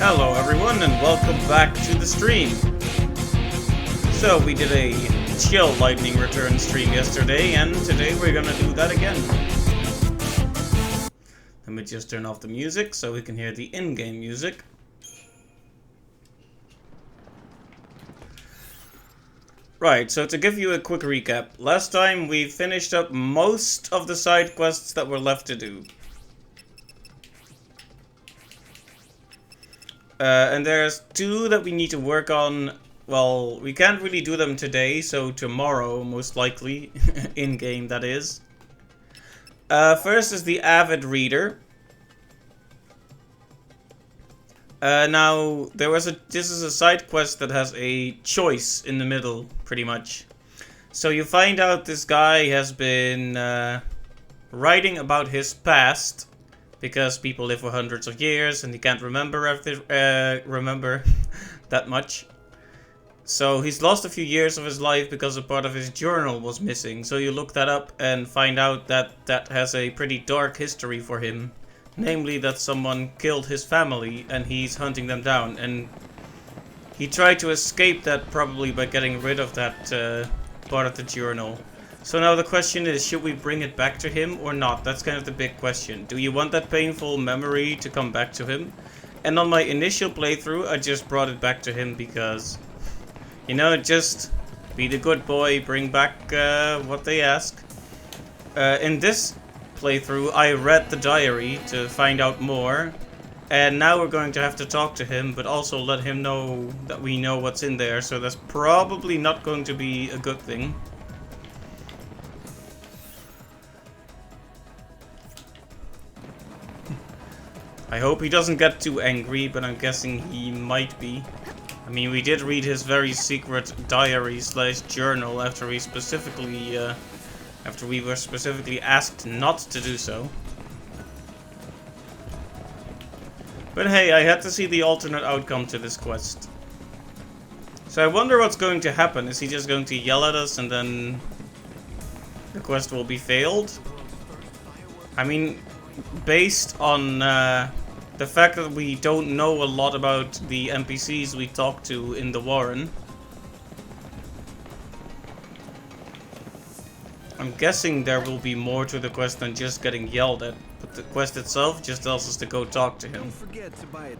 Hello everyone and welcome back to the stream. So we did a chill lightning return stream yesterday and today we're gonna do that again. Let me just turn off the music so we can hear the in-game music. Right, so to give you a quick recap, last time we finished up most of the side quests that were left to do. And there's two that we need to work on. Well, we can't really do them today, so tomorrow, most likely. In-game, that is. First is the Avid Reader. Now, this is a side quest that has a choice in the middle, pretty much. So you find out this guy has been writing about his past. Because people live for hundreds of years and he can't remember that much. So he's lost a few years of his life because a part of his journal was missing. So you look that up and find out that that has a pretty dark history for him. Namely that someone killed his family and he's hunting them down. And he tried to escape that probably by getting rid of that part of the journal. So now the question is, should we bring it back to him or not? That's kind of the big question. Do you want that painful memory to come back to him? And on my initial playthrough, I just brought it back to him because, you know, just be the good boy, bring back what they ask. In this playthrough, I read the diary to find out more. And now we're going to have to talk to him, but also let him know that we know what's in there. So that's probably not going to be a good thing. I hope he doesn't get too angry, but I'm guessing he might be. I mean, we did read his very secret diary / journal after we were specifically asked not to do so. But hey, I had to see the alternate outcome to this quest. So I wonder what's going to happen. Is he just going to yell at us and then the quest will be failed? I mean, based on the fact that we don't know a lot about the NPCs we talked to in the Warren, I'm guessing there will be more to the quest than just getting yelled at, but the quest itself just tells us to go talk to him. Don't forget to buy it.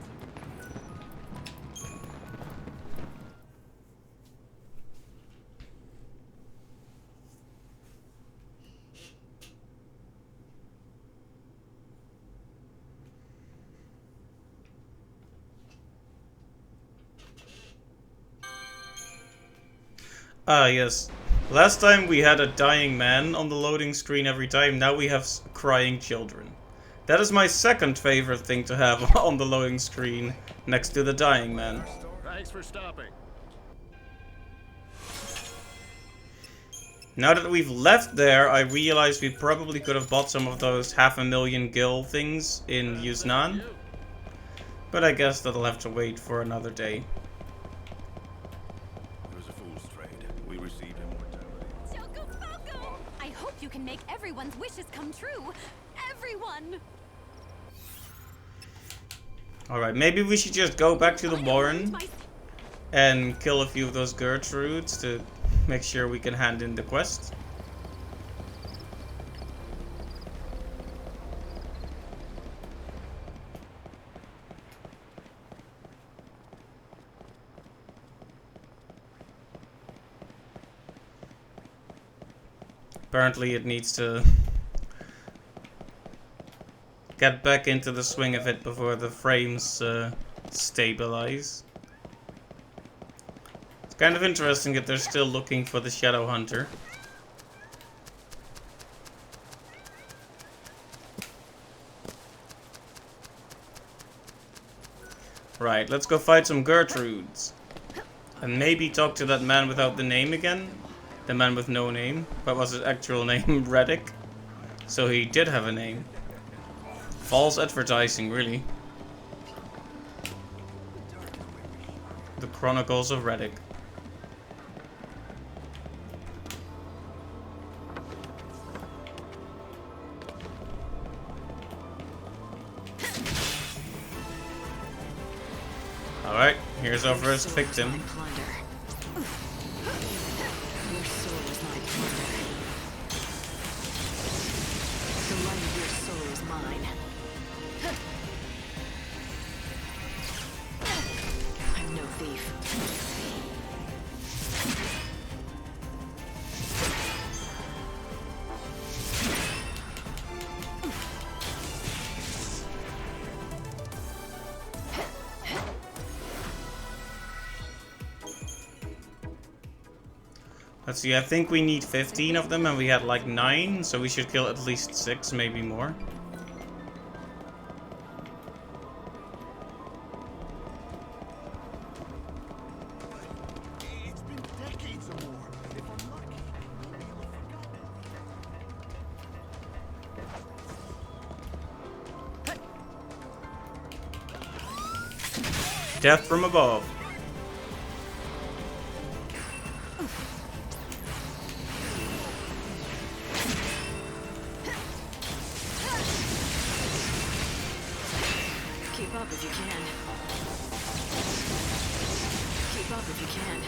Ah, yes. Last time we had a dying man on the loading screen every time, now we have crying children. That is my second favorite thing to have on the loading screen, next to the dying man. Thanks for stopping. Now that we've left there, I realize we probably could have bought some of those 500,000 gil things in Yuznan. But I guess that'll have to wait for another day. I hope you can make everyone's wishes come true. Everyone! Alright, maybe we should just go back to the Warren and kill a few of those Gertrudes to make sure we can hand in the quest. Apparently it needs to get back into the swing of it before the frames stabilize. It's kind of interesting that they're still looking for the Shadow Hunter. Right, let's go fight some Gertrudes. And maybe talk to that man without the name again. The man with no name. What was his actual name? Reddick. So he did have a name. False advertising, really. The Chronicles of Reddick. Alright, here's our first victim. Your soul is my plunder. The light of your soul is mine. I'm no thief. Let's see, I think we need 15 of them and we had like 9, so we should kill at least 6, maybe more. It's been decades or more. If I'm lucky, maybe you'll have forgotten. Death from above. Keep up if you can. Keep up if you can.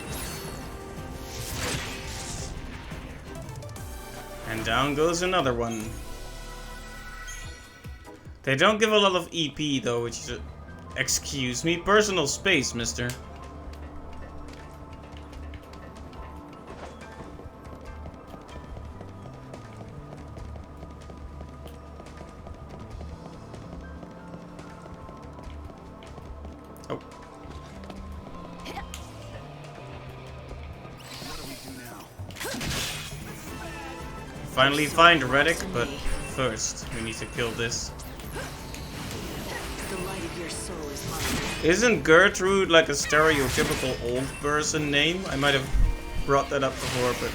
And down goes another one. They don't give a lot of EP though, which is excuse me, personal space, mister. Oh. What do we do now? Finally find Reddick, but first we need to kill this. The light of your soul is mine. Isn't Gertrude like a stereotypical old person name? I might have brought that up before, but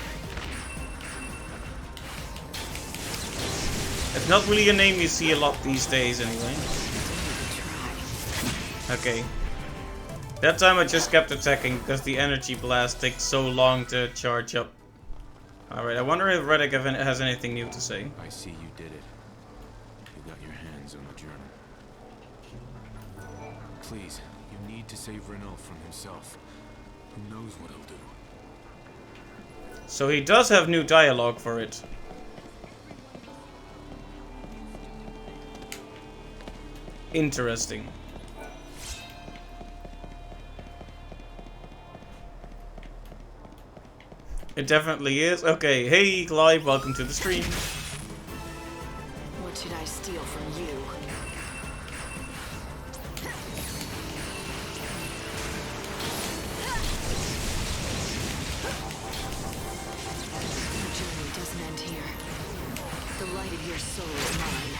it's not really a name you see a lot these days anyway. Okay. That time I just kept attacking because the energy blast takes so long to charge up. Alright, I wonder if Reddick has anything new to say. I see you did it. You got your hands on the journal. Please, you need to save Renault from himself. Who knows what he'll do? So he does have new dialogue for it. Interesting. It definitely is. Okay, hey Clive, welcome to the stream. What should I steal from you? The journey doesn't end here. The light of your soul is mine.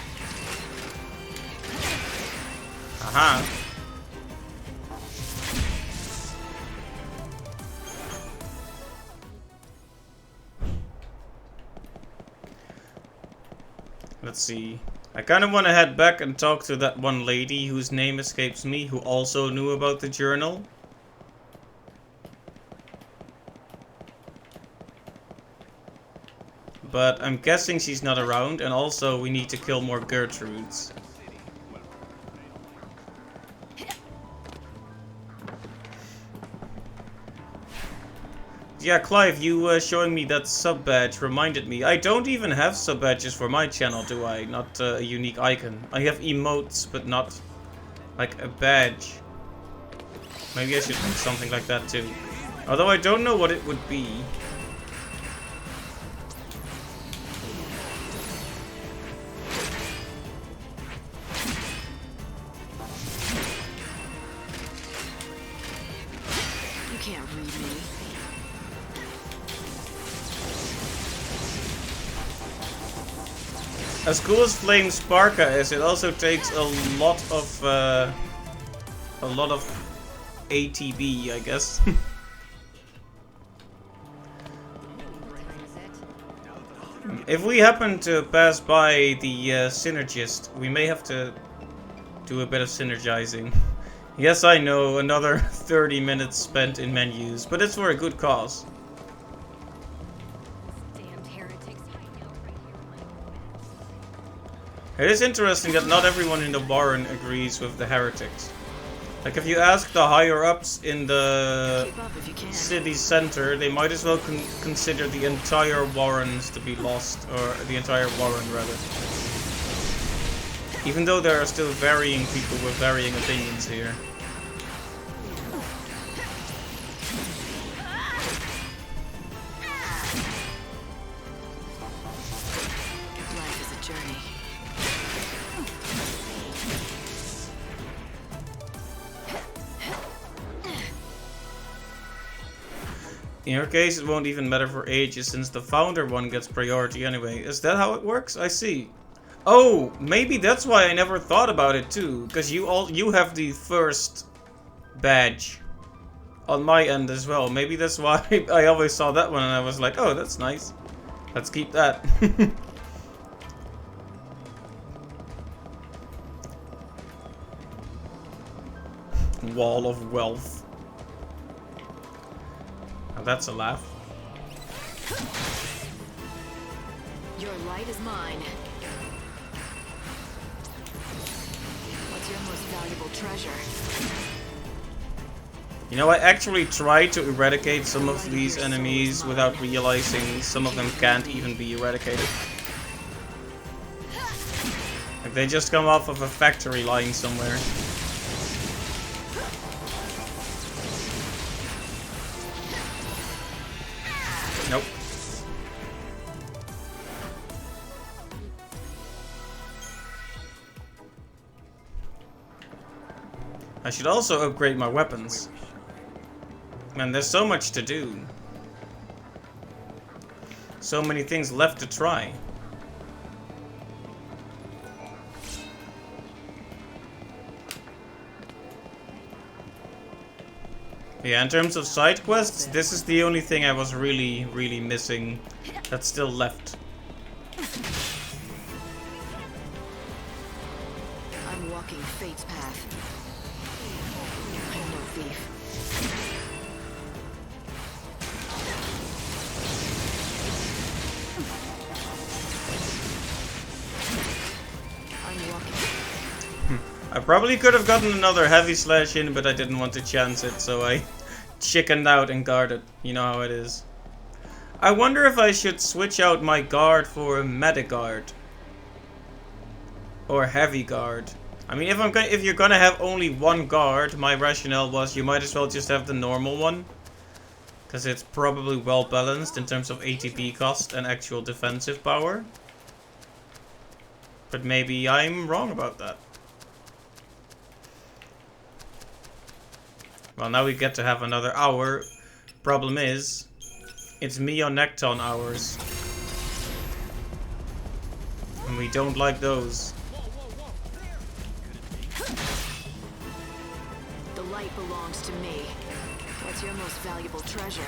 Aha. Let's see. I kind of want to head back and talk to that one lady whose name escapes me, who also knew about the journal. But I'm guessing she's not around, and also we need to kill more Gertrudes. Yeah, Clive, you showing me that sub badge reminded me. I don't even have sub badges for my channel, do I? Not a unique icon. I have emotes, but not like a badge. Maybe I should make something like that too. Although I don't know what it would be. You can't read me. As cool as Flame Sparka is, it also takes a lot of ATB, I guess. If we happen to pass by the Synergist, we may have to do a bit of synergizing. Yes, I know, another 30 minutes spent in menus, but it's for a good cause. Damned heretics hiding out right here. It is interesting that not everyone in the Warren agrees with the heretics. Like if you ask the higher ups in the Keep up if you can. city center, they might as well consider the entire Warrens to be lost, or the entire Warren rather. Even though there are still varying people with varying opinions here. Life is a journey. In your case, it won't even matter for ages since the founder one gets priority anyway. Is that how it works? I see. Oh, maybe that's why I never thought about it too, because you have the first badge on my end as well. Maybe that's why I always saw that one and I was like, oh, that's nice. Let's keep that. Wall of wealth. Now that's a laugh. Your light is mine. What's your most valuable treasure? You know, I actually tried to eradicate some of these enemies without realizing some of them can't even be eradicated. Like they just come off of a factory line somewhere. Nope. I should also upgrade my weapons. Man, there's so much to do. So many things left to try. Yeah, in terms of side quests, this is the only thing I was really missing that's still left. I'm walking fate's path. I'm no thief. I'm walking. I probably could have gotten another heavy slash in, but I didn't want to chance it, so I chickened out and guarded. You know how it is. I wonder if I should switch out my guard for a meta guard. Or heavy guard. I mean, if you're gonna have only one guard, my rationale was you might as well just have the normal one. Because it's probably well balanced in terms of ATP cost and actual defensive power. But maybe I'm wrong about that. Well, now we get to have another hour. Problem is, it's me on Necton hours. And we don't like those. The light belongs to me. What's your most valuable treasure?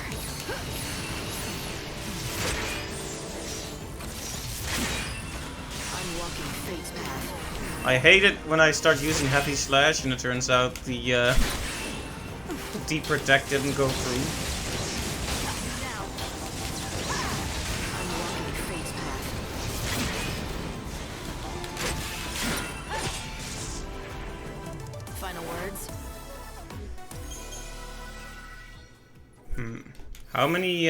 I'm walking fate's path. I hate it when I start using heavy slash and it turns out the deep protect didn't go through. I'm walking fate's path. Final words? How many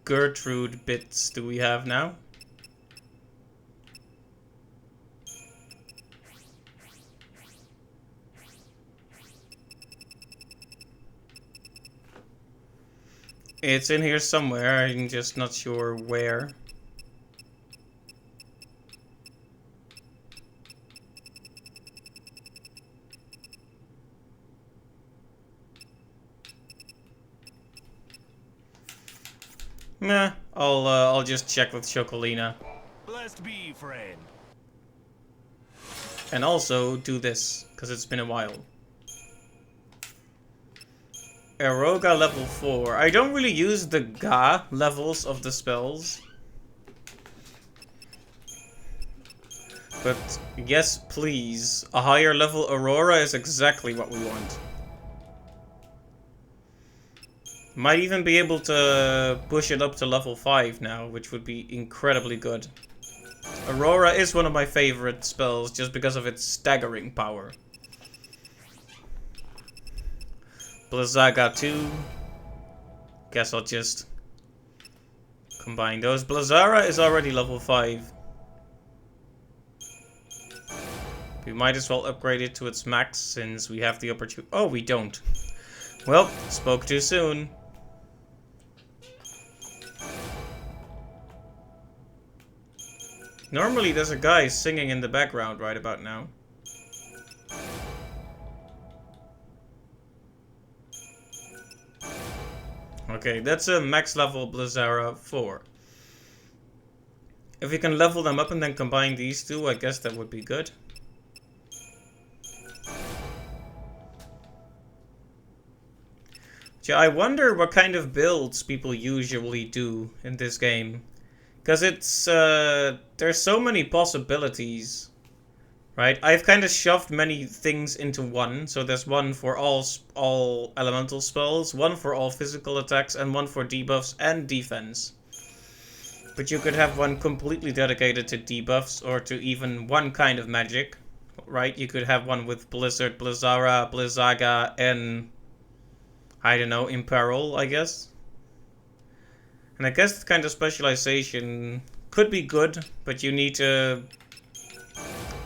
Gertrude bits do we have now? It's in here somewhere, I'm just not sure where. Nah, I'll just check with Chocolina. Blessed be, friend. And also do this, because it's been a while. Eroga level 4. I don't really use the Ga levels of the spells. But yes, please. A higher level Aurora is exactly what we want. Might even be able to push it up to level 5 now, which would be incredibly good. Aurora is one of my favorite spells just because of its staggering power. Blizzaga 2. Guess I'll just combine those. Blizzara is already level 5. We might as well upgrade it to its max since we have the opportunity. Oh, we don't. Well, spoke too soon. Normally there's a guy singing in the background right about now. Okay, that's a max level Blizzara 4. If we can level them up and then combine these two, I guess that would be good. Yeah, I wonder what kind of builds people usually do in this game. Because it's, there's so many possibilities, right? I've kind of shoved many things into one. So there's one for all elemental spells, one for all physical attacks, and one for debuffs and defense. But you could have one completely dedicated to debuffs or to even one kind of magic, right? You could have one with Blizzard, Blizzara, Blizzaga, and I don't know, Imperil, I guess. And I guess this kind of specialization could be good, but you need to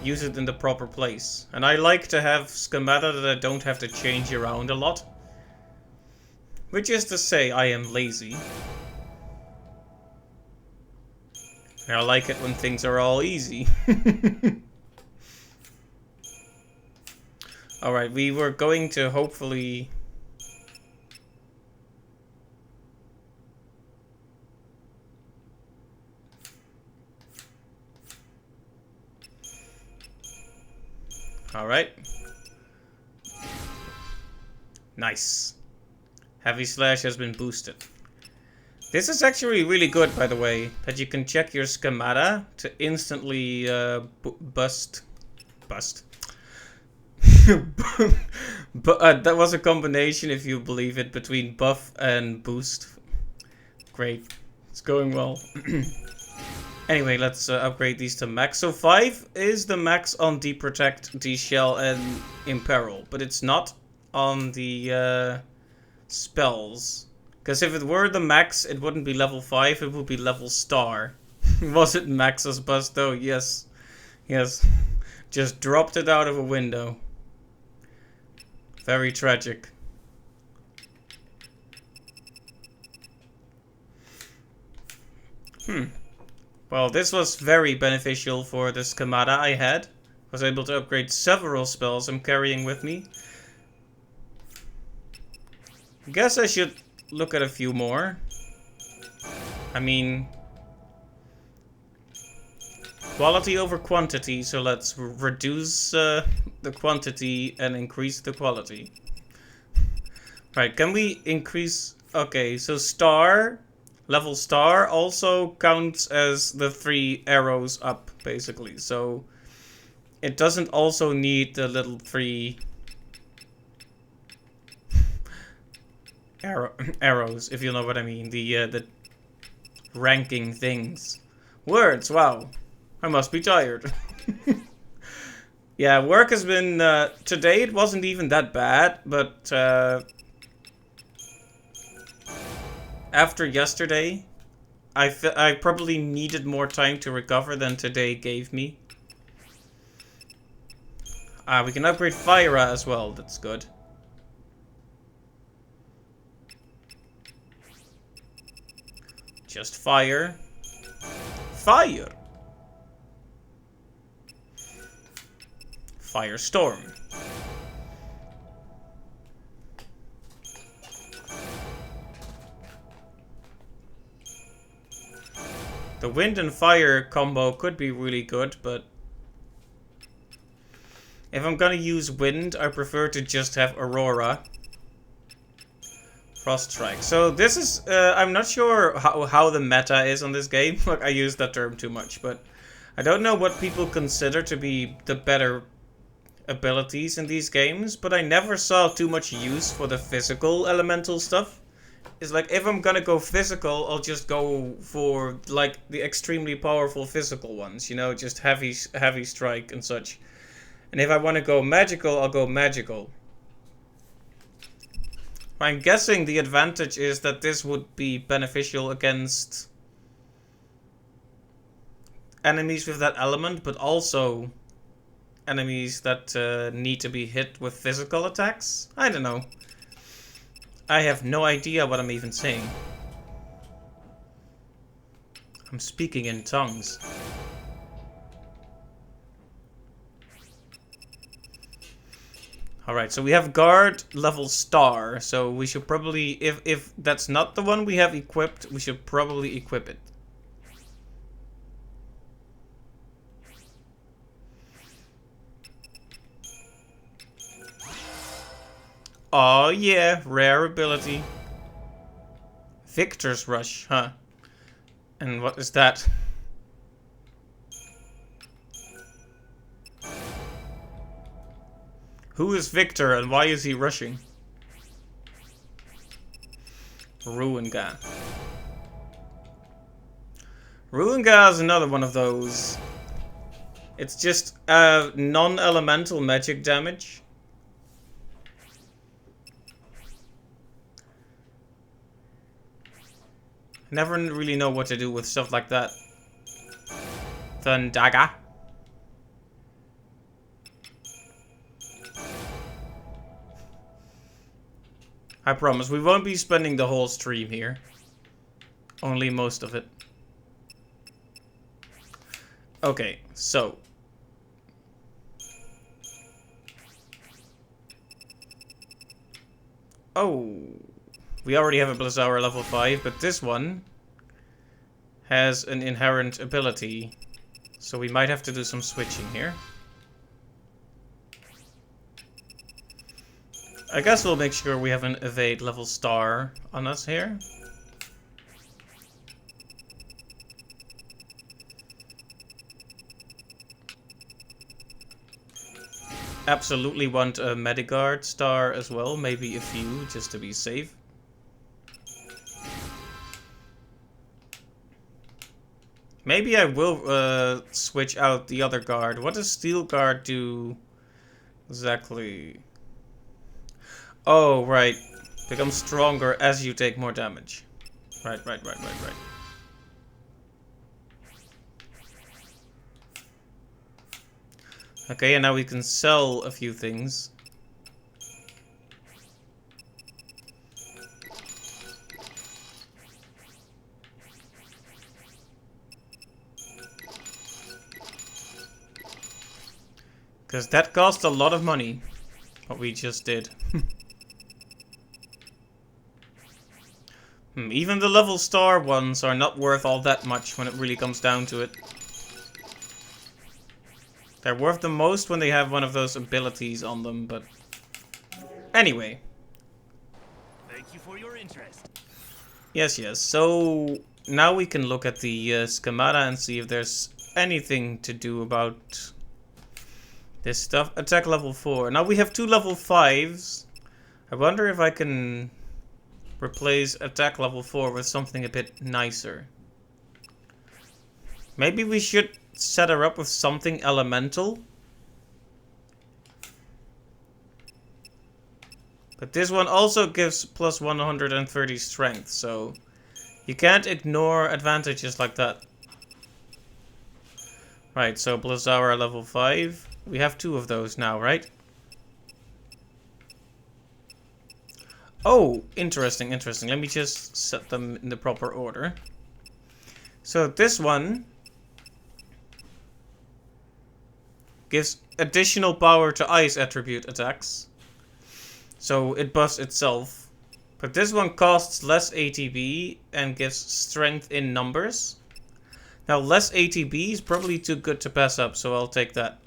use it in the proper place. And I like to have schemata that I don't have to change around a lot. Which is to say, I am lazy. And I like it when things are all easy. Alright, we were going to hopefully... Alright. Nice. Heavy Slash has been boosted. This is actually really good, by the way, that you can check your schemata to instantly bust. But that was a combination, if you believe it, between buff and boost. Great. It's going well. Anyway, let's upgrade these to max. So 5 is the max on Deprotect, De-Shell, and Imperil. But it's not on the spells. Because if it were the max, it wouldn't be level 5, it would be level star. Was it Max's bust though? Yes. Yes. Just dropped it out of a window. Very tragic. Well, this was very beneficial for the schemata I had. Was able to upgrade several spells I'm carrying with me. I guess I should look at a few more. I mean... quality over quantity, so let's reduce the quantity and increase the quality. Right, can we increase... okay, so star... level star also counts as the 3 arrows up, basically. So it doesn't also need the little 3 arrows, if you know what I mean. The ranking things. Words, wow. I must be tired. Yeah, work has been... today it wasn't even that bad, but... after yesterday, I probably needed more time to recover than today gave me. We can upgrade Fyra as well, that's good. Just fire. Fire! Firestorm. The wind and fire combo could be really good, but if I'm gonna use wind, I prefer to just have Aurora. Frost Strike. So this is, I'm not sure how the meta is on this game. Look, I use that term too much, but I don't know what people consider to be the better abilities in these games, but I never saw too much use for the physical elemental stuff. It's like, if I'm gonna go physical, I'll just go for, like, the extremely powerful physical ones, you know, just heavy strike and such. And if I want to go magical, I'll go magical. I'm guessing the advantage is that this would be beneficial against enemies with that element, but also enemies that need to be hit with physical attacks? I don't know. I have no idea what I'm even saying. I'm speaking in tongues. Alright, so we have guard level star, so we should probably, if that's not the one we have equipped, we should probably equip it. Oh yeah, rare ability. Victor's Rush, huh? And what is that? Who is Victor and why is he rushing? Ruinga. Ruinga is another one of those. It's just non-elemental magic damage. Never really know what to do with stuff like that. Thundaga. I promise, we won't be spending the whole stream here. Only most of it. Okay, so. Oh. We already have a Blizzaur level 5, but this one has an inherent ability. So we might have to do some switching here. I guess we'll make sure we have an evade level star on us here. Absolutely want a Medigard star as well, maybe a few just to be safe. Maybe I will switch out the other guard. What does Steel Guard do exactly? Oh, right. Become stronger as you take more damage. Right. Okay, and now we can sell a few things. Because that cost a lot of money. What we just did. Even the level star ones are not worth all that much when it really comes down to it. They're worth the most when they have one of those abilities on them, but... Anyway. Thank you for your interest. Yes. So, now we can look at the schemata and see if there's anything to do about this stuff. Attack level 4. Now we have 2 level 5s. I wonder if I can replace attack level 4 with something a bit nicer. Maybe we should set her up with something elemental. But this one also gives plus 130 strength, so you can't ignore advantages like that. Right, so Blizzaur level 5. We have 2 of those now, right? Oh, interesting. Let me just set them in the proper order. So this one gives additional power to ice attribute attacks. So it buffs itself. But this one costs less ATB and gives strength in numbers. Now less ATB is probably too good to pass up, so I'll take that.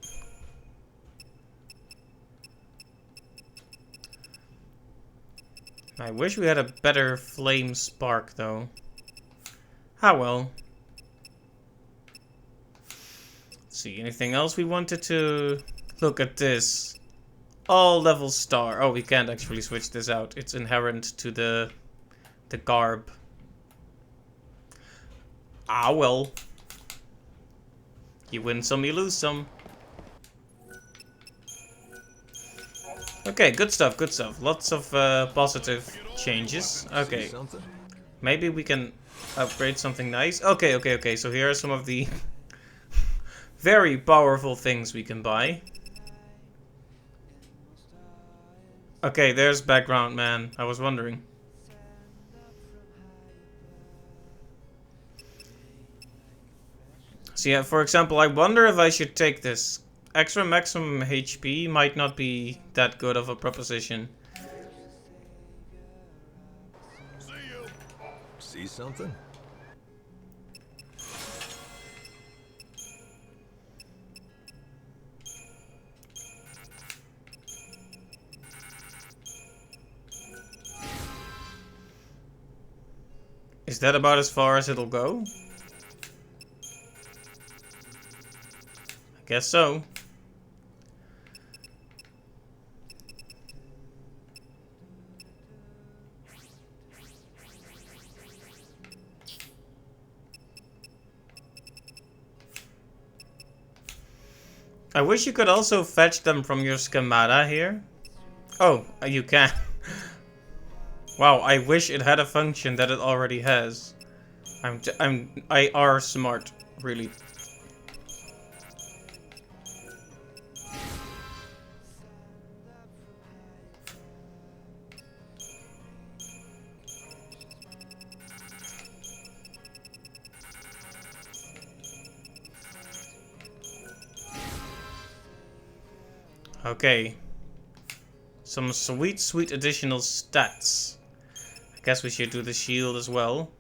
I wish we had a better flame spark though. Ah well. Let's see, anything else we wanted to look at this? All level star. Oh, we can't actually switch this out. It's inherent to the garb. Ah well. You win some, you lose some. Okay, good stuff, good stuff. Lots of positive changes. Okay, Something? maybe we can upgrade something nice. Okay, okay, okay. So here are some of the very powerful things we can buy. Okay, there's background, man. I was wondering. So yeah, for example, I wonder if I should take this. Extra maximum HP might not be that good of a proposition. See something? Is that about as far as it'll go? I guess so. I wish you could also fetch them from your schemata here. Oh, you can. Wow, I wish it had a function that it already has. I are smart, really. Okay. Some sweet, sweet additional stats. I guess we should do the shield as well.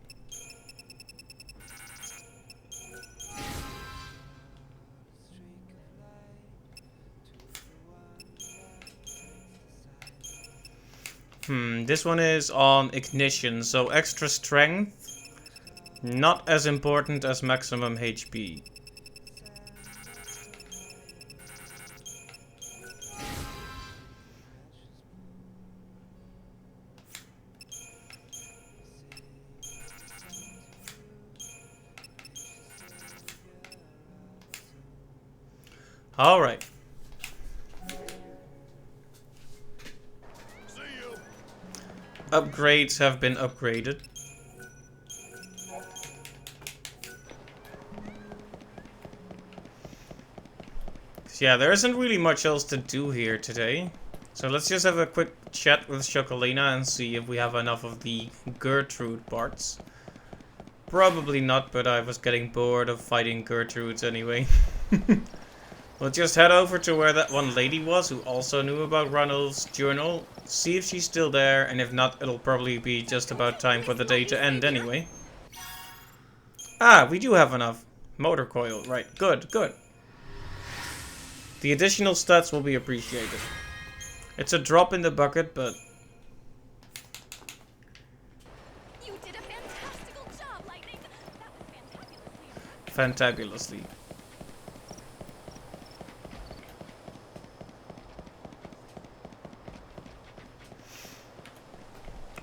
This one is on ignition, so extra strength. Not as important as maximum HP. Alright. Upgrades have been upgraded. So yeah, there isn't really much else to do here today. So let's just have a quick chat with Chocolina and see if we have enough of the Gertrude parts. Probably not, but I was getting bored of fighting Gertrudes anyway. We'll just head over to where that one lady was who also knew about Ranulph's journal. See if she's still there, and if not, it'll probably be just about time for the day to end anyway. Ah, we do have enough. Motor coil, right. Good, good. The additional stats will be appreciated. It's a drop in the bucket, but... You did a fantastical job, Lightning. That was fantabulously. fantabulously.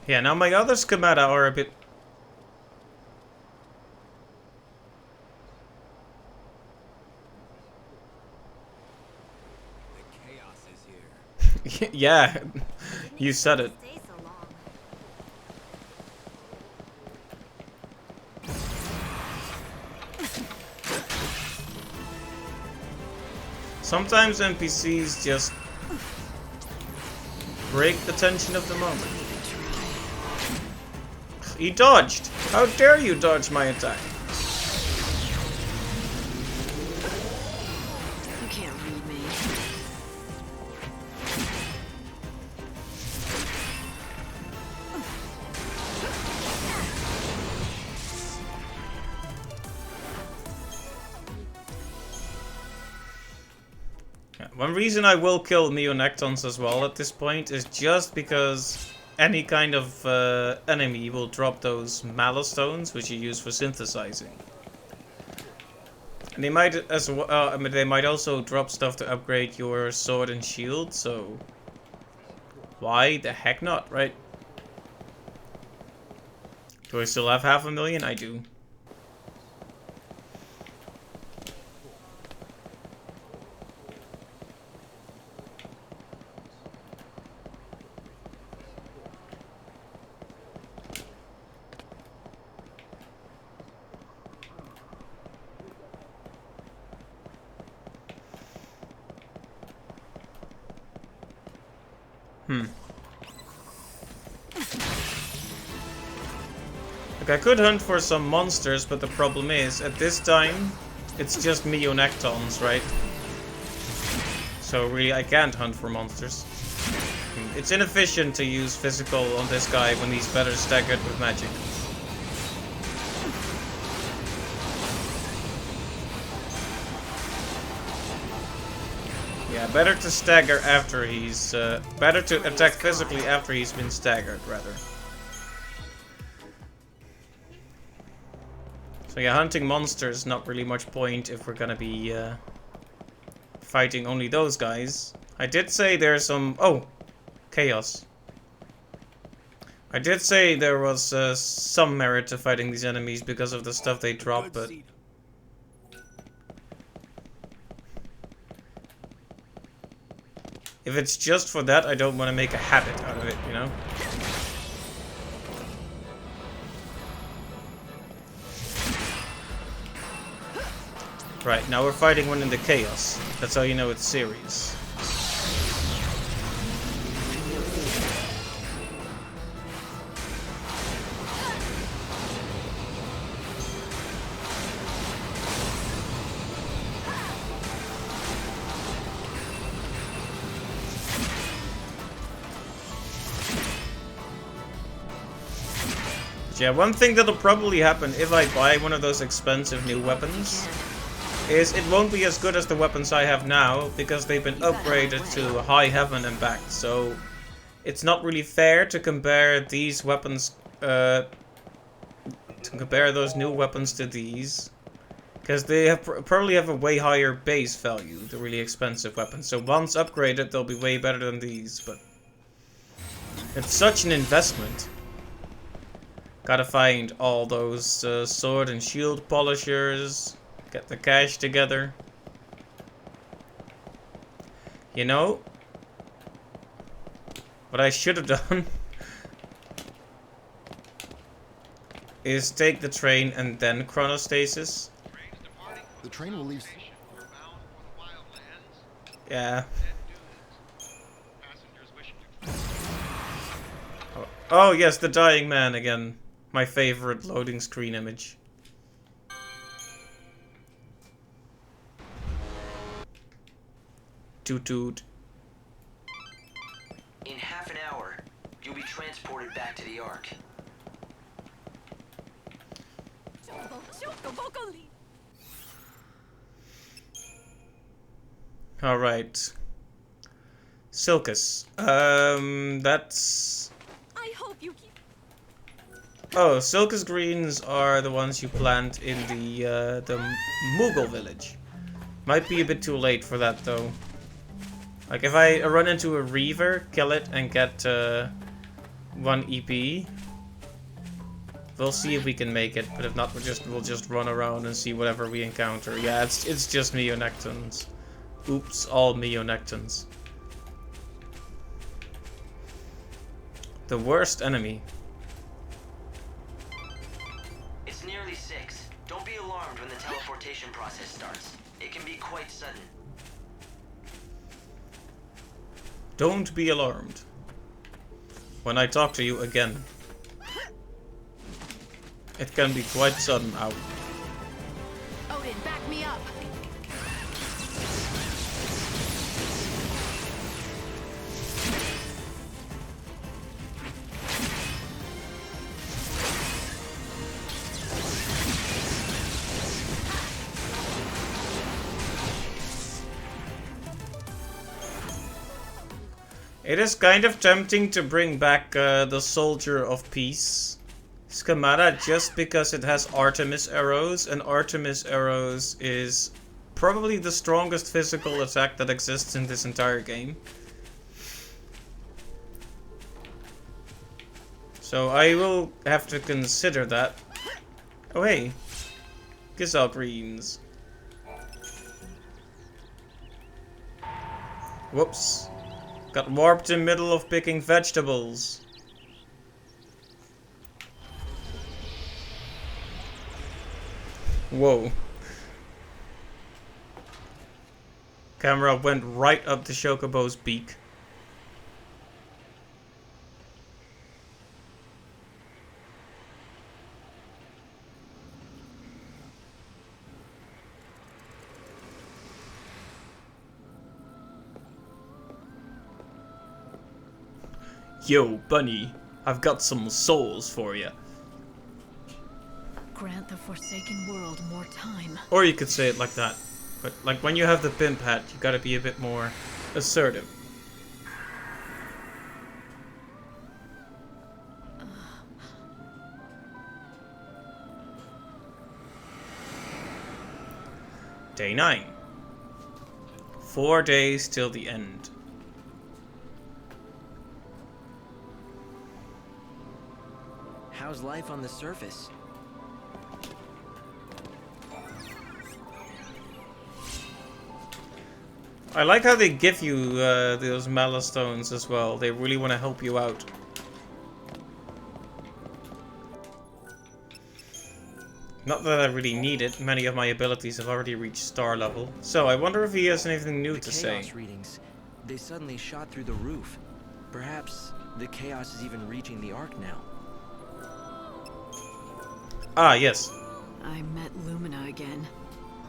Yeah, now my other schemata are a bit... The chaos is here. Yeah, you said it. Stay so long. Sometimes NPCs just break the tension of the moment. He dodged! How dare you dodge my attack? You can't read me. Yeah, one reason I will kill Neonectons as well at this point is just because any kind of enemy will drop those Malice Stones, which you use for synthesizing. And they might as well, I mean, they might also drop stuff to upgrade your sword and shield, so why the heck not, right? Do I still have 500,000? I do. Like, I could hunt for some monsters, but the problem is, at this time, it's just Meonectons, right? So really, I can't hunt for monsters. It's inefficient to use physical on this guy when he's better staggered with magic. Yeah, better to stagger after he's... better to attack physically after he's been staggered, rather. So yeah, hunting monsters, not really much point if we're gonna be fighting only those guys. I did say there's some... Oh! Chaos. I did say there was some merit to fighting these enemies because of the stuff they drop, but... If it's just for that, I don't want to make a habit out of it, you know? Right, now we're fighting one in the Chaos. That's how you know it's serious. Yeah, one thing that'll probably happen if I buy one of those expensive new weapons is it won't be as good as the weapons I have now because they've been upgraded to high heaven and back. So it's not really fair to compare these weapons, to compare those new weapons to these, because they have probably have a way higher base value, the really expensive weapons. So once upgraded, they'll be way better than these, but it's such an investment. Gotta find all those sword and shield polishers. Get the cash together. You know, what I should have done is take the train and then chronostasis. The train will leave. Yeah. Oh yes, the dying man again. My favorite loading screen image. Toot toot. In half an hour, you'll be transported back to the Ark. Alright. Silkus. That's... I hope you keep. Oh, Silkus greens are the ones you plant in the Moogle village. Might be a bit too late for that though. Like if I run into a Reaver, kill it and get 1 EP. We'll see if we can make it, but if not, we'll just run around and see whatever we encounter. Yeah, it's just Meonectons. Oops, all Meonectons. The worst enemy. It's nearly 6. Don't be alarmed when the teleportation process starts. It can be quite sudden. Don't be alarmed when I talk to you again. It can be quite sudden. Ow. Odin, back me up. It is kind of tempting to bring back the Soldier of Peace schemata just because it has Artemis arrows, and Artemis arrows is probably the strongest physical attack that exists in this entire game. So I will have to consider that. Oh hey, Gizal greens. Whoops. Got warped in the middle of picking vegetables. Whoa. Camera went right up the Chocobo's beak. Yo, bunny, I've got some souls for you. Grant the Forsaken World more time. Or you could say it like that. But like when you have the pimp hat, you gotta be a bit more assertive. Day 9. 4 days till the end. How's life on the surface? I like how they give you those Malastones as well. They really want to help you out. Not that I really need it. Many of my abilities have already reached star level. So I wonder if he has anything new to say. The chaos readings. They suddenly shot through the roof. Perhaps the chaos is even reaching the Ark now. Ah, yes. I met Lumina again.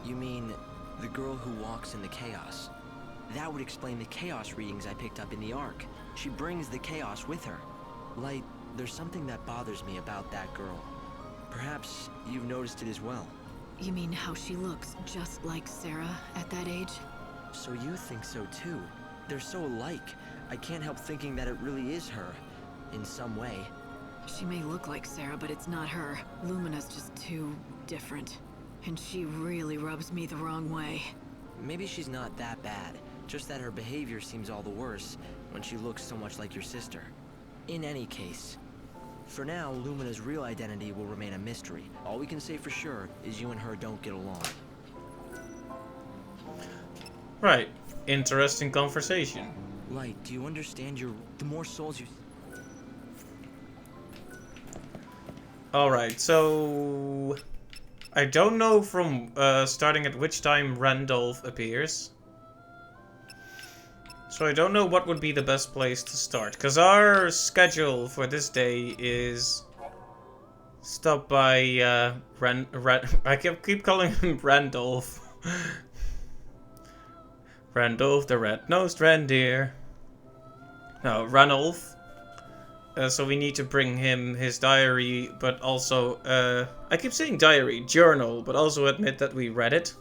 You mean the girl who walks in the chaos? That would explain the chaos readings I picked up in the Ark. She brings the chaos with her. Light, there's something that bothers me about that girl. Perhaps you've noticed it as well. You mean how she looks just like Sarah at that age? So you think so too? They're so alike. I can't help thinking that it really is her. In some way. She may look like Sarah, but it's not her. Lumina's just too different. And she really rubs me the wrong way. Maybe she's not that bad. Just that her behavior seems all the worse when she looks so much like your sister. In any case, for now, Lumina's real identity will remain a mystery. All we can say for sure is you and her don't get along. Right. Interesting conversation. Light, do you understand the more souls you... Alright, so... I don't know from starting at which time Randolph appears. So I don't know what would be the best place to start. Because our schedule for this day is... Stop by I keep calling him Randolph. Randolph the red-nosed reindeer. No, Ranulf. So we need to bring him his diary, but also, I keep saying diary, journal, but also admit that we read it.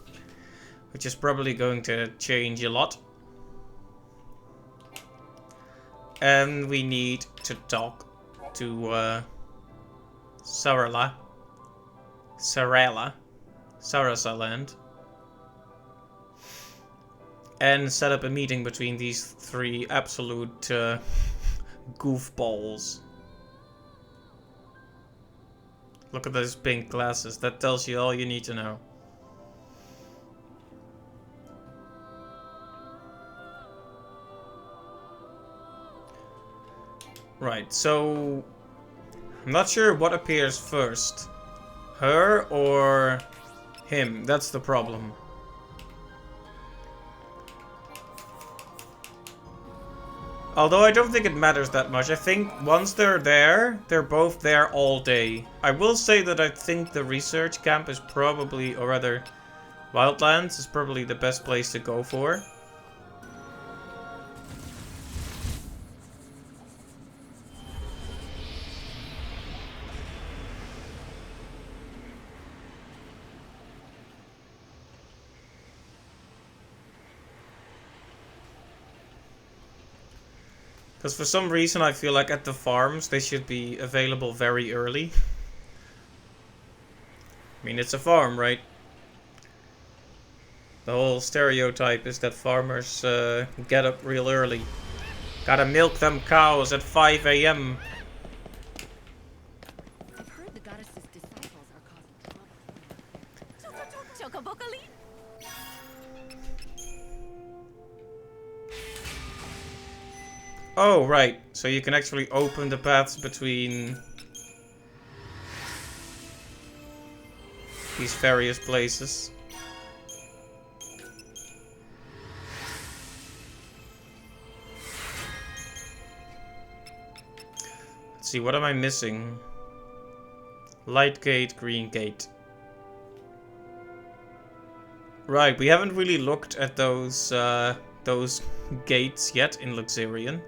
Which is probably going to change a lot. And we need to talk to, Sarasaland. And set up a meeting between these three absolute goofballs. Look at those pink glasses. That tells you all you need to know. Right, so... I'm not sure what appears first. Her or him. That's the problem. Although I don't think it matters that much. I think once they're there, they're both there all day. I will say that I think the research camp is probably, or rather, Wildlands is probably the best place to go for. Because for some reason I feel like at the farms they should be available very early. I mean, it's a farm, right? The whole stereotype is that farmers get up real early. Gotta milk them cows at 5 AM. I've heard the goddess's disciples are causing trouble. Chocobocoli? Oh, right. So you can actually open the paths between these various places. Let's see, what am I missing? Light gate, green gate. Right, we haven't really looked at those gates yet in Luxurion.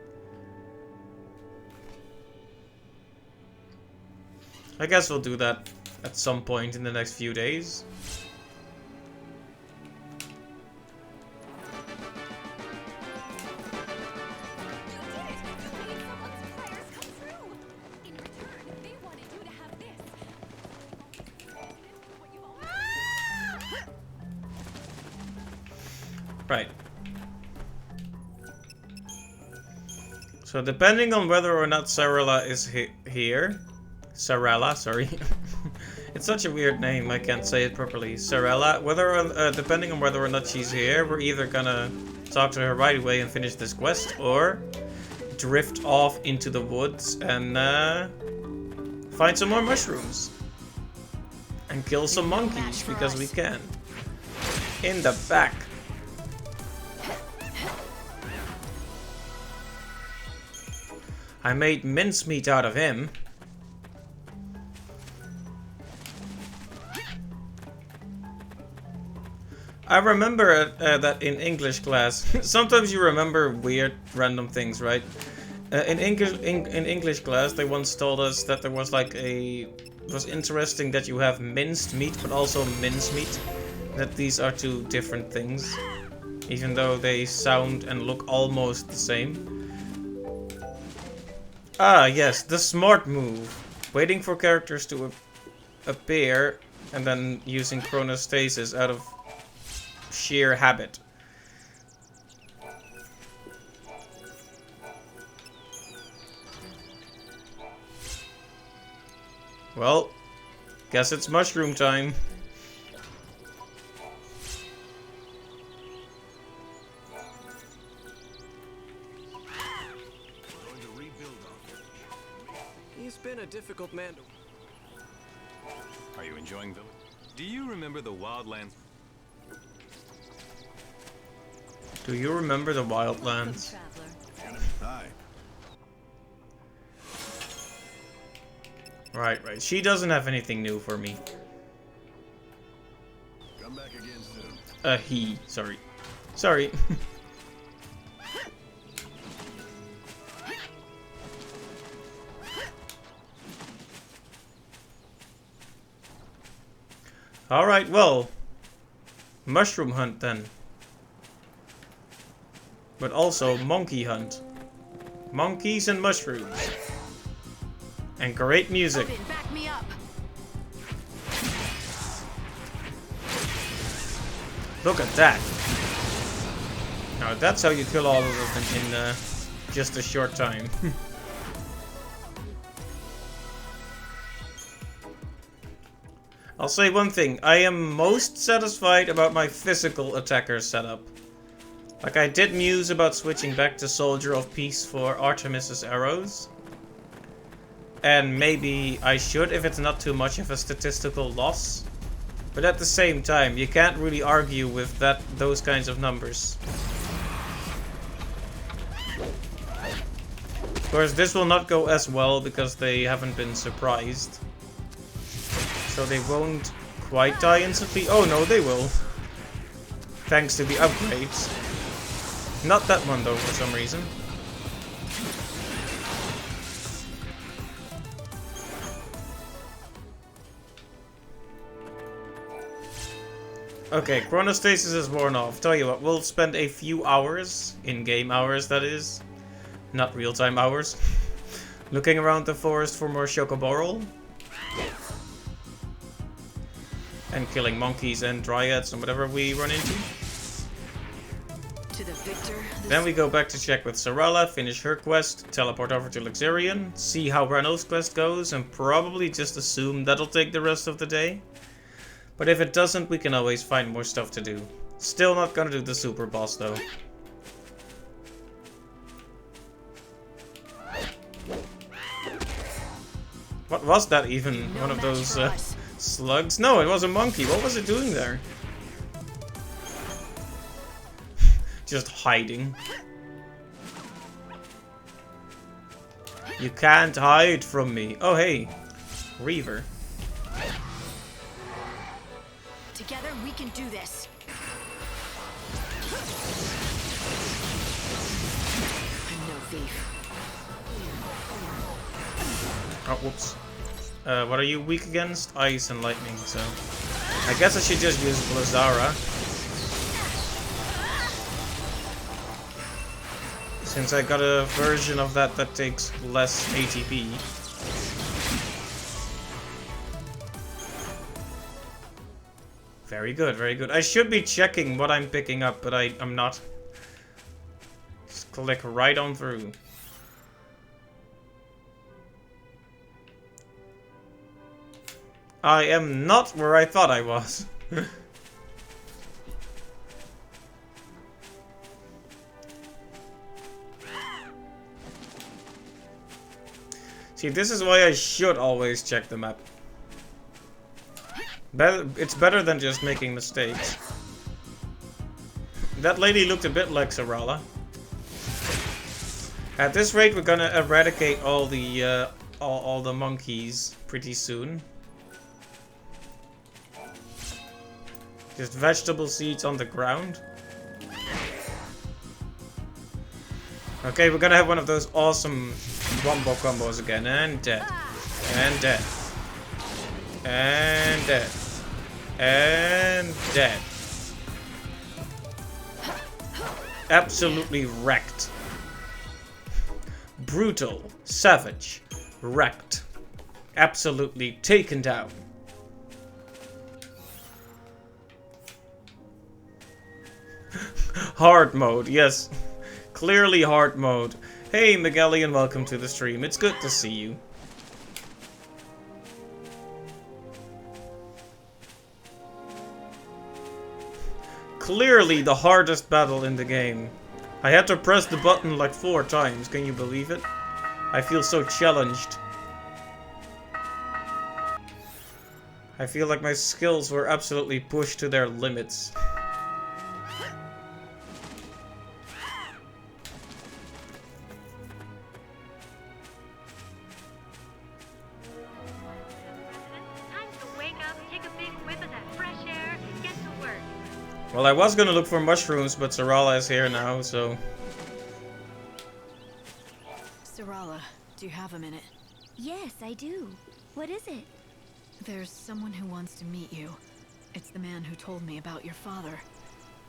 I guess we'll do that at some point in the next few days. Right. So depending on whether or not Sarella is here, Sarella, sorry. It's such a weird name, I can't say it properly. Sarella, depending on whether or not she's here, we're either gonna talk to her right away and finish this quest, or drift off into the woods and find some more mushrooms. And kill some monkeys, because we can. In the back. I made mincemeat out of him. I remember that in English class, sometimes you remember weird random things, right? In English class, they once told us that there was like it was interesting that you have minced meat, but also mincemeat. That these are two different things, even though they sound and look almost the same. Ah, yes, the smart move. Waiting for characters to appear and then using chronostasis out of sheer habit. Well, guess it's mushroom time. He's been a difficult man to... Are you enjoying them? Do you remember the Wildlands? Do you remember the Wildlands? Hi. Right. She doesn't have anything new for me. Come back again soon. He. Sorry. Alright, well. Mushroom hunt then. But also monkey hunt. Monkeys and mushrooms. And great music. Odin, back me up. Look at that. Now that's how you kill all of them in just a short time. I'll say one thing. I am most satisfied about my physical attacker setup. Like, I did muse about switching back to Soldier of Peace for Artemis's arrows. And maybe I should if it's not too much of a statistical loss. But at the same time, you can't really argue with those kinds of numbers. Of course, this will not go as well because they haven't been surprised. So they won't quite die instantly. Oh no, they will. Thanks to the upgrades. Not that one though, for some reason. Okay, chronostasis is worn off. Tell you what, we'll spend a few hours, in-game hours that is, not real-time hours, looking around the forest for more Chocoborol. And killing monkeys and dryads and whatever we run into. To the victor. Then we go back to check with Sarella, finish her quest, teleport over to Luxurion, see how Renault's quest goes, and probably just assume that'll take the rest of the day. But if it doesn't, we can always find more stuff to do. Still not gonna do the super boss though. What was that even? One of those slugs? No, it was a monkey. What was it doing there? Just hiding. You can't hide from me. Oh, hey. Reaver. Together we can do this. I'm no thief. Oh, whoops. What are you weak against? Ice and lightning, so... I guess I should just use Blazara. Since I got a version of that that takes less ATP. Very good, very good. I should be checking what I'm picking up, but I'm not. Just click right on through. I am not where I thought I was. See, this is why I should always check the map. It's better than just making mistakes. That lady looked a bit like Sarala. At this rate, we're gonna eradicate all the monkeys pretty soon. Just vegetable seeds on the ground. Okay, we're gonna have one of those awesome wombo combos again, and dead, and dead, and dead, and dead. Absolutely wrecked. Brutal, savage, wrecked. Absolutely taken down. Hard mode, yes. Clearly hard mode. Hey Magellian, welcome to the stream. It's good to see you. Clearly the hardest battle in the game. I had to press the button like 4 times, can you believe it? I feel so challenged. I feel like my skills were absolutely pushed to their limits. Well, I was gonna look for mushrooms, but Sarala is here now, so... Sarala, do you have a minute? Yes, I do. What is it? There's someone who wants to meet you. It's the man who told me about your father.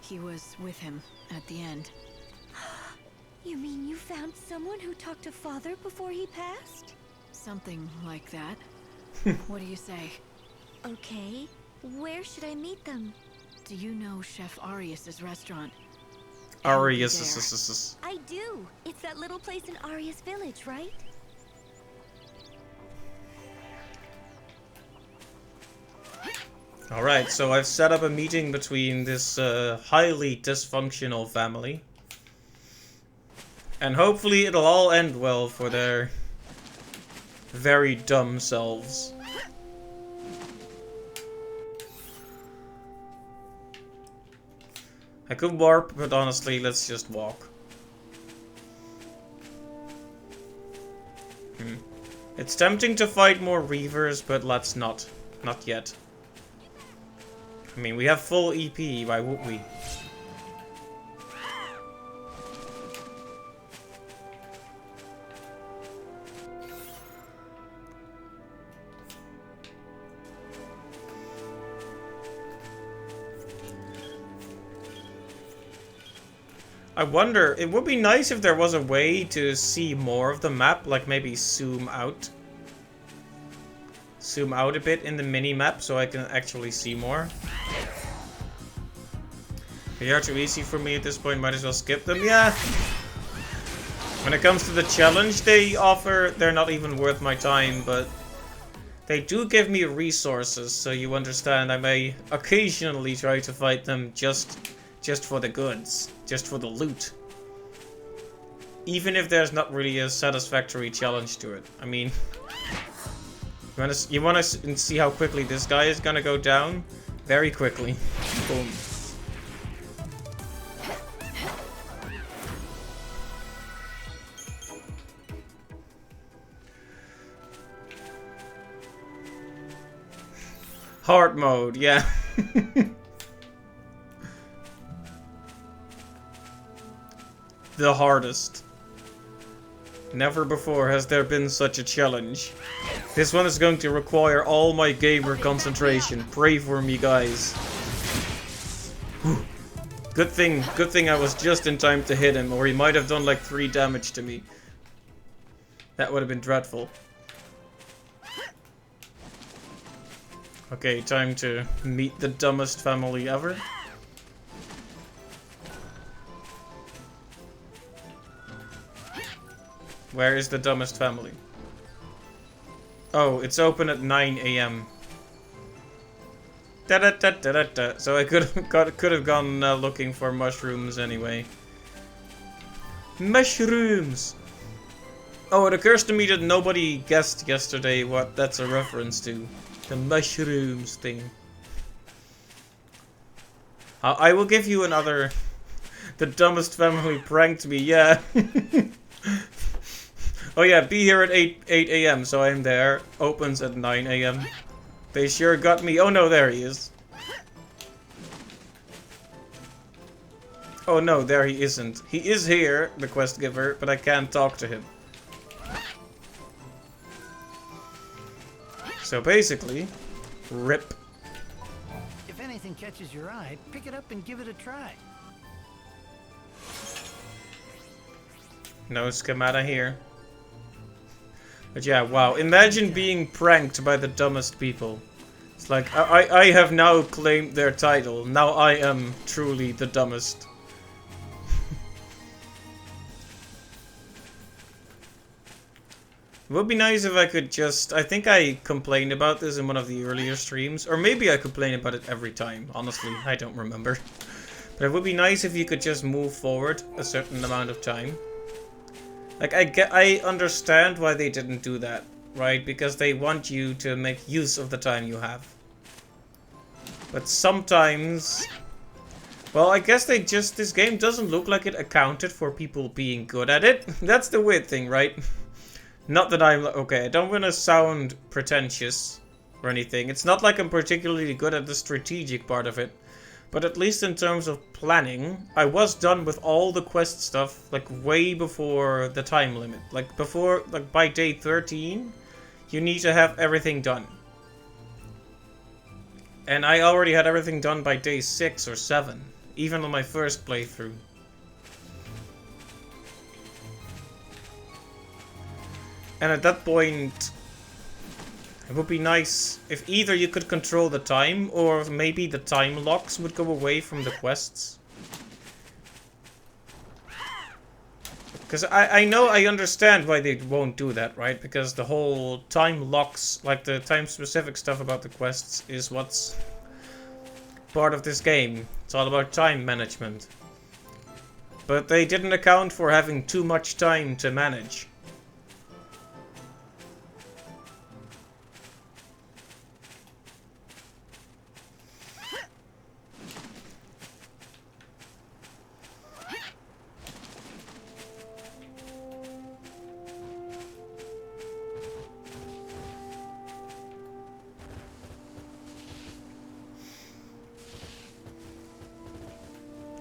He was with him at the end. You mean you found someone who talked to Father before he passed? Something like that. What do you say? Okay. Where should I meet them? Do you know Chef Arius's restaurant? Arius. I do. It's that little place in Arius Village, right? Alright, so I've set up a meeting between this highly dysfunctional family. And hopefully it'll all end well for their very dumb selves. I could warp, but honestly, let's just walk. It's tempting to fight more Reavers, but let's not. Not yet. I mean, we have full EP, why would we? I wonder, it would be nice if there was a way to see more of the map, like maybe zoom out. Zoom out a bit in the mini-map so I can actually see more. They are too easy for me at this point, might as well skip them. Yeah! When it comes to the challenge they offer, they're not even worth my time, but they do give me resources, so you understand I may occasionally try to fight them just for the goods, just for the loot. Even if there's not really a satisfactory challenge to it. I mean, you wanna see how quickly this guy is gonna go down? Very quickly. Boom. Hard mode, yeah. The hardest. Never before has there been such a challenge. This one is going to require all my gamer concentration. Pray for me, guys. Whew. Good thing I was just in time to hit him, or he might have done like 3 damage to me. That would have been dreadful. Okay, time to meet the dumbest family ever. Where is the dumbest family? Oh, it's open at 9 AM. Da da da da da da. So I could have gone looking for mushrooms anyway. Mushrooms. Oh, it occurs to me that nobody guessed yesterday what that's a reference to. The mushrooms thing. I will give you another. The dumbest family pranked me. Yeah. Oh yeah, be here at 8 AM, so I'm there. Opens at 9 AM. They sure got me. Oh no, there he is. Oh no, there he isn't. He is here, the quest giver, but I can't talk to him. So basically, rip. If anything catches your eye, pick it up and give it a try. No schemata here. But yeah, wow. Imagine being pranked by the dumbest people. It's like, I have now claimed their title. Now I am truly the dumbest. It would be nice if I could just... I think I complained about this in one of the earlier streams. Or maybe I complain about it every time. Honestly, I don't remember. But it would be nice if you could just move forward a certain amount of time. Like, I understand why they didn't do that, right? Because they want you to make use of the time you have. But sometimes... Well, I guess they just... This game doesn't look like it accounted for people being good at it. That's the weird thing, right? Not that I'm... Okay, I don't want to sound pretentious or anything. It's not like I'm particularly good at the strategic part of it. But at least in terms of planning, I was done with all the quest stuff, like, way before the time limit. Like, before, like, by day 13, you need to have everything done. And I already had everything done by day 6 or 7, even on my first playthrough. And at that point... It would be nice if either you could control the time, or maybe the time locks would go away from the quests. Because I know, I understand why they won't do that, right? Because the whole time locks, like the time-specific stuff about the quests, is what's part of this game. It's all about time management. But they didn't account for having too much time to manage.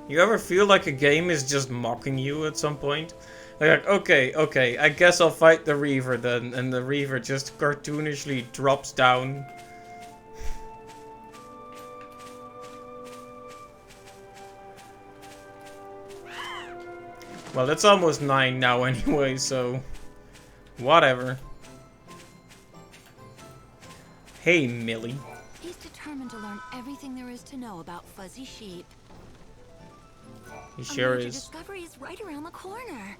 You ever feel like a game is just mocking you at some point? Like, okay, I guess I'll fight the Reaver then, and the Reaver just cartoonishly drops down. Well, it's almost 9 now anyway, so... Whatever. Hey, Millie. He's determined to learn everything there is to know about Fuzzy Sheep. He sure A major is. discovery is right around the corner.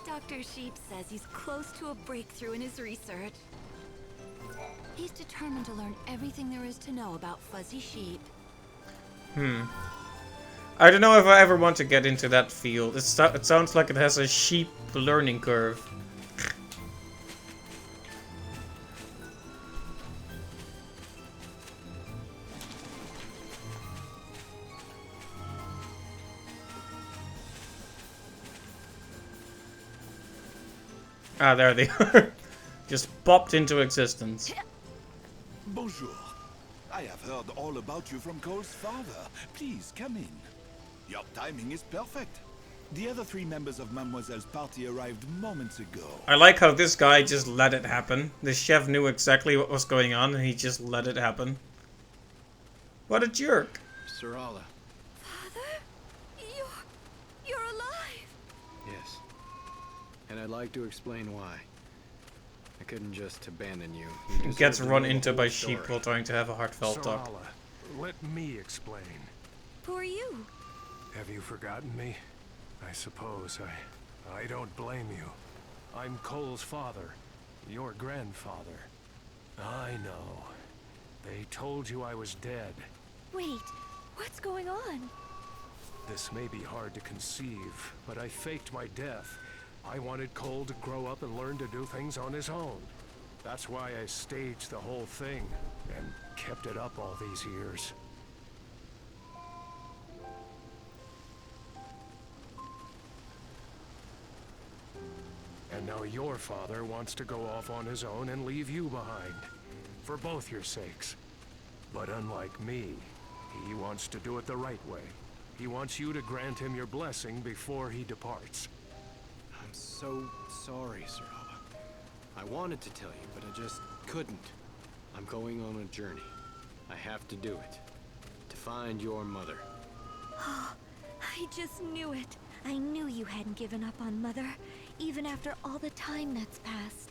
Dr. Sheep says he's close to a breakthrough in his research. He's determined to learn everything there is to know about Fuzzy Sheep. I don't know if I ever want to get into that field. It sounds like it has a sheep learning curve. Ah, there they are. Just popped into existence. Bonjour. I have heard all about you from Cole's father. Please come in. Your timing is perfect. The other 3 members of Mademoiselle's party arrived moments ago. I like how this guy just let it happen. The chef knew exactly what was going on and he just let it happen. What a jerk. Sarala. Father? You're alive! Yes. And I'd like to explain why. I couldn't just abandon you. You Gets deserve to run know the into whole by story. sheep while trying to have a heartfelt talk. Sarala, let me explain. Who are you? Have you forgotten me? I suppose I don't blame you. I'm Cole's father, your grandfather. I know. They told you I was dead. Wait, what's going on? This may be hard to conceive, but I faked my death. I wanted Cole to grow up and learn to do things on his own. That's why I staged the whole thing and kept it up all these years. And now your father wants to go off on his own and leave you behind. For both your sakes. But unlike me, he wants to do it the right way. He wants you to grant him your blessing before he departs. I'm so sorry, Sarala. I wanted to tell you, but I just couldn't. I'm going on a journey. I have to do it. To find your mother. I just knew it. I knew you hadn't given up on Mother, even after all the time that's passed.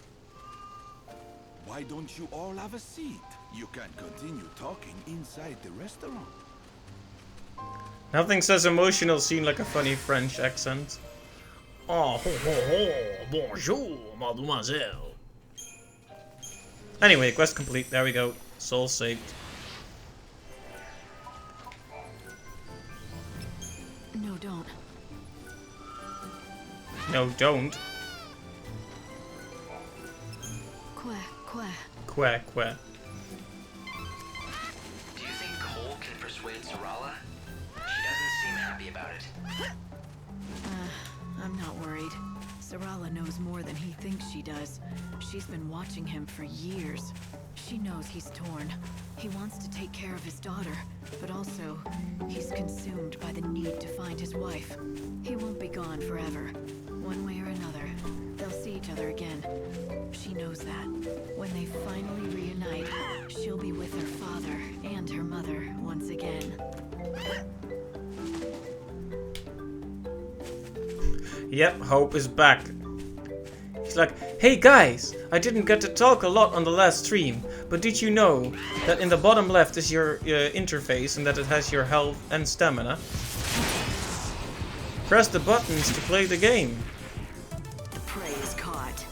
Why don't you all have a seat? You can continue talking inside the restaurant. Nothing says emotional scene like a funny French accent. Oh, ho, ho, ho. Bonjour, mademoiselle. Anyway, quest complete. There we go. Soul saved. No, don't. No, don't. Quah. Quack, quack. Do you think Cole can persuade Sarala? She doesn't seem happy about it. I'm not worried. Sarala knows more than he thinks she does. She's been watching him for years. She knows he's torn. He wants to take care of his daughter, but also, he's consumed by the need to find his wife. He won't be gone forever. One way or another, they'll see each other again. She knows that. When they finally reunite, she'll be with her father and her mother once again. Yep, Hope is back. He's like, hey guys, I didn't get to talk a lot on the last stream, but did you know that in the bottom left is your interface and that it has your health and stamina? Press the buttons to play the game. The prey is caught.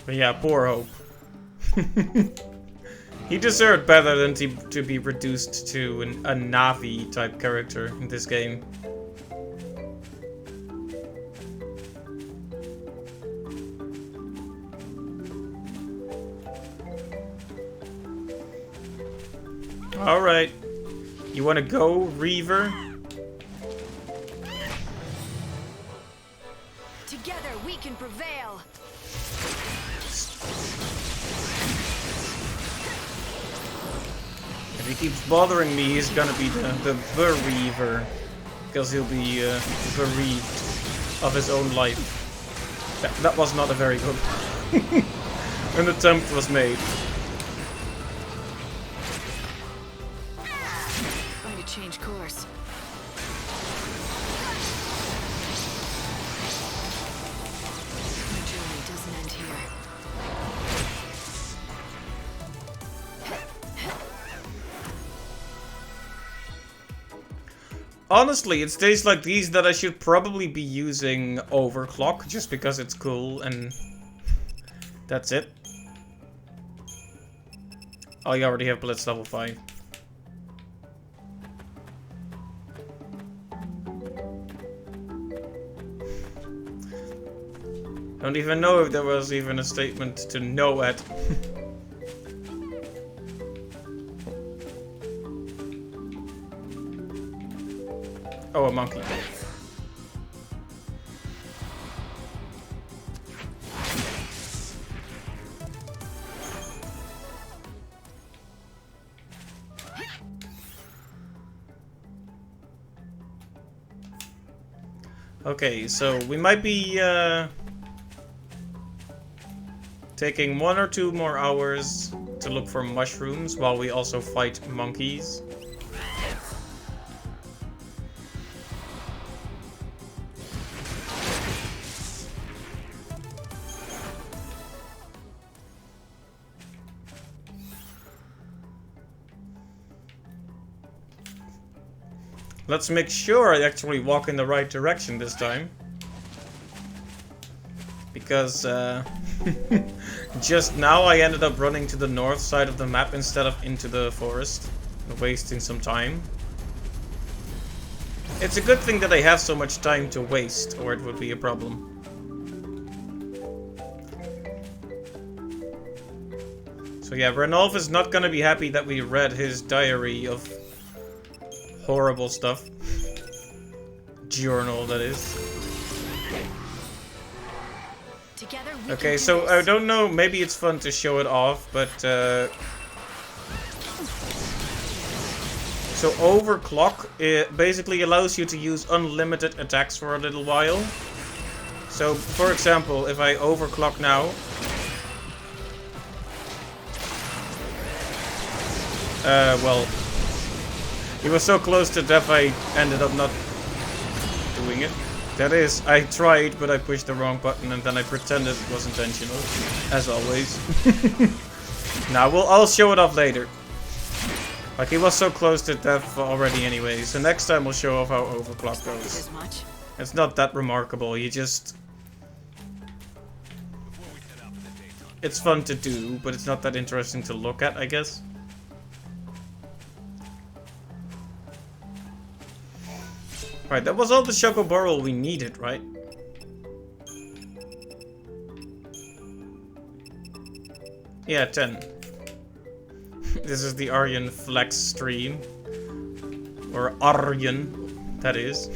But yeah, poor Hope. He deserved better than to be reduced to a Navi type character in this game. Alright. You wanna go, Reaver? Together we can prevail. If he keeps bothering me, he's gonna be the Bereaver. Because he'll be bereaved of his own life. That was not a very good an attempt was made. Going to change course. My journey doesn't end here. Honestly, it's days like these that I should probably be using Overclock, just because it's cool and that's it. Oh, you already have Blitz level 5. Don't even know if there was even a statement to know at. Oh, a monkey. Okay, so we might be taking 1 or 2 more hours to look for mushrooms while we also fight monkeys. Let's make sure I actually walk in the right direction this time. Because just now I ended up running to the north side of the map instead of into the forest, wasting some time. It's a good thing that I have so much time to waste, or it would be a problem. So yeah, Ranulf is not gonna be happy that we read his diary of horrible stuff. Journal, that is. Okay, so I don't know, maybe it's fun to show it off, but so overclock, it basically allows you to use unlimited attacks for a little while. So, for example, if I overclock now, well, he was so close to death I ended up not doing it. That is, I tried, but I pushed the wrong button and then I pretended it was intentional, as always. Now, I'll show it off later. Like, he was so close to death already anyway, so next time we'll show off how overclock goes. It's not that remarkable, you just... It's fun to do, but it's not that interesting to look at, I guess. Right, that was all the Chocoborrel we needed, right? Yeah, 10. This is the Aryan Flex stream. Or Aryan, that is.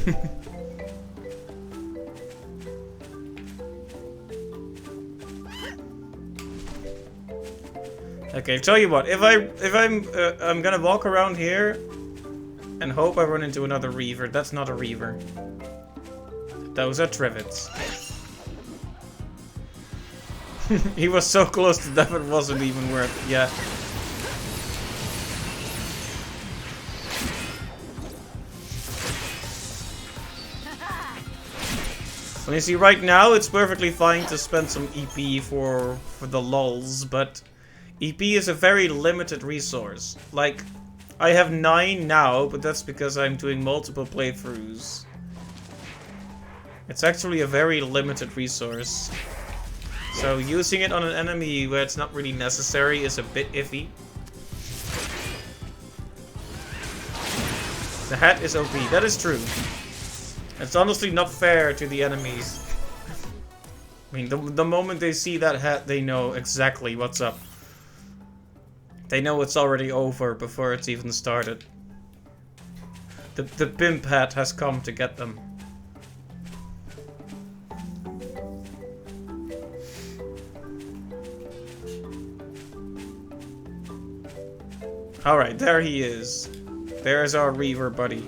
Okay, tell you what, if I'm gonna walk around here and hope I run into another Reaver. That's not a Reaver. Those are Trivets. He was so close to death it wasn't even worth it. Yeah. Well, you see, right now it's perfectly fine to spend some EP for the lulz, but EP is a very limited resource. Like, I have 9 now, but that's because I'm doing multiple playthroughs. It's actually a very limited resource. So using it on an enemy where it's not really necessary is a bit iffy. The hat is OP, that is true. It's honestly not fair to the enemies. I mean, the moment they see that hat, they know exactly what's up. They know it's already over before it's even started. The pimp hat has come to get them. Alright, there he is. There's our Reaver buddy.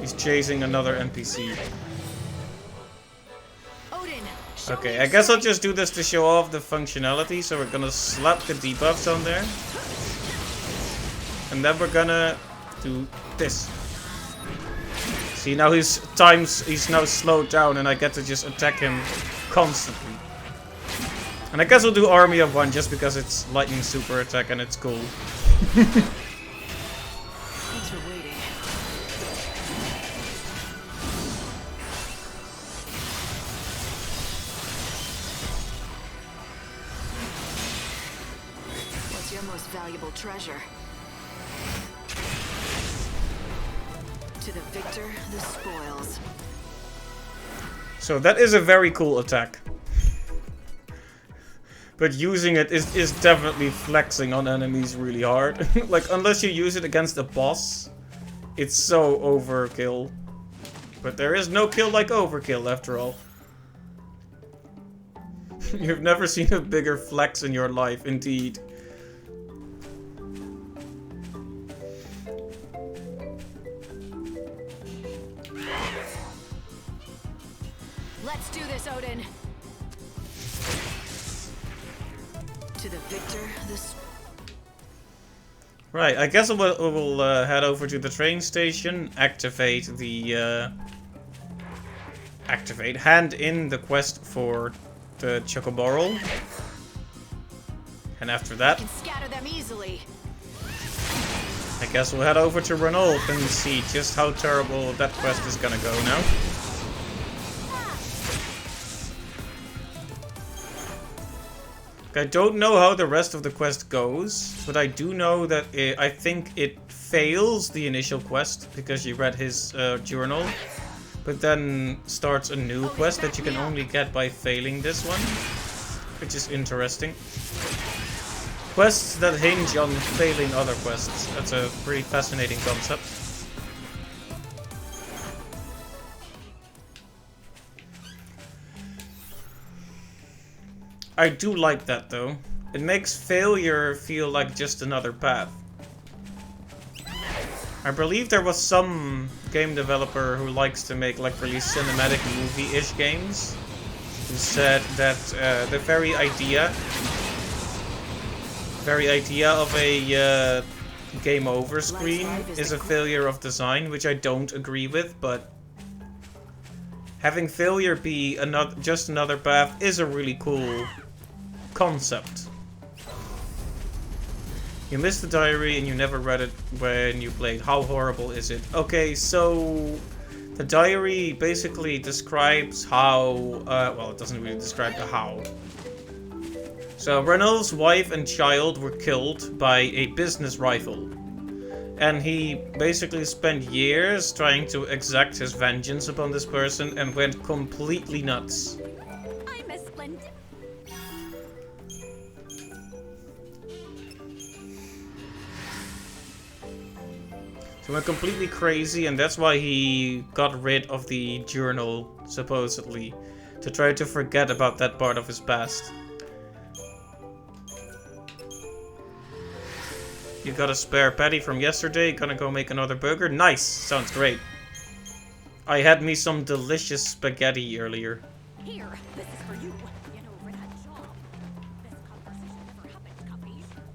He's chasing another NPC. Okay, I guess I'll just do this to show off the functionality. So we're gonna slap the debuffs on there. And then we're gonna do this. See, now he's now slowed down and I get to just attack him constantly. And I guess we'll do Army of One just because it's lightning super attack and it's cool. Thanks for waiting. What's your most valuable treasure? To the victor, the spoils. So that is a very cool attack. But using it is definitely flexing on enemies really hard. Like, unless you use it against a boss, it's so overkill. But there is no kill like overkill, after all. You've never seen a bigger flex in your life, indeed. To the victor, this... Right, I guess we'll head over to the train station, activate the... hand in the quest for the Chocoborrel. And after that... can scatter them easily. I guess we'll head over to Ranulf and see just how terrible that quest is gonna go now. I don't know how the rest of the quest goes, but I do know that I think it fails the initial quest because you read his journal, but then starts a new quest that you can only get by failing this one, which is interesting. Quests that hinge on failing other quests. That's a pretty fascinating concept. I do like that though. It makes failure feel like just another path. I believe there was some game developer who likes to make like really cinematic movie-ish games who said that the very idea of a game over screen is a failure of design, which I don't agree with, but having failure be just another path is a really cool concept. You missed the diary and you never read it when you played. How horrible is it? Okay, so the diary basically describes how, well, it doesn't really describe the how. So Ranulf's wife and child were killed by a business rival. And he basically spent years trying to exact his vengeance upon this person and went completely nuts. I'm a splendid. He went completely crazy, and that's why he got rid of the journal, supposedly, to try to forget about that part of his past. You got a spare patty from yesterday, gonna go make another burger? Nice! Sounds great. I had me some delicious spaghetti earlier. Here, this is for you. Get over that job. This conversation never happened,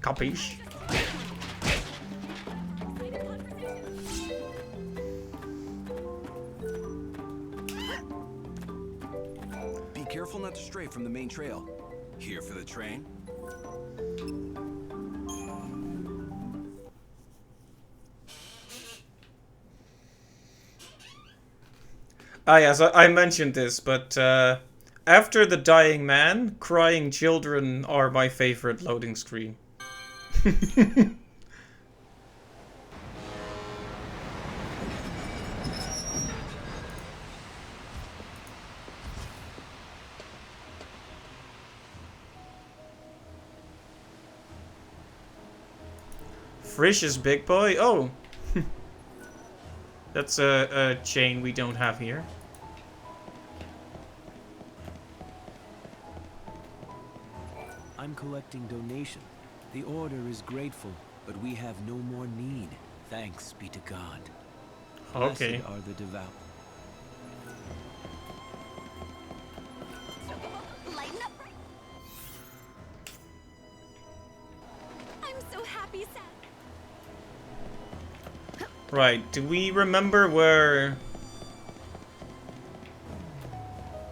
capiche? Capiche? Be careful not to stray from the main trail. Here for the train? Ah yes, I mentioned this, but after the dying man, crying children are my favorite loading screen. Frisch's Big Boy? Oh! That's a chain we don't have here. I'm collecting donation. The Order is grateful, but we have no more need. Thanks be to God. Okay. Blessed are the devout. Lighten up. I'm so happy, Sam. Right, do we remember where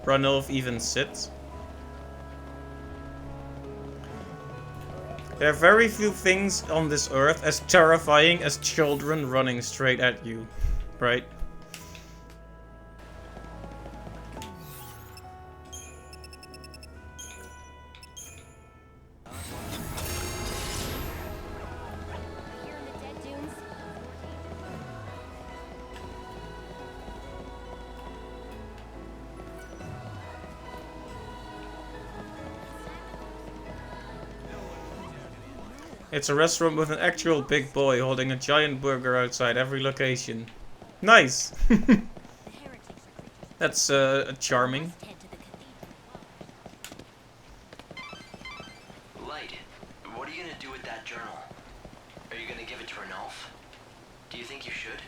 Ranulf even sits? There are very few things on this earth as terrifying as children running straight at you, right? It's a restaurant with an actual big boy holding a giant burger outside every location. Nice! That's charming. Light, what are you gonna do with that journal? Are you gonna give it to Ranulf? Do you think you should?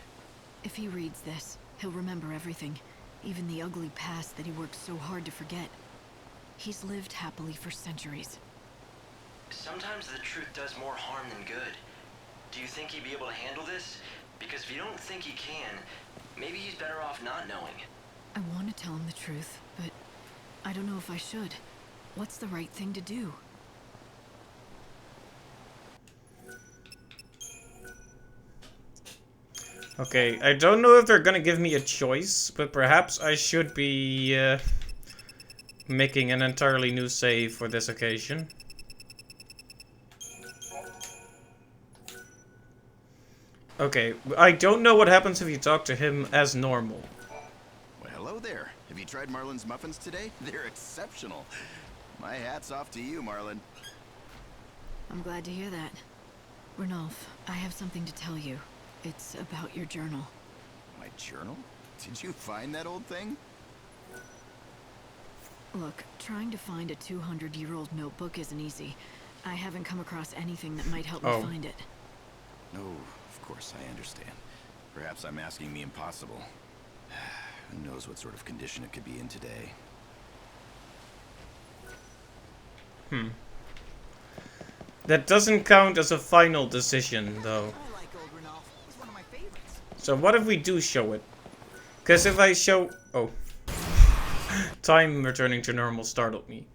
If he reads this, he'll remember everything. Even the ugly past that he worked so hard to forget. He's lived happily for centuries. Sometimes the truth does more harm than good. Do you think he'd be able to handle this? Because if you don't think he can, maybe he's better off not knowing. I want to tell him the truth, but I don't know if I should. What's the right thing to do? Okay, I don't know if they're gonna give me a choice, but perhaps I should be making an entirely new save for this occasion. Okay, I don't know what happens if you talk to him as normal. Well, hello there. Have you tried Marlin's muffins today? They're exceptional. My hat's off to you, Marlin. I'm glad to hear that. Ranulph, I have something to tell you. It's about your journal. My journal? Did you find that old thing? Look, trying to find a 200-year-old notebook isn't easy. I haven't come across anything that might help me find it. No, of course, I understand. Perhaps I'm asking the impossible. Who knows what sort of condition it could be in today? That doesn't count as a final decision, though. So what if we do show it? Because if I show... Oh. Time returning to normal startled me.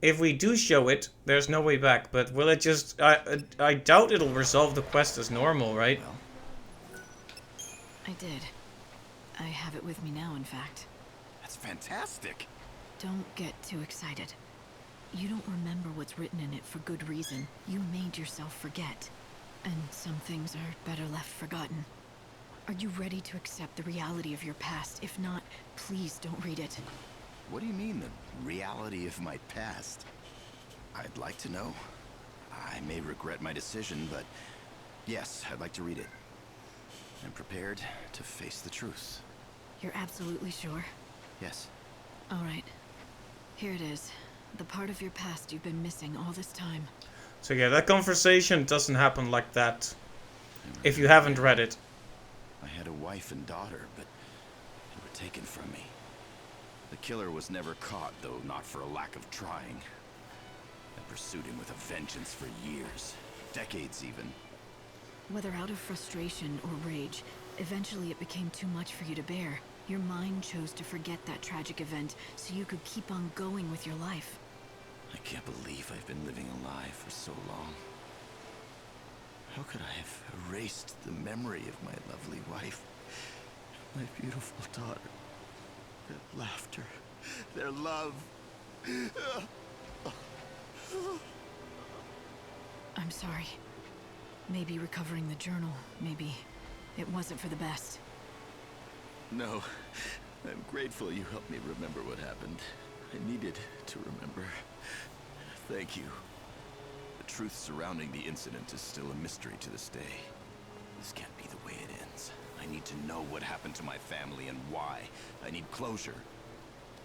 If we do show it, there's no way back, but will it just... I doubt it'll resolve the quest as normal, right? I did. I have it with me now, in fact. That's fantastic. Don't get too excited. You don't remember what's written in it for good reason. You made yourself forget. And some things are better left forgotten. Are you ready to accept the reality of your past? If not, please don't read it. What do you mean, the reality of my past? I'd like to know. I may regret my decision, but yes, I'd like to read it. I'm prepared to face the truth. You're absolutely sure? Yes. All right. Here it is. The part of your past you've been missing all this time. So yeah, that conversation doesn't happen like that. If you haven't read it. I had a wife and daughter, but they were taken from me. The killer was never caught, though not for a lack of trying. I pursued him with a vengeance for years, decades even. Whether out of frustration or rage, eventually it became too much for you to bear. Your mind chose to forget that tragic event so you could keep on going with your life. I can't believe I've been living a lie for so long. How could I have erased the memory of my lovely wife, my beautiful daughter, their laughter, their love? I'm sorry. Maybe recovering the journal, maybe it wasn't for the best. No, I'm grateful you helped me remember what happened. I needed to remember. Thank you. The truth surrounding the incident is still a mystery to this day. This can't be the way it ends. I need to know what happened to my family and why. I need closure.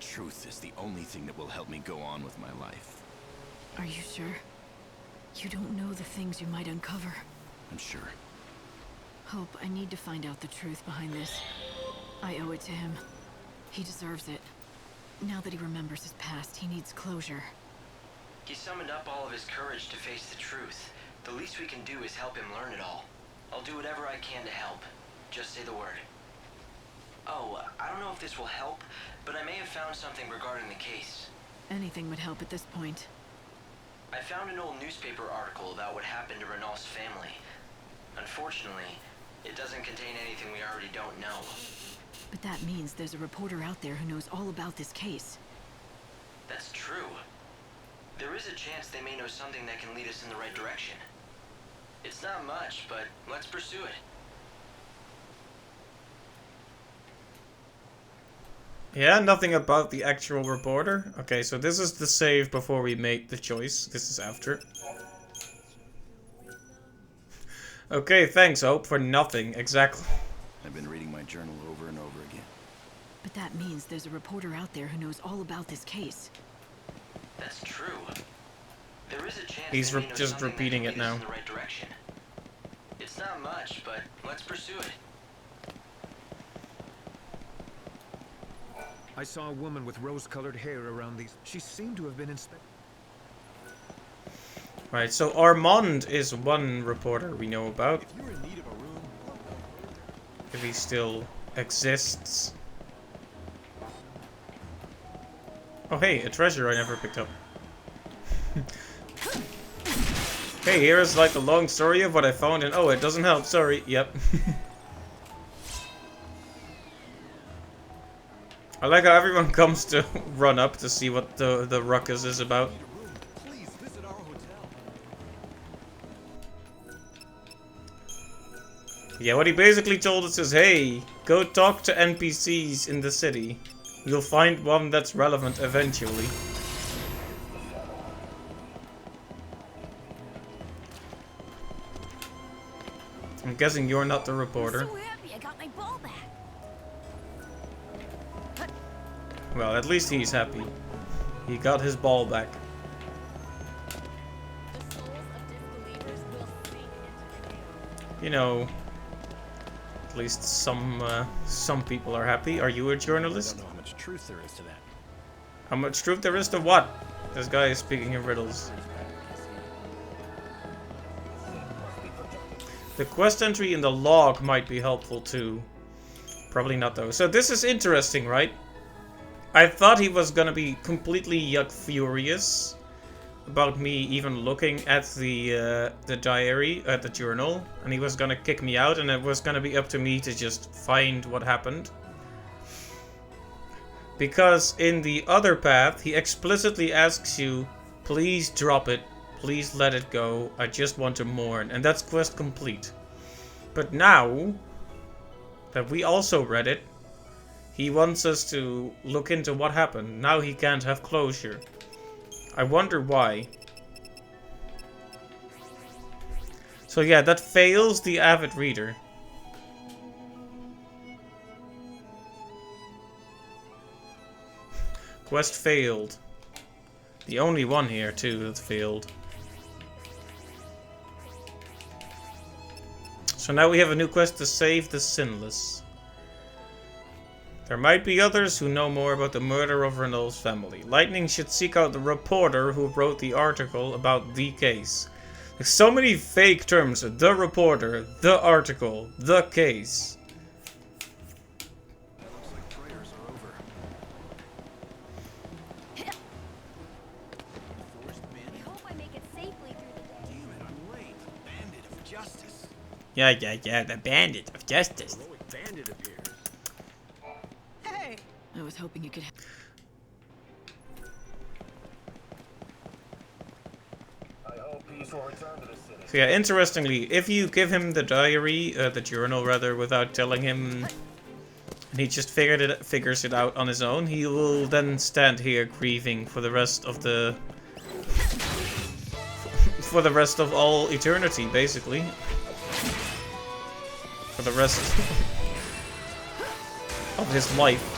Truth is the only thing that will help me go on with my life. Are you sure? You don't know the things you might uncover. I'm sure. Hope, I need to find out the truth behind this. I owe it to him. He deserves it. Now that he remembers his past, he needs closure. He summoned up all of his courage to face the truth. The least we can do is help him learn it all. I'll do whatever I can to help. Just say the word. Oh, I don't know if this will help, but I may have found something regarding the case. Anything would help at this point. I found an old newspaper article about what happened to Ranulph's family. Unfortunately, it doesn't contain anything we already don't know. But that means there's a reporter out there who knows all about this case. That's true. There is a chance they may know something that can lead us in the right direction. It's not much, but let's pursue it. Yeah, nothing about the actual reporter. Okay, so this is the save before we made the choice. This is after. Okay, thanks, Hope, for nothing. Exactly. I've been reading my journal over and over again. But that means there's a reporter out there who knows all about this case. That's true. There is a chance He's they may know just something repeating that it can lead us now. in the right direction. It's not much, but let's pursue it. I saw a woman with rose-colored hair around these. She seemed to have been inspected. Right, so Armand is one reporter we know about. If he still exists. Oh hey, a treasure I never picked up. Hey, here is like a long story of what I found and oh, it doesn't help, sorry, yep. I like how everyone comes to run up to see what the ruckus is about. Yeah, what he basically told us is, hey, go talk to NPCs in the city. You'll find one that's relevant eventually. I'm guessing you're not the reporter. I'm so happy I got my ball back. Well, at least he's happy. He got his ball back. You know, at least some people are happy. Are you a journalist? I don't know how much truth there is to that. How much truth there is to what? This guy is speaking in riddles. The quest entry in the log might be helpful too. Probably not though. So this is interesting, right? I thought he was gonna be completely yuck furious about me even looking at the diary, at the journal, and he was gonna kick me out, and it was gonna be up to me to just find what happened. Because in the other path, he explicitly asks you, please drop it, please let it go, I just want to mourn, and that's quest complete. But now that we also read it, he wants us to look into what happened. Now he can't have closure. I wonder why. So yeah, that fails the avid reader. Quest failed. The only one here too that failed. So now we have a new quest to save the Sinless. There might be others who know more about the murder of Renault's family. Lightning should seek out the reporter who wrote the article about the case. There's so many fake terms. The reporter, the article, the case. Looks like prayers are over. I hope I make it safely through the day. Damn it, I'm late. Bandit of justice. Yeah, the bandit of justice. Heroic bandit appears. Hey! I was hoping you could. So yeah, interestingly, if you give him the diary, the journal rather, without telling him, and he just figures it out on his own, he will then stand here grieving for the rest of the all eternity, basically. For the rest of his life.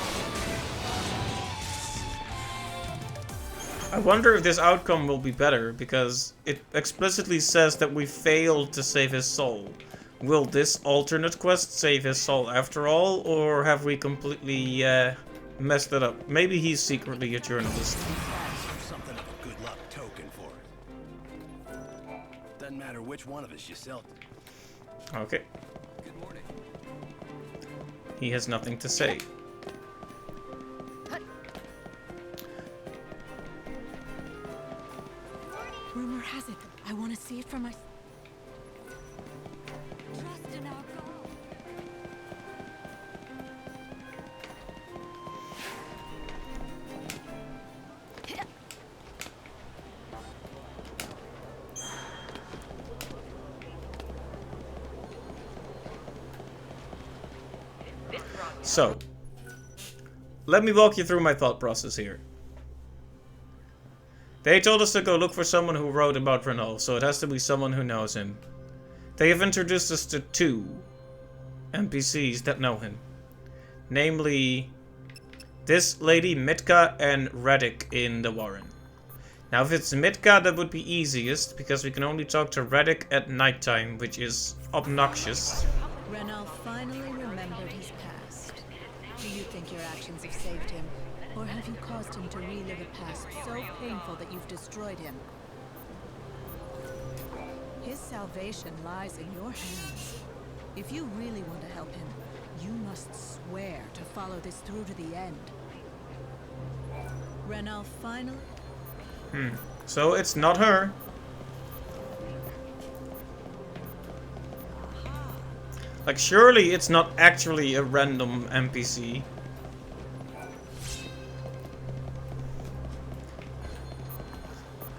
I wonder if this outcome will be better, because it explicitly says that we failed to save his soul. Will this alternate quest save his soul after all, or have we completely messed it up? Maybe he's secretly a journalist. Something of a good luck token for it. Doesn't matter which one of us you sell to. Okay. Good morning. He has nothing to say. Rumor has it. I want to see it for myself. Trust in our God. So, let me walk you through my thought process here. They told us to go look for someone who wrote about Renault, so it has to be someone who knows him. They have introduced us to two NPCs that know him. Namely, this lady Mitka and Redick in the Warren. Now if it's Mitka, that would be easiest, because we can only talk to Redick at nighttime, which is obnoxious. Renault finally remembered his past. Do you think your actions have saved him? Or have you caused him to relive a past so painful that you've destroyed him? His salvation lies in your hands. If you really want to help him, you must swear to follow this through to the end. Renal finally... So it's not her. Like, surely it's not actually a random NPC.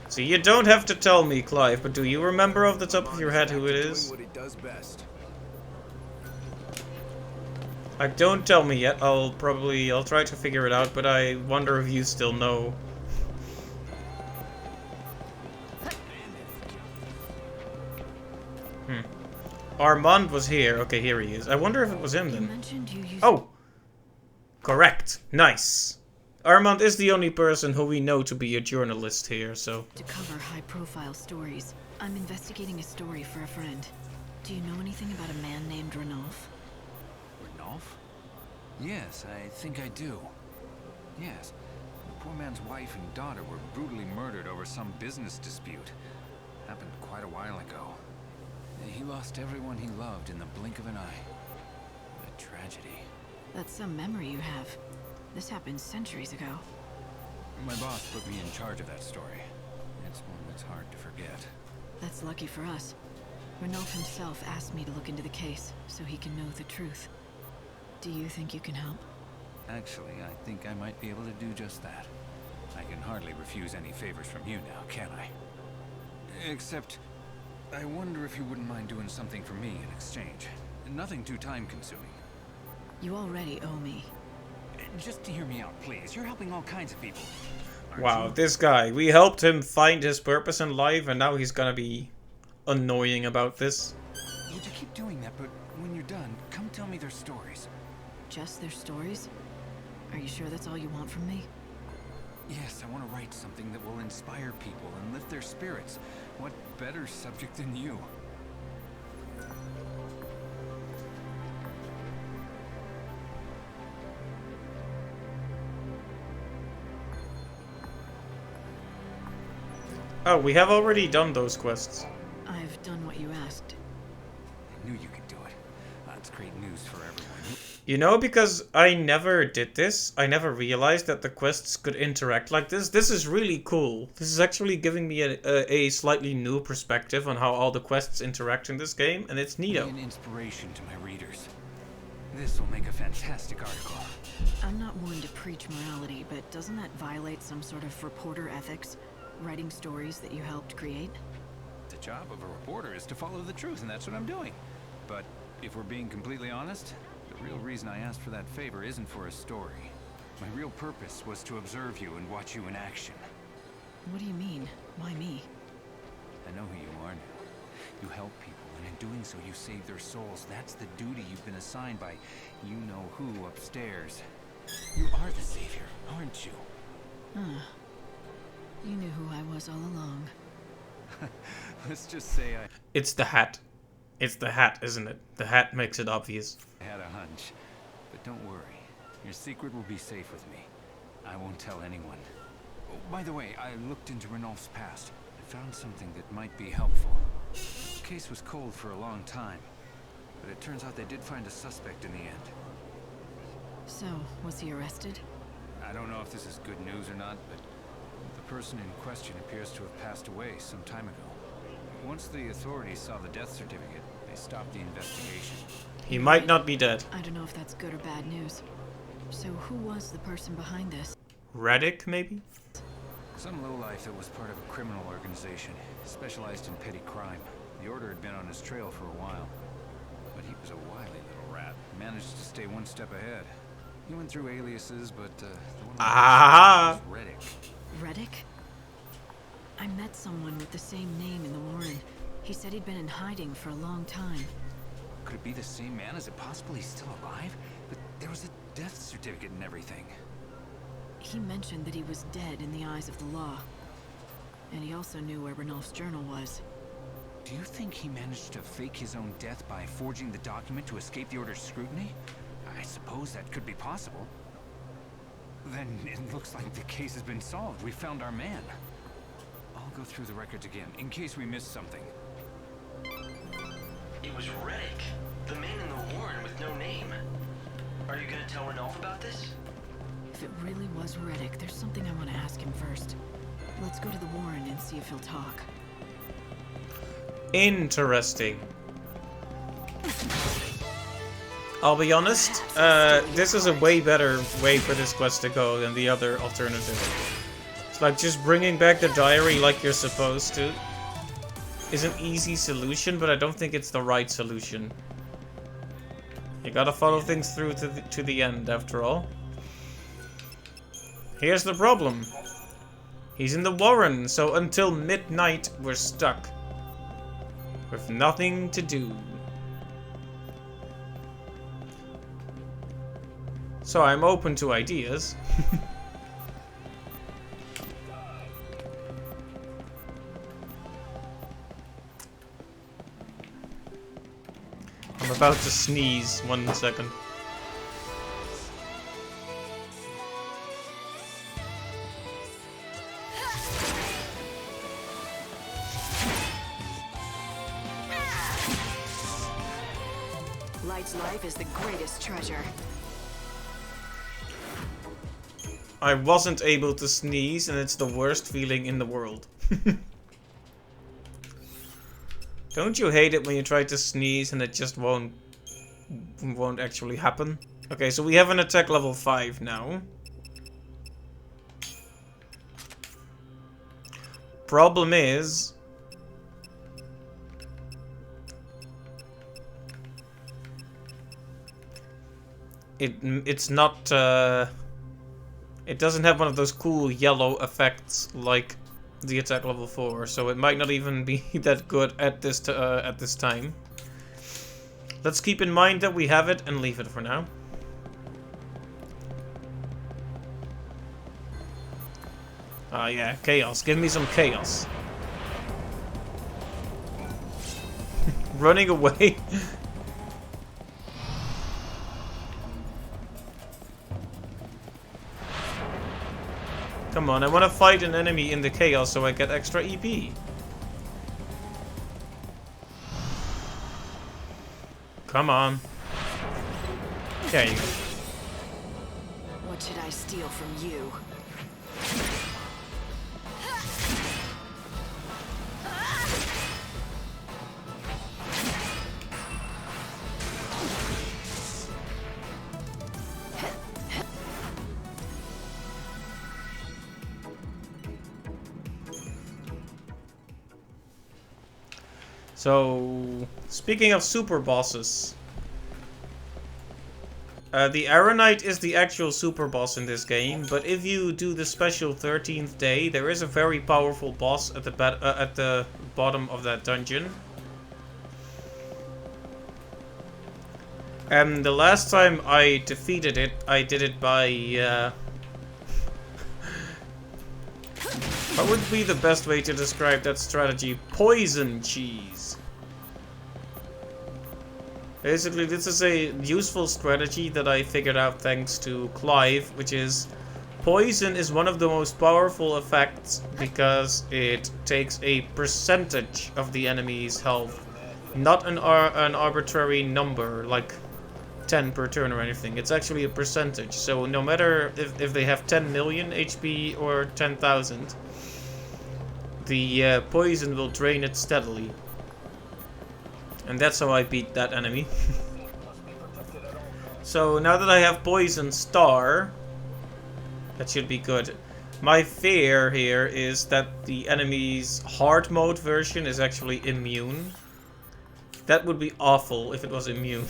See, you don't have to tell me, Clive, but do you remember off the top of your head who it is? What it does best. Like, don't tell me yet. I'll try to figure it out, but I wonder if you still know. Armand was here. Okay, here he is. I wonder if it was him then. Oh! Correct. Nice. Armand is the only person who we know to be a journalist here, so... To cover high-profile stories, I'm investigating a story for a friend. Do you know anything about a man named Ranulf? Ranulf? Yes, I think I do. Yes. The poor man's wife and daughter were brutally murdered over some business dispute. Happened quite a while ago. He lost everyone he loved in the blink of an eye. A tragedy. That's some memory you have. This happened centuries ago. My boss put me in charge of that story. It's one that's hard to forget. That's lucky for us. Ranulf himself asked me to look into the case, so he can know the truth. Do you think you can help? Actually, I think I might be able to do just that. I can hardly refuse any favors from you now, can I? Except, I wonder if you wouldn't mind doing something for me in exchange. Nothing too time-consuming. You already owe me. Just to hear me out, please. You're helping all kinds of people. Wow, this guy. We helped him find his purpose in life, and now he's gonna be annoying about this. Would you keep doing that, but when you're done, come tell me their stories. Just their stories? Are you sure that's all you want from me? Yes, I want to write something that will inspire people and lift their spirits. What better subject than you? Oh, we have already done those quests. I've done what you asked. I knew you could do it. That's great news for everyone. You know, because I never did this, I never realized that the quests could interact like this. This is really cool. This is actually giving me a slightly new perspective on how all the quests interact in this game, and it's neato. Be an inspiration to my readers. This will make a fantastic article. I'm not one to preach morality, but doesn't that violate some sort of reporter ethics? Writing stories that you helped create? The job of a reporter is to follow the truth, and that's what I'm doing. But if we're being completely honest, the real reason I asked for that favor isn't for a story. My real purpose was to observe you and watch you in action. What do you mean? Why me? I know who you are now. You help people, and in doing so you save their souls. That's the duty you've been assigned by you-know-who upstairs. You are the savior, aren't you? You knew who I was all along. Let's just say It's the hat. It's the hat, isn't it? The hat makes it obvious. I had a hunch. But don't worry. Your secret will be safe with me. I won't tell anyone. Oh, by the way, I looked into Ranulf's past. I found something that might be helpful. The case was cold for a long time. But it turns out they did find a suspect in the end. So, was he arrested? I don't know if this is good news or not, but the person in question appears to have passed away some time ago. Once the authorities saw the death certificate, they stopped the investigation. He might not be dead. I don't know if that's good or bad news. So who was the person behind this? Radek, maybe? Some lowlife that was part of a criminal organization, specialized in petty crime. The Order had been on his trail for a while. But he was a wily little rat, managed to stay one step ahead. He went through aliases, but the one was Reddick. Reddick? I met someone with the same name in the Warren. He said he'd been in hiding for a long time. Could it be the same man? Is it possible he's still alive? But there was a death certificate and everything. He mentioned that he was dead in the eyes of the law. And he also knew where Ranulf's journal was. Do you think he managed to fake his own death by forging the document to escape the Order's scrutiny? I suppose that could be possible. Then it looks like the case has been solved. We found our man. All I'll go through the records again, in case we missed something. It was Reddick, the man in the warren with no name. Are you gonna tell Ranulph about this? If it really was Reddick, there's something I want to ask him first. Let's go to the Warren and see if he'll talk. Interesting. I'll be honest, this is a way better way for this quest to go than the other alternative. It's like just bringing back the diary like you're supposed to is an easy solution, but I don't think it's the right solution. You gotta follow things through to the end, after all. Here's the problem. He's in the Warren, so until midnight, we're stuck. With nothing to do. So I'm open to ideas. I'm about to sneeze. 1 second. Light's life is the greatest treasure. I wasn't able to sneeze, and it's the worst feeling in the world. Don't you hate it when you try to sneeze and it just won't actually happen? Okay, so we have an attack level 5 now. Problem is... It's not... It doesn't have one of those cool yellow effects like the attack level 4, so it might not even be that good at this time. Let's keep in mind that we have it and leave it for now. Ah, yeah, chaos. Give me some chaos. Running away. Come on, I want to fight an enemy in the chaos so I get extra EP. Come on. There you go. What should I steal from you? So, speaking of super bosses, the Aeronite is the actual super boss in this game, but if you do the special 13th day, there is a very powerful boss at the bottom of that dungeon. And the last time I defeated it, I did it by... what would be the best way to describe that strategy? Poison cheese. Basically, this is a useful strategy that I figured out thanks to Clive, which is poison is one of the most powerful effects because it takes a percentage of the enemy's health, not an arbitrary number like 10 per turn or anything. It's actually a percentage. So no matter if they have 10 million HP or 10,000, the poison will drain it steadily. And that's how I beat that enemy. So now that I have Poison Star, that should be good. My fear here is that the enemy's hard mode version is actually immune. That would be awful if it was immune.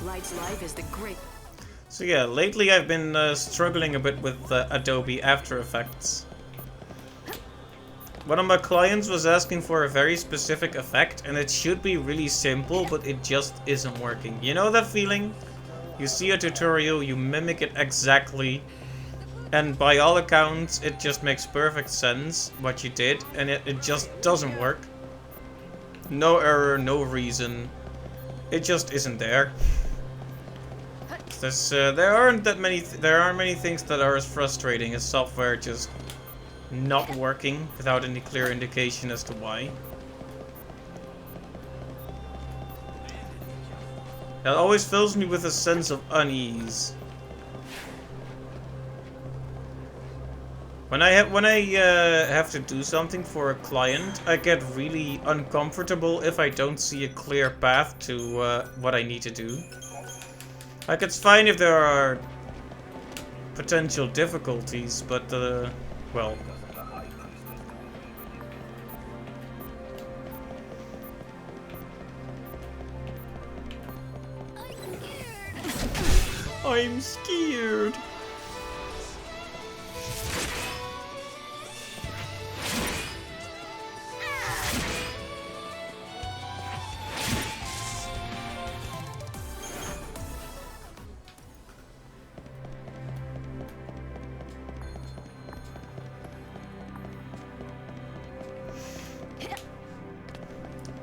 Light's life is the great. So yeah, lately I've been struggling a bit with Adobe After Effects. One of my clients was asking for a very specific effect, and it should be really simple, but it just isn't working. You know that feeling? You see a tutorial, you mimic it exactly, and by all accounts, it just makes perfect sense what you did, and it just doesn't work. No error, no reason. It just isn't there. There aren't many things that are as frustrating as software just not working without any clear indication as to why. That always fills me with a sense of unease. When I have to do something for a client, I get really uncomfortable if I don't see a clear path to what I need to do. Like, it's fine if there are potential difficulties, but well. I'm scared.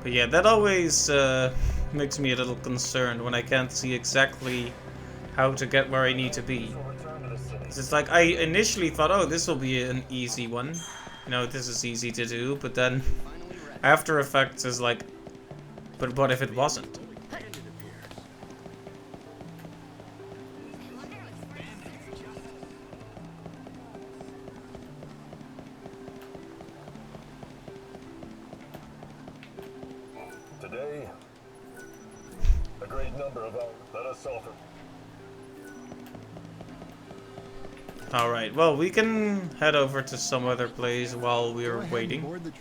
But yeah, that always makes me a little concerned when I can't see exactly how to get where I need to be. It's like, I initially thought, oh, this will be an easy one. You know, this is easy to do, but then After Effects is like, but what if it wasn't? Today, a great number of us let us suffer. Alright, well, we can head over to some other place while we're waiting.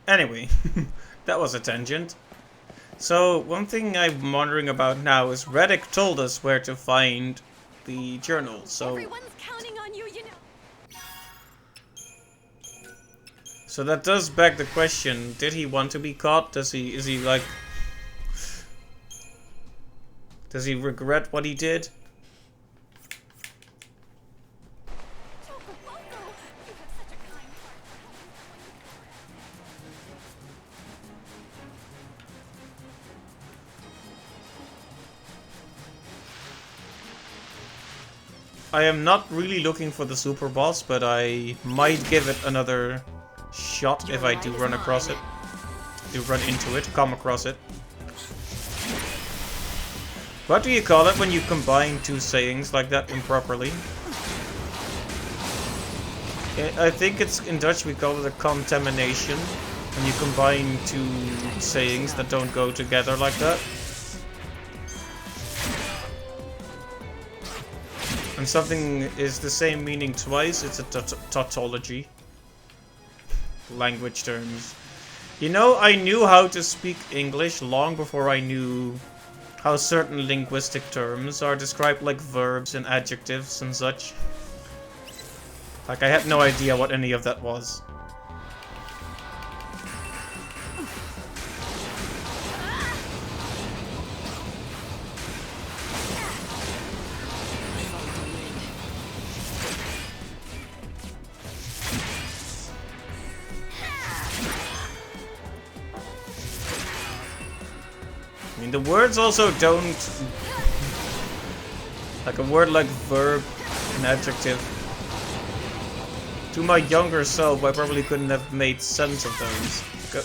Anyway, that was a tangent. So, one thing I'm wondering about now is Reddick told us where to find the journal, so... Everyone's counting on you, you know. So that does beg the question, did he want to be caught? Is he like... Does he regret what he did? I am not really looking for the super boss, but I might give it another shot if I do run across it. Come across it. What do you call it when you combine two sayings like that improperly? I think it's in Dutch we call it a contamination. When you combine two sayings that don't go together like that. And something is the same meaning twice, it's a tautology. Language terms. You know, I knew how to speak English long before I knew how certain linguistic terms are described, like verbs and adjectives and such. Like, I had no idea what any of that was. The words also don't... Like a word like verb and adjective. To my younger self, I probably couldn't have made sense of those.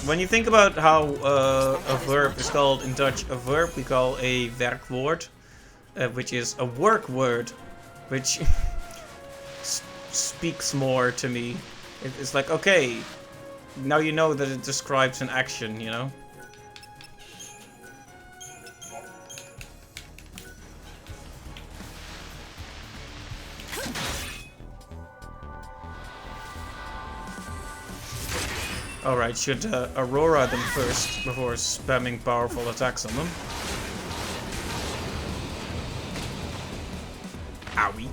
When you think about how a verb is called in Dutch, a verb we call a werkwoord, which is a work word, which speaks more to me. It's like, okay, now you know that it describes an action, you know? Alright, should Aurora them first before spamming powerful attacks on them. Owie.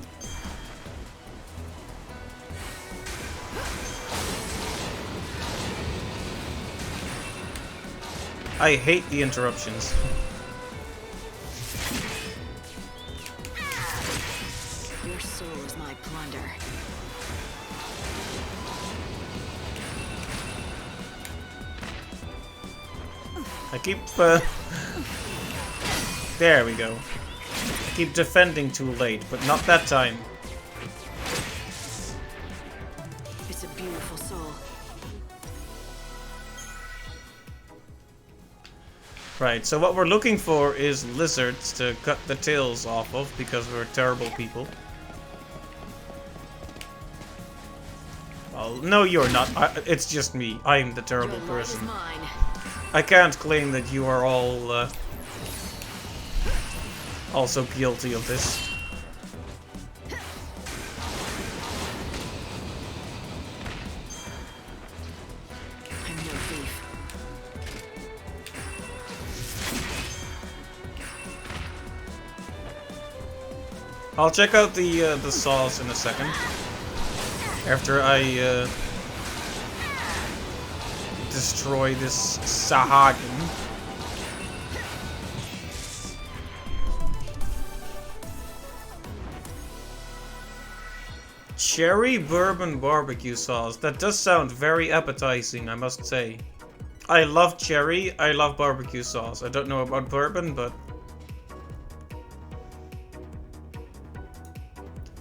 I hate the interruptions. Your soul is my plunder. I keep, there we go. I keep defending too late, but not that time. It's a beautiful soul. Right, so what we're looking for is lizards to cut the tails off of, because we're terrible people. Well, no you're not. It's just me. I'm the terrible person. I can't claim that you are all also guilty of this. I'm no thief. I'll check out the saws in a second. After I destroy this Sahagin. Cherry bourbon barbecue sauce. That does sound very appetizing, I must say. I love cherry, I love barbecue sauce. I don't know about bourbon, but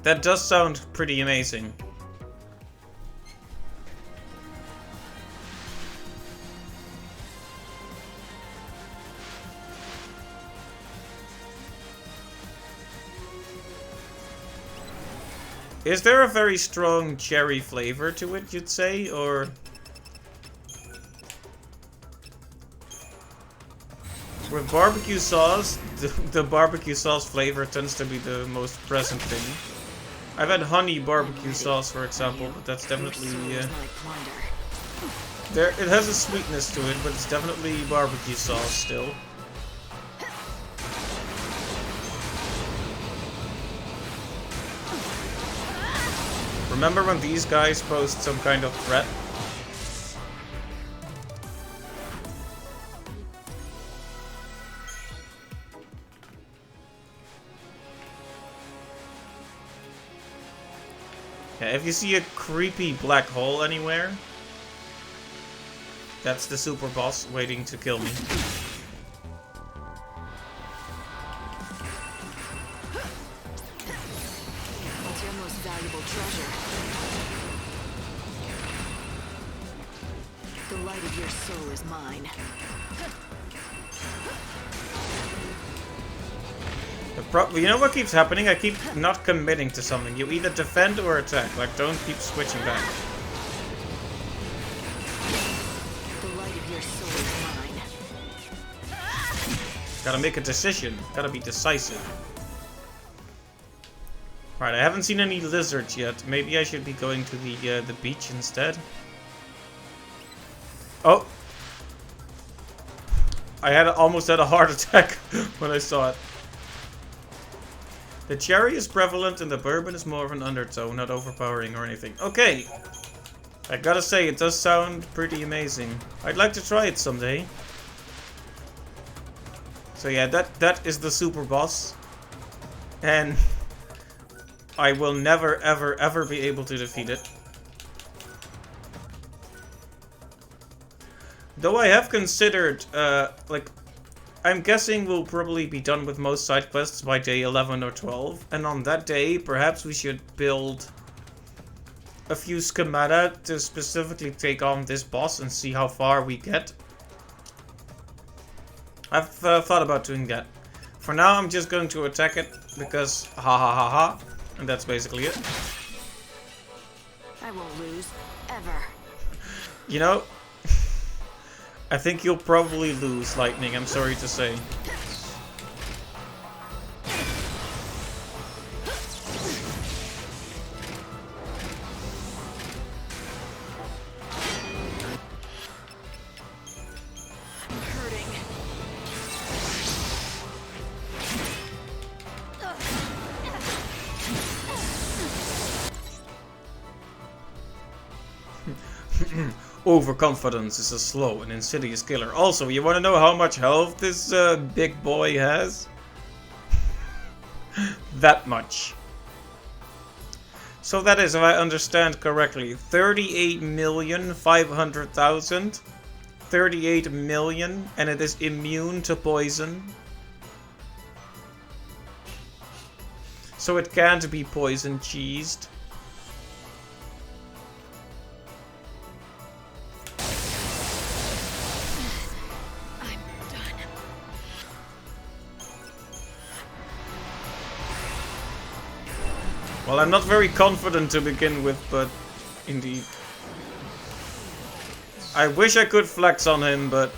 that does sound pretty amazing. Is there a very strong cherry flavor to it, you'd say, or? With barbecue sauce, the barbecue sauce flavor tends to be the most present thing. I've had honey barbecue sauce, for example, but that's definitely it has a sweetness to it, but it's definitely barbecue sauce still. Remember when these guys posed some kind of threat? Yeah, if you see a creepy black hole anywhere, that's the super boss waiting to kill me. What's your most valuable treasure? The light of your soul is mine. You know what keeps happening? I keep not committing to something. You either defend or attack. Like, don't keep switching back. The light of your soul is mine. Gotta make a decision. Gotta be decisive. Right, I haven't seen any lizards yet. Maybe I should be going to the beach instead. Oh! I almost had a heart attack when I saw it. The cherry is prevalent and the bourbon is more of an undertone, not overpowering or anything. Okay! I gotta say, it does sound pretty amazing. I'd like to try it someday. So yeah, that is the super boss. And I will never, ever, ever be able to defeat it. Though I have considered, like, I'm guessing we'll probably be done with most side quests by day 11 or 12. And on that day, perhaps we should build a few schemata to specifically take on this boss and see how far we get. I've thought about doing that. For now, I'm just going to attack it because ha ha ha ha. And that's basically it. I won't lose, ever. You know, I think you'll probably lose, Lightning, I'm sorry to say. Overconfidence is a slow and insidious killer. Also, you want to know how much health this big boy has? That much. So that is, if I understand correctly, 38,500,000. 38 million, and it is immune to poison. So it can't be poison cheesed. Well, I'm not very confident to begin with, but indeed. I wish I could flex on him, but...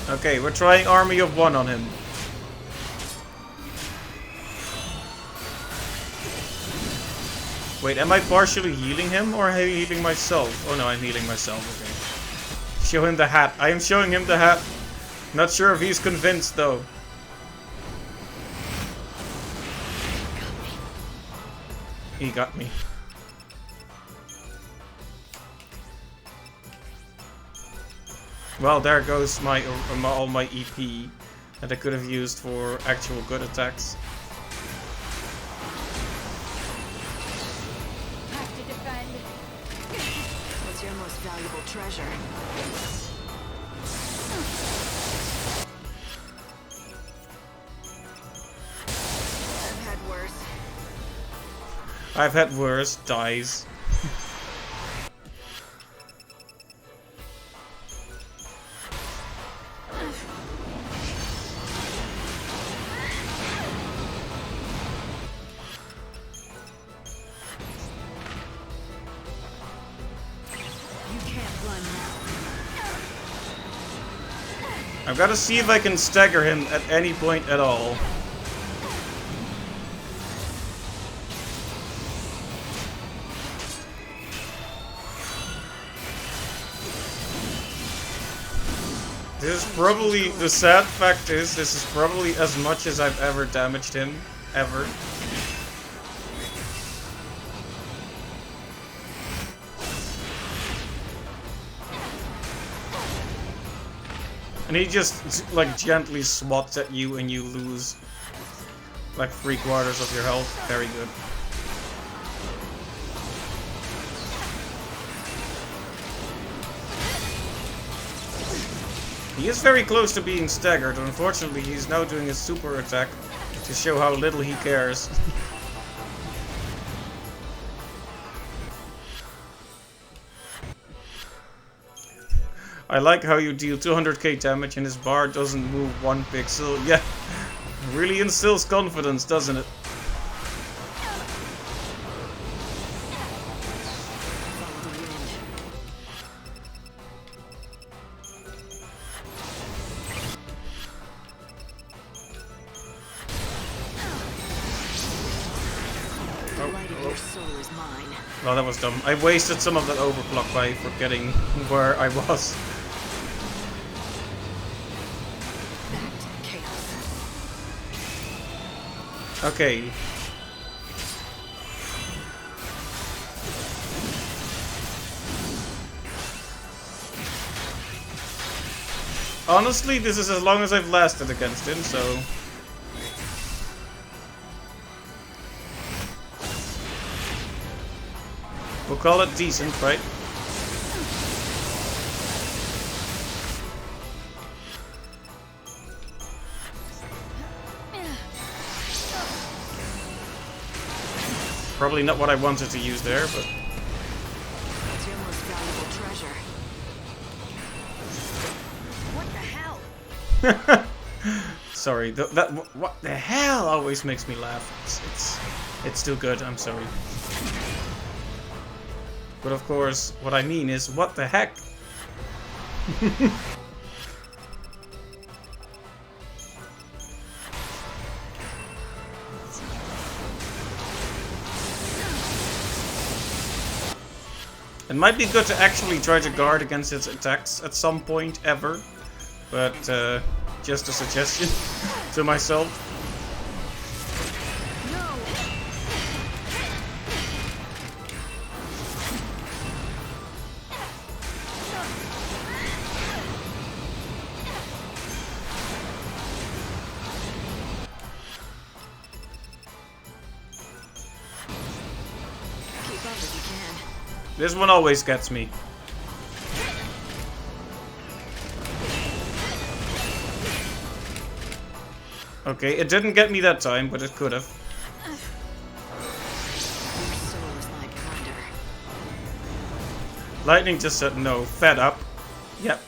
Okay, we're trying Army of One on him. Wait, am I partially healing him or am I healing myself? Oh no, I'm healing myself, okay. Show him the hat. I am showing him the hat. Not sure if he's convinced though. He got me. Well, there goes my all my EP that I could have used for actual good attacks. What's your most valuable treasure? I've had worse. I've had worse. Dies. I've got to see if I can stagger him at any point at all. This is probably, the sad fact is, this is probably as much as I've ever damaged him, ever. And he just, like, gently swats at you and you lose, like, 3/4 of your health. Very good. He is very close to being staggered. Unfortunately, he's now doing his super attack to show how little he cares. I like how you deal 200k damage and his bar doesn't move 1 pixel. Yeah, really instills confidence, doesn't it? Well, that was dumb. I wasted some of that overclock by forgetting where I was. Okay. Honestly, this is as long as I've lasted against him, so... we'll call it decent, right? Probably not what I wanted to use there, but... What's your most valuable treasure? What the hell? Sorry, what the hell always makes me laugh. It's too good, I'm sorry. But of course, what I mean is, what the heck? might be good to actually try to guard against its attacks at some point ever. But just a suggestion to myself. This one always gets me. Okay, it didn't get me that time, but it could have. Lightning just said no. Fed up. Yep.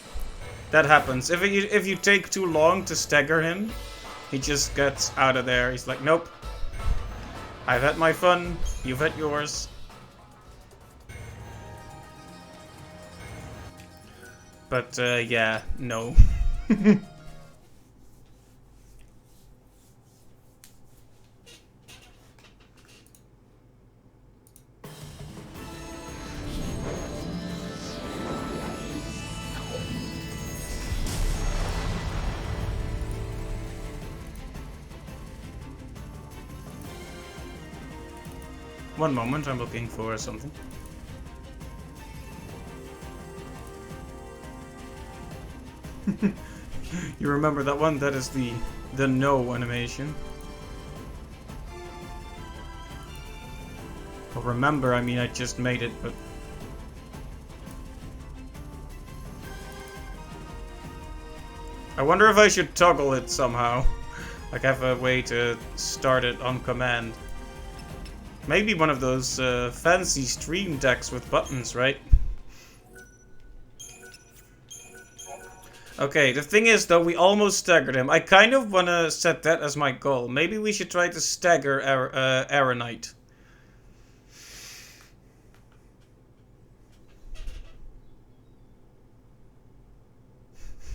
That happens. If you take too long to stagger him, he just gets out of there. He's like, nope. I've had my fun. You've had yours. But, yeah, no. One moment, I'm looking for something. You remember that one? That is the no animation. Well, remember, I mean, I just made it, but... I wonder if I should toggle it somehow. Like have a way to start it on command. Maybe one of those fancy stream decks with buttons, right? Okay, the thing is though, we almost staggered him. I kind of want to set that as my goal. Maybe we should try to stagger Aeronite.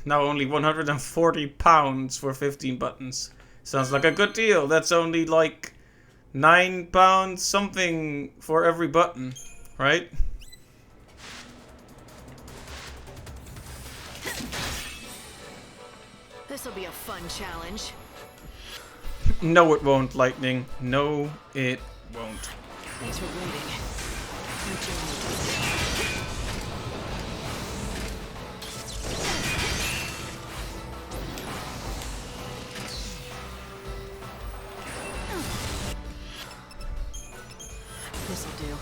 Now only 140 pounds for 15 buttons. Sounds like a good deal. That's only like 9 pounds something for every button, right? This'll be a fun challenge. No, it won't, Lightning. No, it won't. Thanks for waiting. This'll do.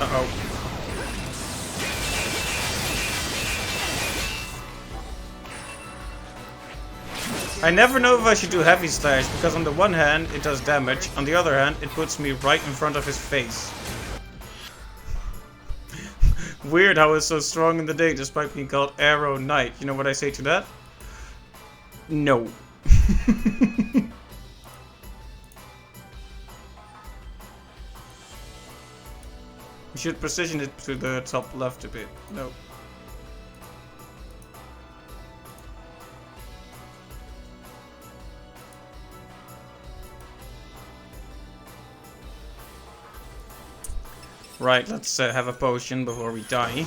Uh-oh. I never know if I should do heavy slash, because on the one hand it does damage, on the other hand it puts me right in front of his face. Weird how it's so strong in the day despite being called Aeronite. You know what I say to that? No. We should precision it to the top left a bit. No. Right, let's have a potion before we die.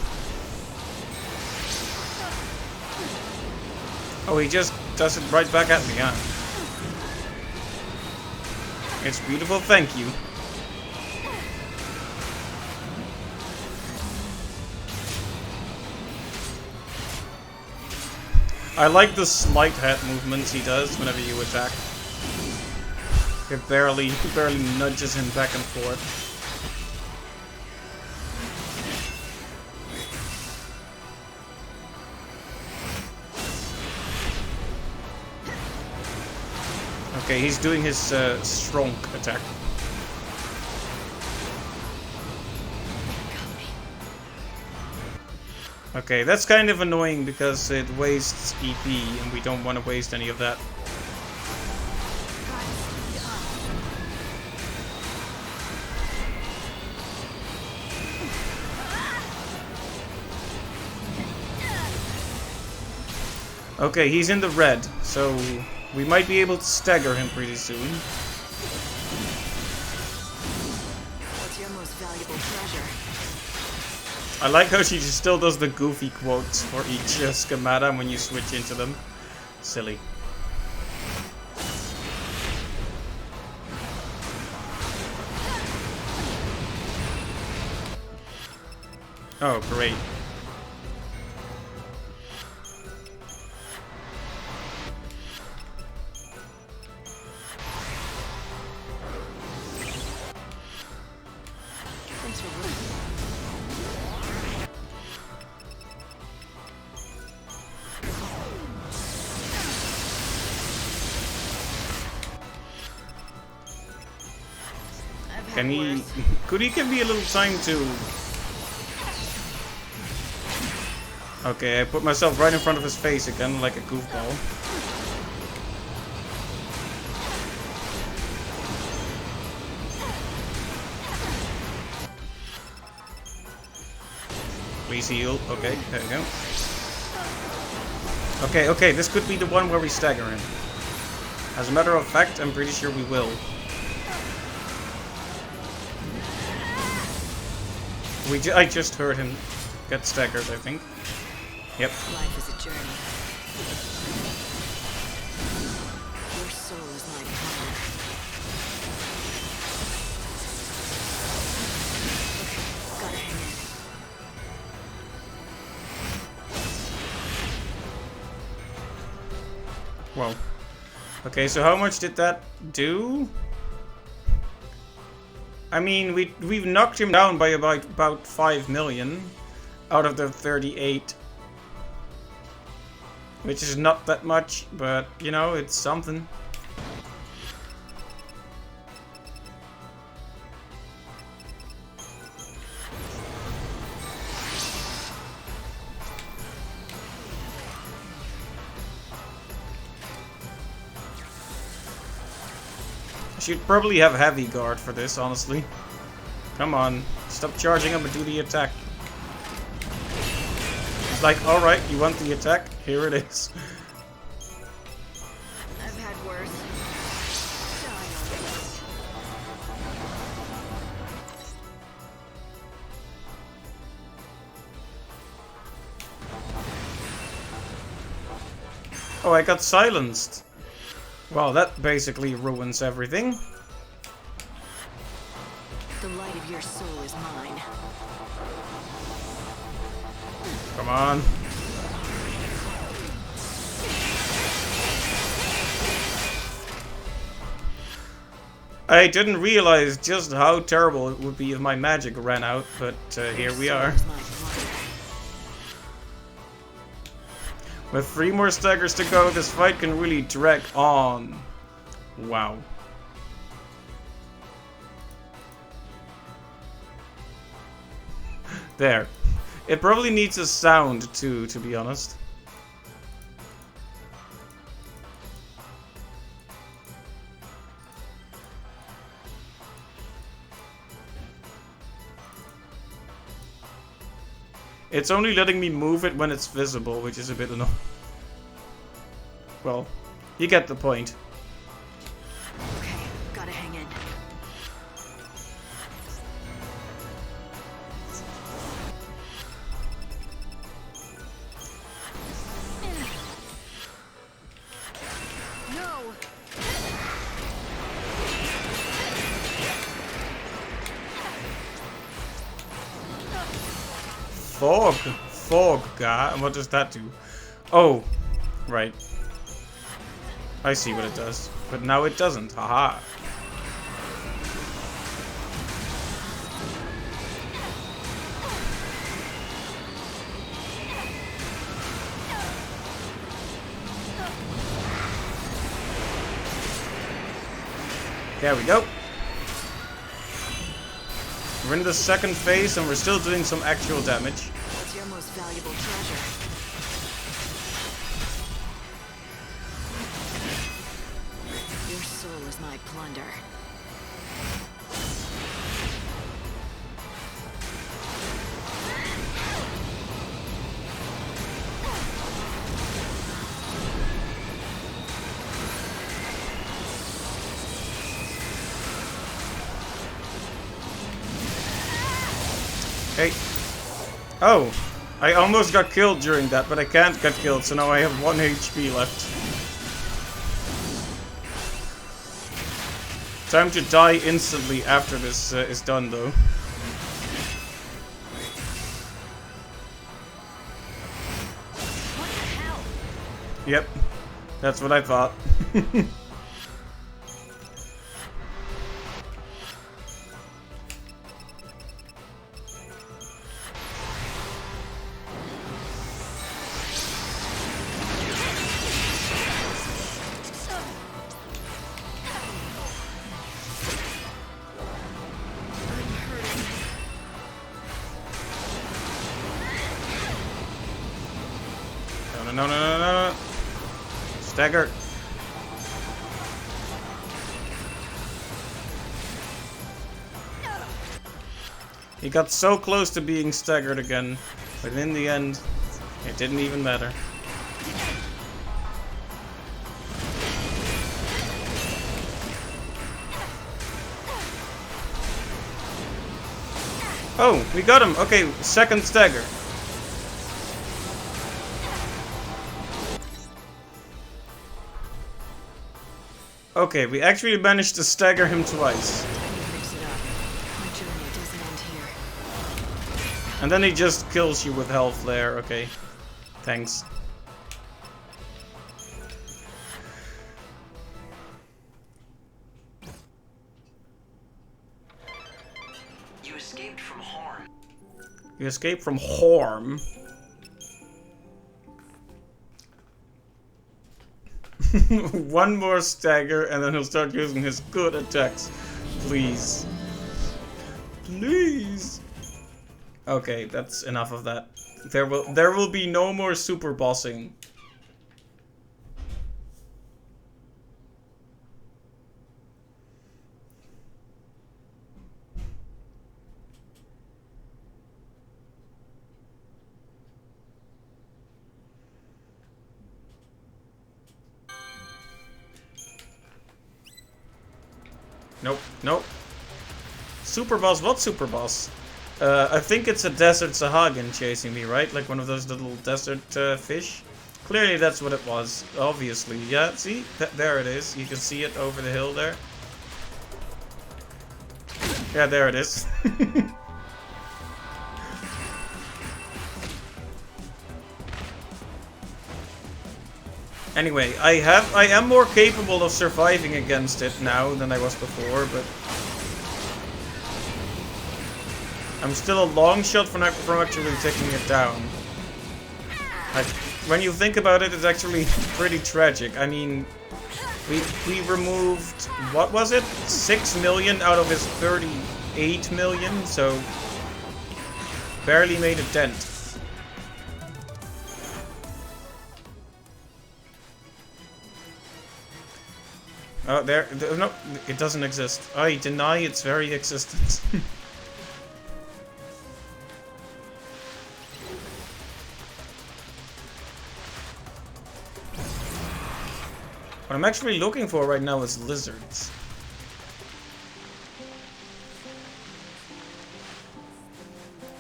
Oh, he just does it right back at me, huh? It's beautiful, thank you. I like the slight head movements he does whenever you attack. It barely nudges him back and forth. Okay, he's doing his strong attack. Okay, that's kind of annoying because it wastes EP and we don't want to waste any of that. Okay, he's in the red, so We might be able to stagger him pretty soon. What's your most valuable treasure? I like how she just still does the goofy quotes for each schemata when you switch into them. Silly. Oh, great. Thanks for running. Can he... Could he give me a little time to... Okay, I put myself right in front of his face again, like a goofball. Please heal. Okay, there we go. Okay, this could be the one where we stagger him. As a matter of fact, I'm pretty sure we will. I just heard him get staggered, I think. Yep. Life is a journey. Your soul is my power. Okay, gotta hang in. Whoa. Okay, so how much did that do? I mean, we've knocked him down by about 5 million out of the 38. Which is not that much, but, you know, it's something. I should probably have heavy guard for this, honestly. Come on, stop charging him and do the attack. Like, alright, you want the attack? Here it is. I've had worse. Oh, I got silenced. Well, that basically ruins everything. The light of your soul is mine. Come on. I didn't realize just how terrible it would be if my magic ran out, but here we are. With 3 more staggers to go, this fight can really drag on. Wow. There. It probably needs a sound too, to be honest. It's only letting me move it when it's visible, which is a bit annoying. Well, you get the point. Okay, gotta hang in. No. Fog, God. What does that do? Oh, right. I see what it does, but now it doesn't. Haha. There we go. We're in the second phase and we're still doing some actual damage. What's your most valuable treasure? Your soul is my plunder. Hey. Oh. I almost got killed during that, but I can't get killed, so now I have 1 HP left. Time to die instantly after this is done, though. What the hell? Yep. That's what I thought. No. Stagger. He got so close to being staggered again, but in the end, it didn't even matter. Oh, we got him. Okay, second stagger. Okay, we actually managed to stagger him twice. And then he just kills you with Hell Flare. Okay, thanks. You escaped from harm. You escaped from harm? One more stagger and then he'll start using his good attacks. Please. Please. Okay, that's enough of that. There will be no more super bossing. Nope. Super boss? What super boss? I think it's a desert Sahagin chasing me, right? Like one of those little desert fish. Clearly that's what it was, obviously. Yeah, see? There it is. You can see it over the hill there. Yeah, there it is. Anyway, I am more capable of surviving against it now than I was before, but I'm still a long shot from actually taking it down. Like, when you think about it, it's actually pretty tragic. I mean, we removed, what was it? 6 million out of his 38 million, so barely made a dent. Oh, no, it doesn't exist. I deny its very existence. What I'm actually looking for right now is lizards.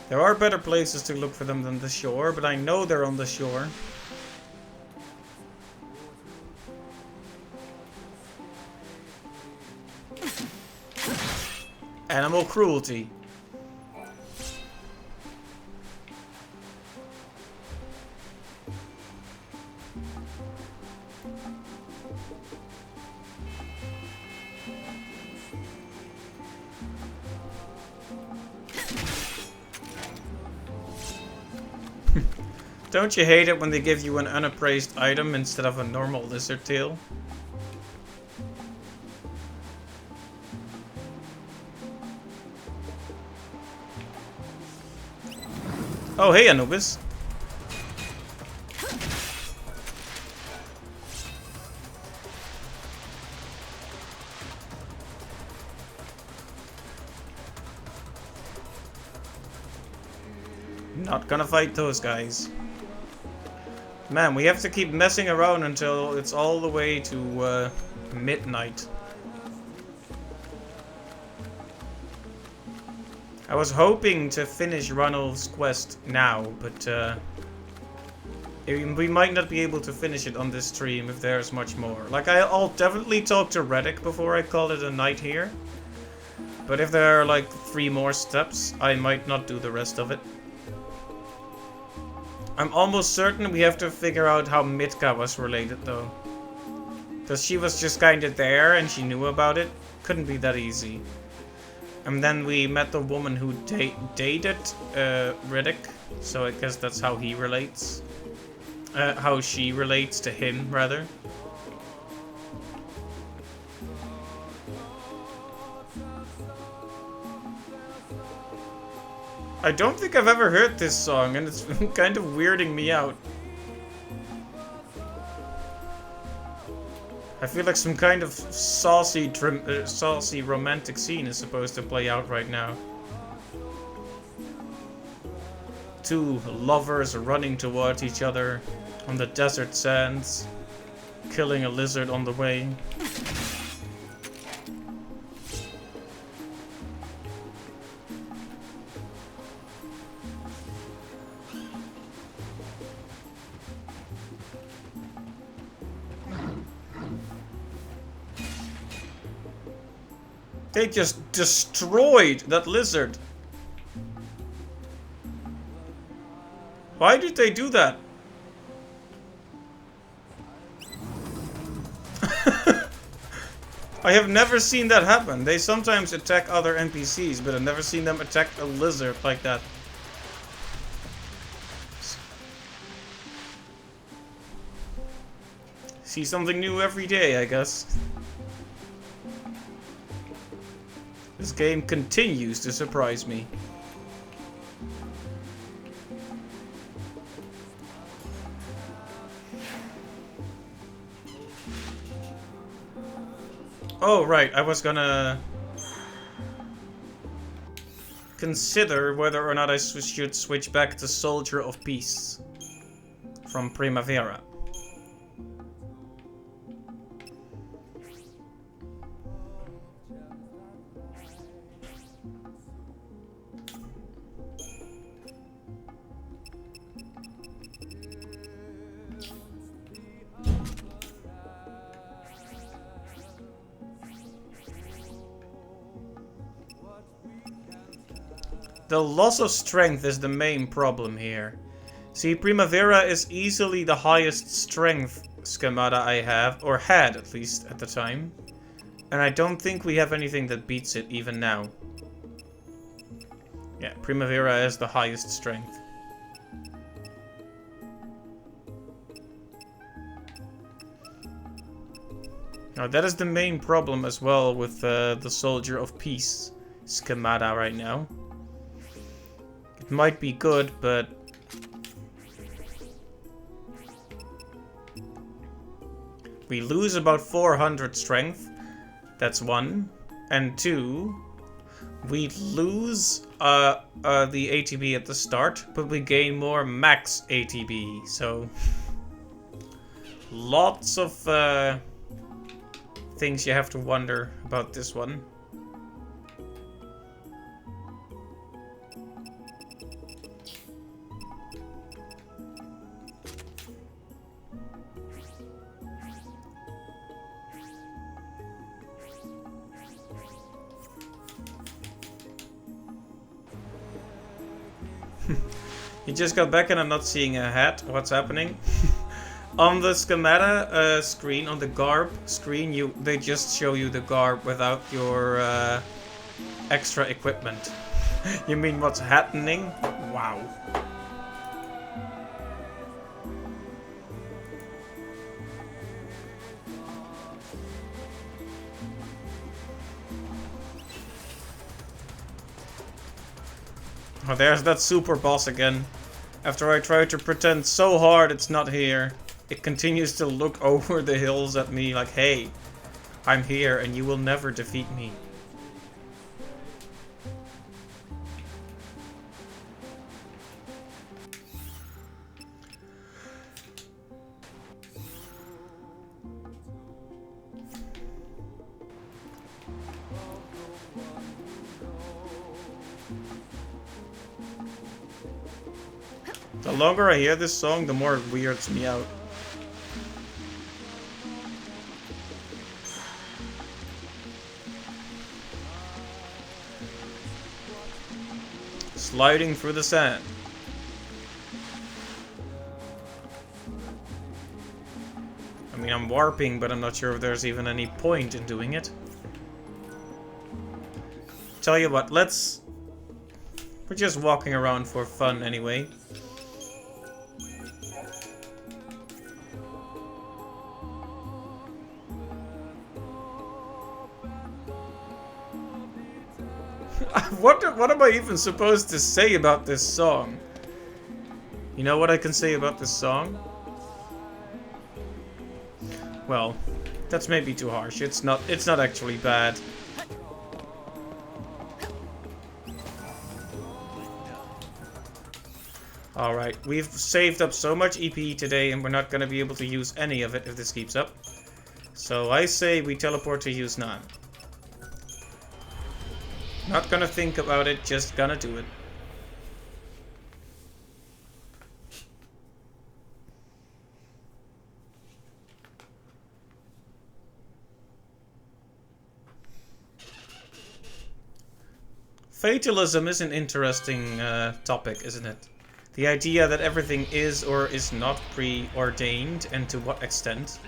There are better places to look for them than the shore, but I know they're on the shore. Animal cruelty. Don't you hate it when they give you an unappraised item instead of a normal lizard tail? Oh, hey, Anubis. Not gonna fight those guys. Man, we have to keep messing around until it's all the way to midnight. I was hoping to finish Ranulph's quest now, but we might not be able to finish it on this stream if there's much more. Like, I'll definitely talk to Reddick before I call it a night here. But if there are like 3 more steps, I might not do the rest of it. I'm almost certain we have to figure out how Mitka was related though. Because she was just kinda there and she knew about it. Couldn't be that easy. And then we met the woman who dated Riddick. So I guess that's how he relates. How she relates to him, rather. I don't think I've ever heard this song, and it's kind of weirding me out. I feel like some kind of saucy romantic scene is supposed to play out right now. 2 lovers running towards each other on the desert sands, killing a lizard on the way. They just destroyed that lizard. Why did they do that? I have never seen that happen. They sometimes attack other NPCs, but I've never seen them attack a lizard like that. See something new every day, I guess. This game continues to surprise me. Oh, right, I was gonna consider whether or not I should switch back to Soldier of Peace from Primavera. The loss of strength is the main problem here. See, Primavera is easily the highest strength schemata I have, or had at least at the time. And I don't think we have anything that beats it even now. Yeah, Primavera is the highest strength. Now that is the main problem as well with the Soldier of Peace schemata right now. It might be good, but we lose about 400 strength. That's 1. And 2, we lose the ATB at the start, but we gain more max ATB. So lots of things you have to wonder about this one. You just got back and I'm not seeing a hat. What's happening? On the schemata screen, on the garb screen, they just show you the garb without your extra equipment. You mean what's happening? Wow. Oh, there's that super boss again. After I try to pretend so hard it's not here, it continues to look over the hills at me like, hey, I'm here and you will never defeat me. The longer I hear this song, the more it weirds me out. Sliding through the sand. I mean, I'm warping, but I'm not sure if there's even any point in doing it. Tell you what, we're just walking around for fun anyway. What am I even supposed to say about this song? You know what I can say about this song? Well, that's maybe too harsh. It's not actually bad. Alright, we've saved up so much EP today and we're not going to be able to use any of it if this keeps up. So I say we teleport to Yusnaan. Not gonna think about it, just gonna do it. Fatalism is an interesting topic, isn't it? The idea that everything is or is not preordained, and to what extent.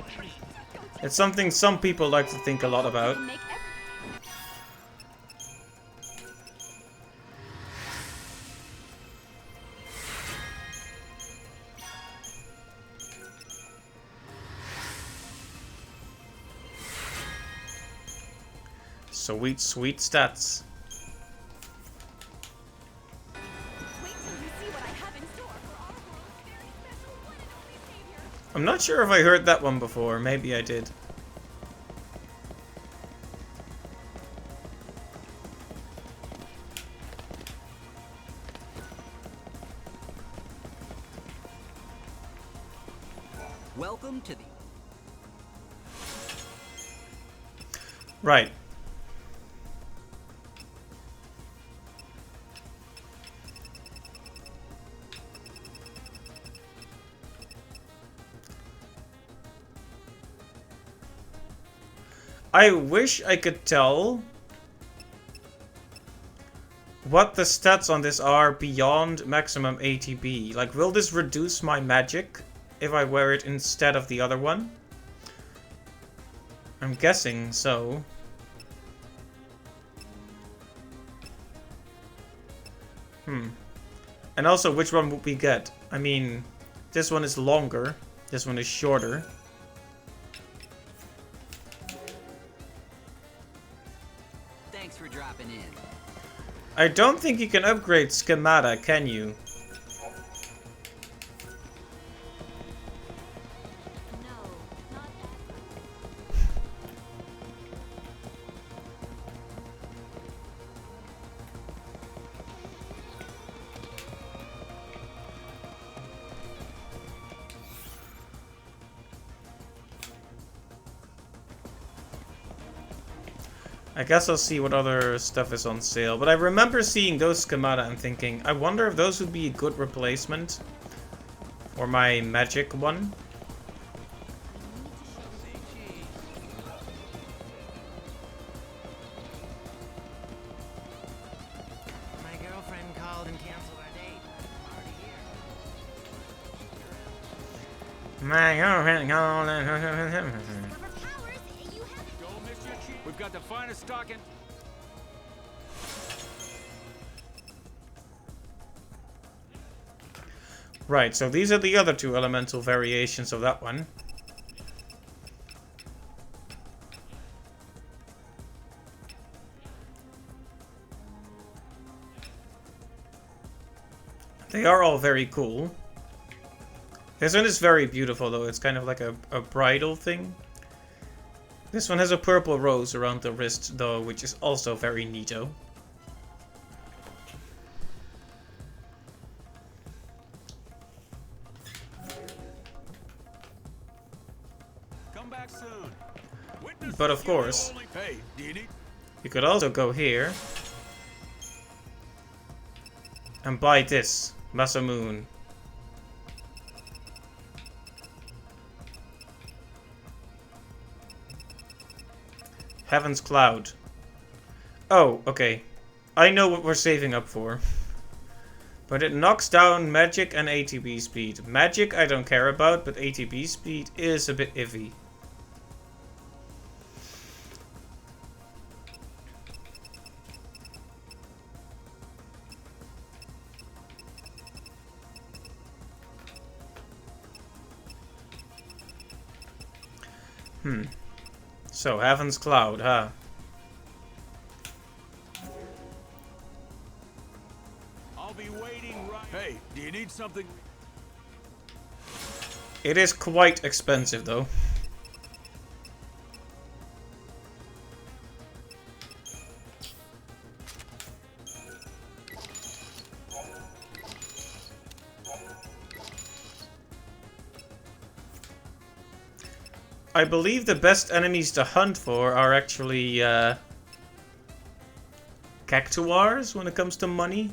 It's something some people like to think a lot about. Sweet, sweet stats. I'm not sure if I heard that one before. Maybe I did. Welcome to the... Right. I wish I could tell what the stats on this are beyond maximum ATB. Like, will this reduce my magic if I wear it instead of the other one? I'm guessing so. And also, which one would we get? I mean, this one is longer, this one is shorter. Thanks for dropping in. I don't think you can upgrade Schemata, can you? I guess I'll see what other stuff is on sale. But I remember seeing those schemata and thinking, I wonder if those would be a good replacement for my magic one. My girlfriend called and canceled our date. My girlfriend called and... We've got the finest stock in... Right, so these are the other two elemental variations of that one. They are all very cool. This one is very beautiful though, it's kind of like a bridal thing. This one has a purple rose around the wrist though, which is also very neato. Come back soon. But of course, you could also go here and buy this, Masamune. Heaven's Cloud. Oh, okay. I know what we're saving up for. But it knocks down magic and ATB speed. Magic I don't care about, but ATB speed is a bit iffy. So, Heaven's Cloud, huh? I'll be waiting right. Hey, do you need something? It is quite expensive, though. I believe the best enemies to hunt for are actually Cactuars when it comes to money.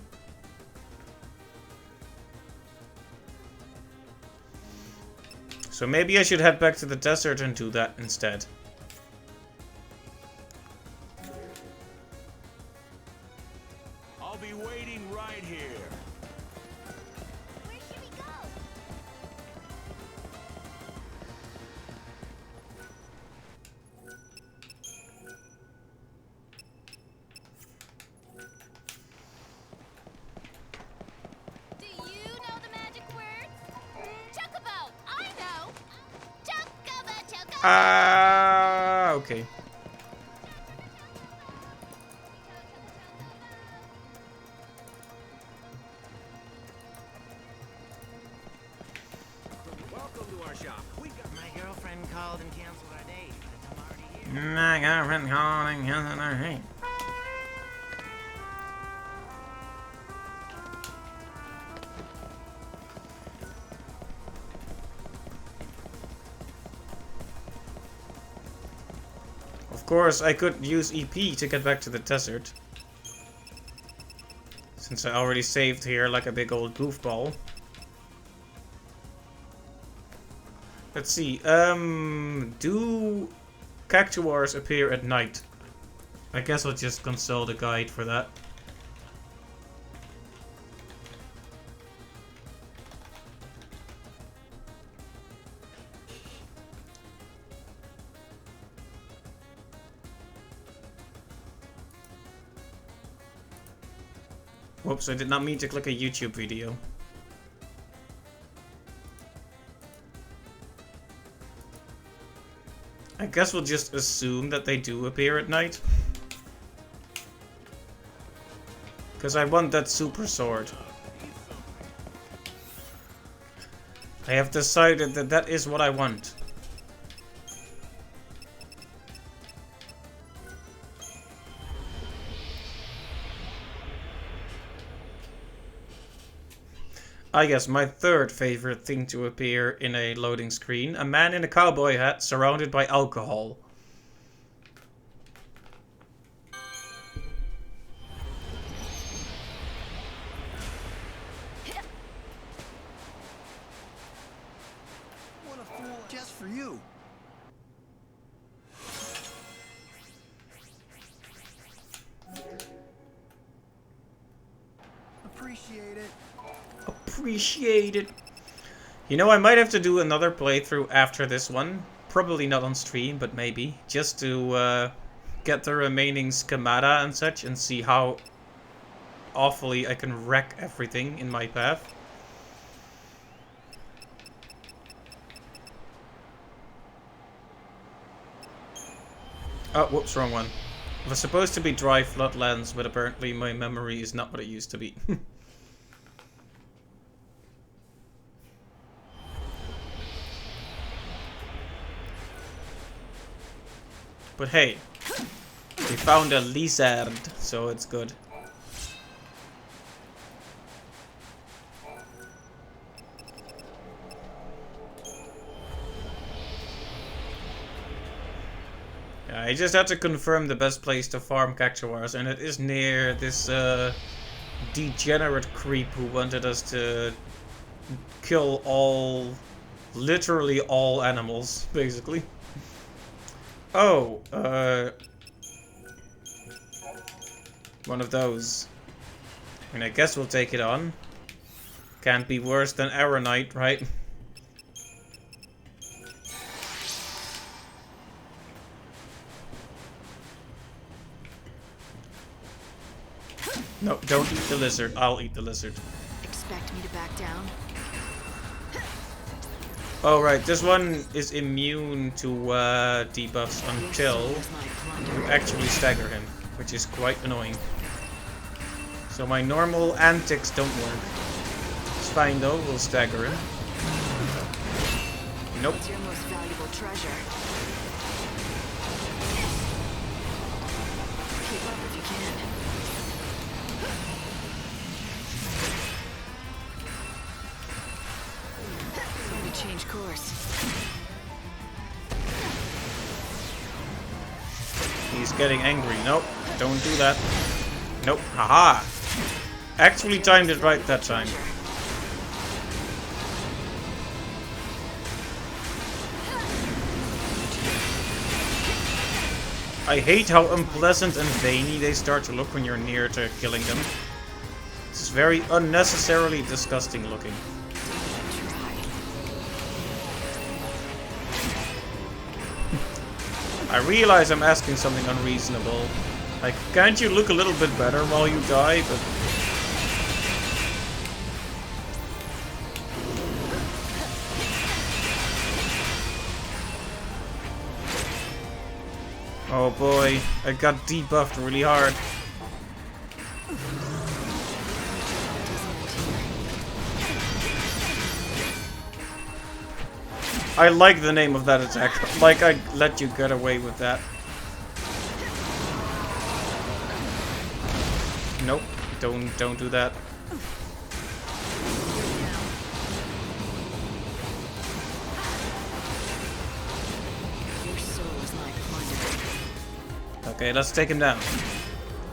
So maybe I should head back to the desert and do that instead. I'll be waiting right here. Where should we go? Do you know the magic words? Chocobo! I know! Chocobo, chocobo! Ah, okay. Welcome to our shop. We got my girlfriend called and canceled our date, but I'm already here. My girlfriend calling, hey. Of course, I could use EP to get back to the desert. Since I already saved here like a big old goofball. Let's see, do Cactuars appear at night? I guess I'll just consult a guide for that. Whoops, I did not mean to click a YouTube video. I guess we'll just assume that they do appear at night. Because I want that super sword. I have decided that that is what I want. I guess my third favorite thing to appear in a loading screen, a man in a cowboy hat surrounded by alcohol. What a fool, just for you. Appreciate it. Appreciate it. You know, I might have to do another playthrough after this one. Probably not on stream, but maybe. Just to get the remaining schemata and such and see how awfully I can wreck everything in my path. Oh, whoops, wrong one. It was supposed to be Dry Floodlands, but apparently my memory is not what it used to be. But hey, we found a lizard, so it's good. Yeah, I just had to confirm the best place to farm Cactuars, and it is near this degenerate creep who wanted us to kill literally all animals, basically. Oh, One of those. And I guess we'll take it on. Can't be worse than Arrow Knight, right? No, don't eat the lizard. I'll eat the lizard. Expect me to back down? Oh right, this one is immune to debuffs until you actually stagger him, which is quite annoying. So my normal antics don't work. It's fine though, we'll stagger him. Nope. It's your most valuable treasure. Keep up if you can. Going to change course. He's getting angry. Nope, don't do that. Nope, haha. Actually timed it right that time. I hate how unpleasant and veiny they start to look when you're near to killing them. It's very unnecessarily disgusting looking. I realize I'm asking something unreasonable. Like, can't you look a little bit better while you die? But oh boy, I got debuffed really hard. I like the name of that attack. Like I let you get away with that. Nope, don't do that. Okay, let's take him down.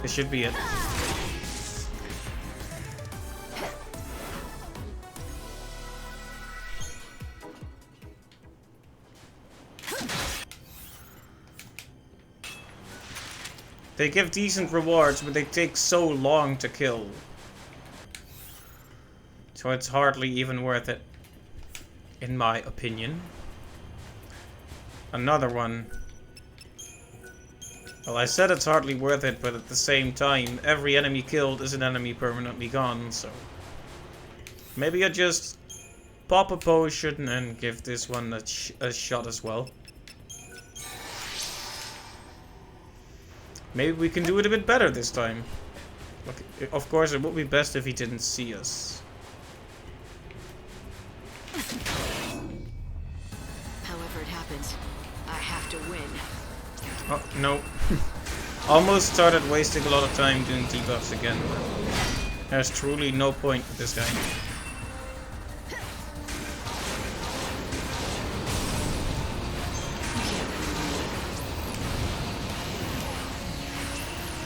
This should be it. They give decent rewards, but they take so long to kill. So it's hardly even worth it, in my opinion. Another one. Well, I said it's hardly worth it, but at the same time, every enemy killed is an enemy permanently gone, so... maybe I just pop a potion and give this one a shot as well. Maybe we can do it a bit better this time. Look, of course, it would be best if he didn't see us. However it happens, I have to win. Oh, no. Almost started wasting a lot of time doing debuffs again. There's truly no point with this guy.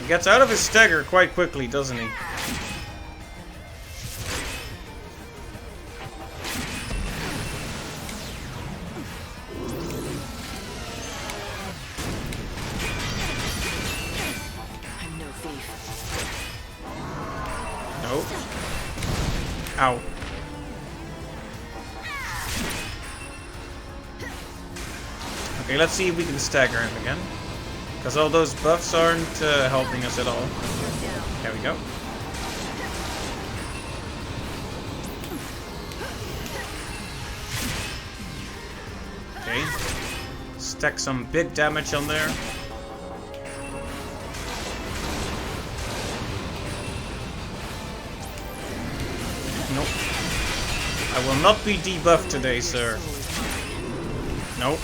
He gets out of his stagger quite quickly, doesn't he? I'm no thief. Nope. Ow. Okay, let's see if we can stagger him again. Because all those buffs aren't helping us at all. There we go. Okay. Stack some big damage on there. Nope. I will not be debuffed today, sir. Nope.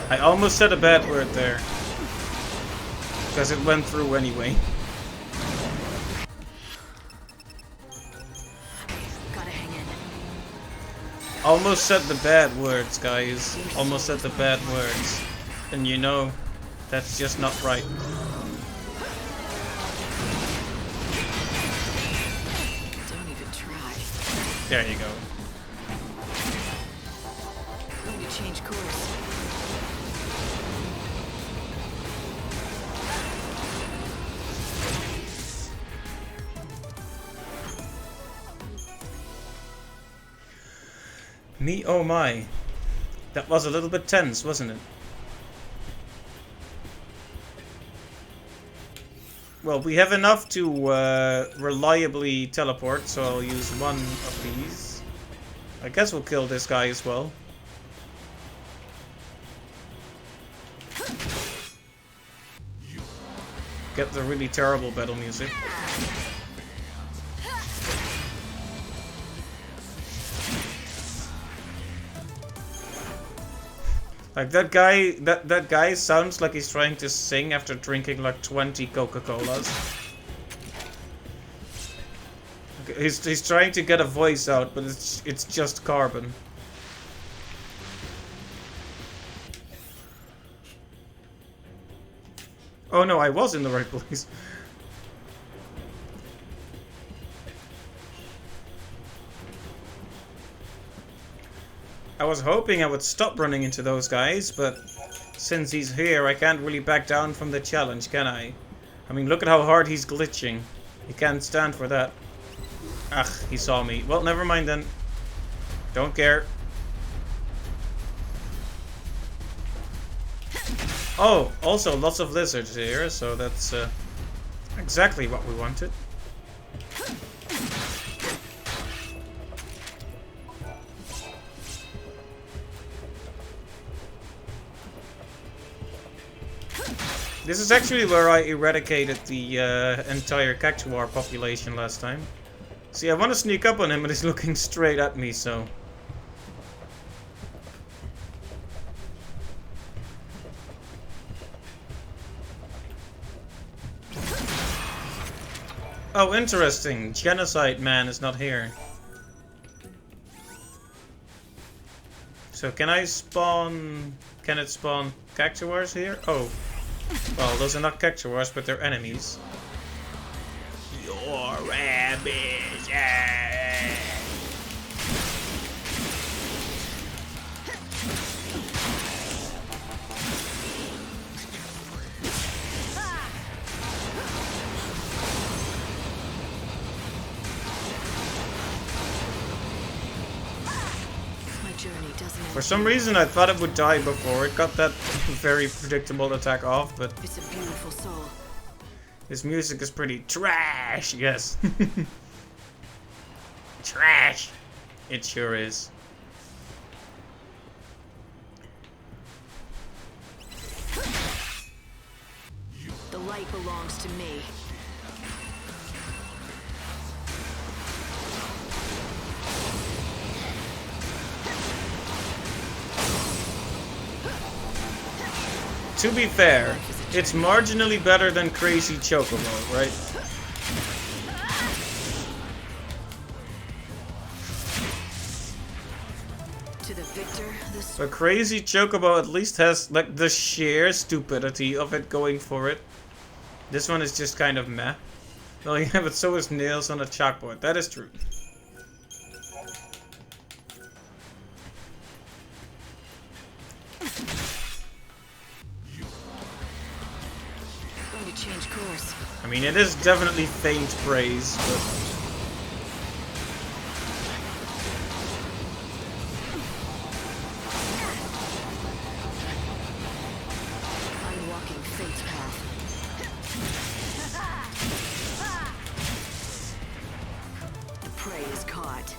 I almost said a bad word there. Because it went through anyway. Gotta hang in. Almost said the bad words, guys. Almost said the bad words. And you know, that's just not right. Don't even try. There you go. Going to change course. Me oh my. That was a little bit tense, wasn't it? Well, we have enough to reliably teleport, so I'll use one of these. I guess we'll kill this guy as well. Get the really terrible battle music. Like that guy, that guy sounds like he's trying to sing after drinking like 20 Coca-Colas. He's trying to get a voice out, but it's just carbon. Oh no, I was in the right place. I was hoping I would stop running into those guys, but since he's here, I can't really back down from the challenge, can I? I mean, look at how hard he's glitching. He can't stand for that. Ugh, he saw me. Well, never mind then. Don't care. Oh, also lots of lizards here, so that's exactly what we wanted. This is actually where I eradicated the entire Cactuar population last time. See, I want to sneak up on him, but he's looking straight at me, so... Oh, interesting. Genocide Man is not here. So can I spawn... Can it spawn Cactuars here? Oh. Well, those are not Cactuars, but they're enemies. Your rabbits. For some reason, I thought it would die before it got that very predictable attack off, but it's a beautiful soul. His music is pretty trash, yes. Trash. It sure is. The light belongs to me. To be fair, it's marginally better than Crazy Chocobo, right? To the victor, But Crazy Chocobo at least has like the sheer stupidity of it going for it. This one is just kind of meh. Well, yeah, but so is Nails on a Chalkboard. That is true. change course. I mean, it is definitely faint praise, but... I'm walking fate's path. The prey is caught.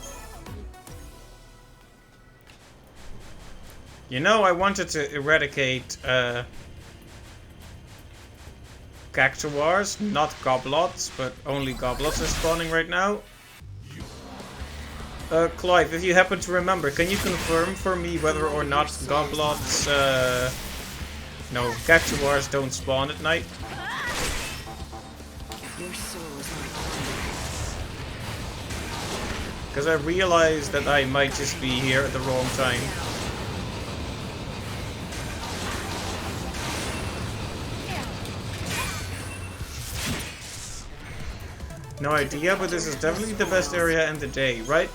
You know, I wanted to eradicate, Cactuars, not Goblots, but only Goblots are spawning right now. Clive, if you happen to remember, can you confirm for me whether or not Goblots, no, Cactuars don't spawn at night? Your soul is my Because I realized that I might just be here at the wrong time. No idea, but this is definitely the best area in the day, right?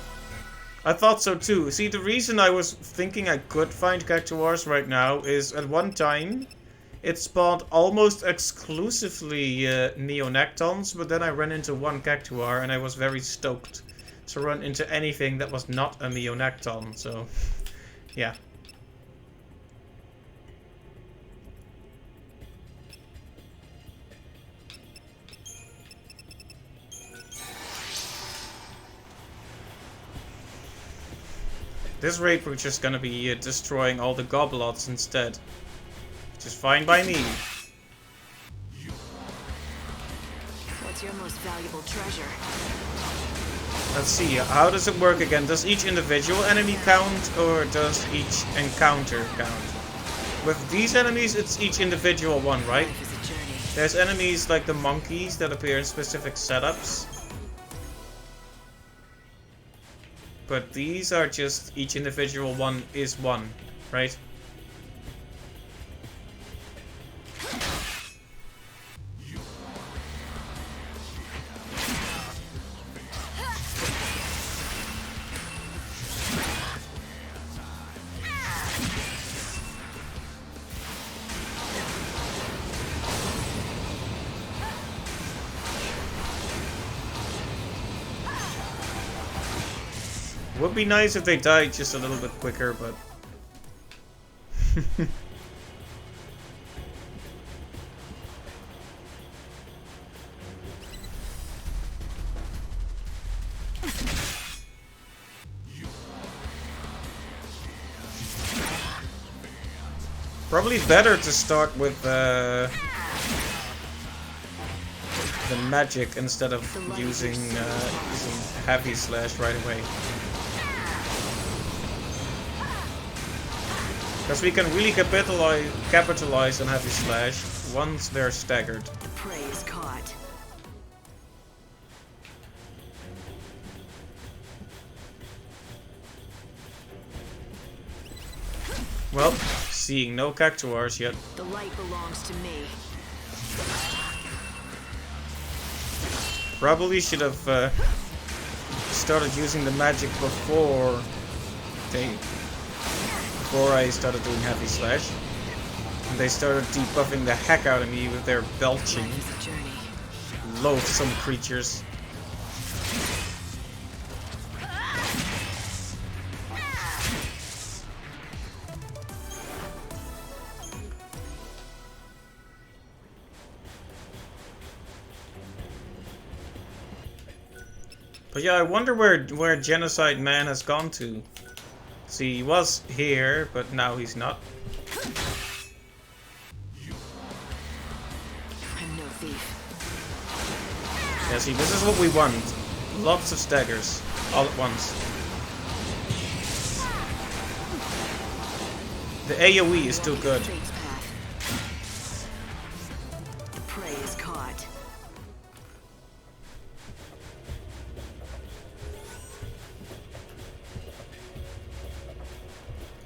I thought so too. See, the reason I was thinking I could find Cactuars right now is at one time it spawned almost exclusively Neonectons, but then I ran into one Cactuar and I was very stoked. to run into anything that was not a Mionacton, so yeah. This raid we're just gonna be destroying all the goblots instead. Which is fine by me. What's your most valuable treasure? Let's see, how does it work again? Does each individual enemy count, or does each encounter count? With these enemies, it's each individual one, right? There's enemies like the monkeys that appear in specific setups. But these are just each individual one is one, right? Would be nice if they died just a little bit quicker, but probably better to start with the magic instead of using heavy slash right away. Because we can really capitalize on heavy slash once they're staggered. The prey is caught. Well, seeing no Cactuars yet. The light belongs to me. Probably should have started using the magic before I started doing heavy slash. And they started debuffing the heck out of me with their belching. Loathsome creatures. But yeah, I wonder where Genocide Man has gone to. See, he was here, but now he's not. I'm no thief. Yeah, see, this is what we want. Lots of staggers, all at once. The AoE is too good. The prey is caught.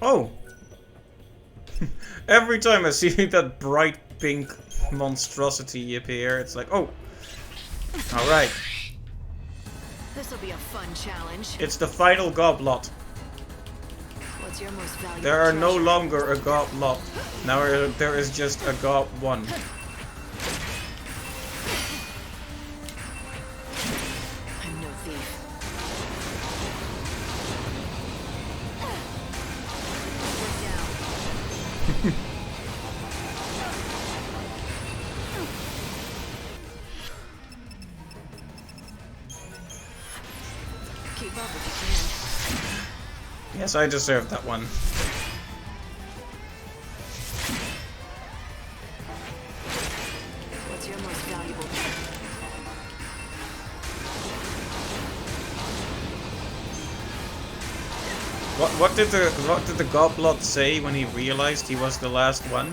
Oh! Every time I see that bright pink monstrosity appear, it's like, oh! Alright. This'll be a fun challenge. It's the final goblot. What's your most valuable There are no treasure? longer a goblot. Now there is just a gob one. I'm no thief. Keep up if you can. Yes, I deserve that one. What's your most valuable treasure? What did the goblot say when he realized he was the last one?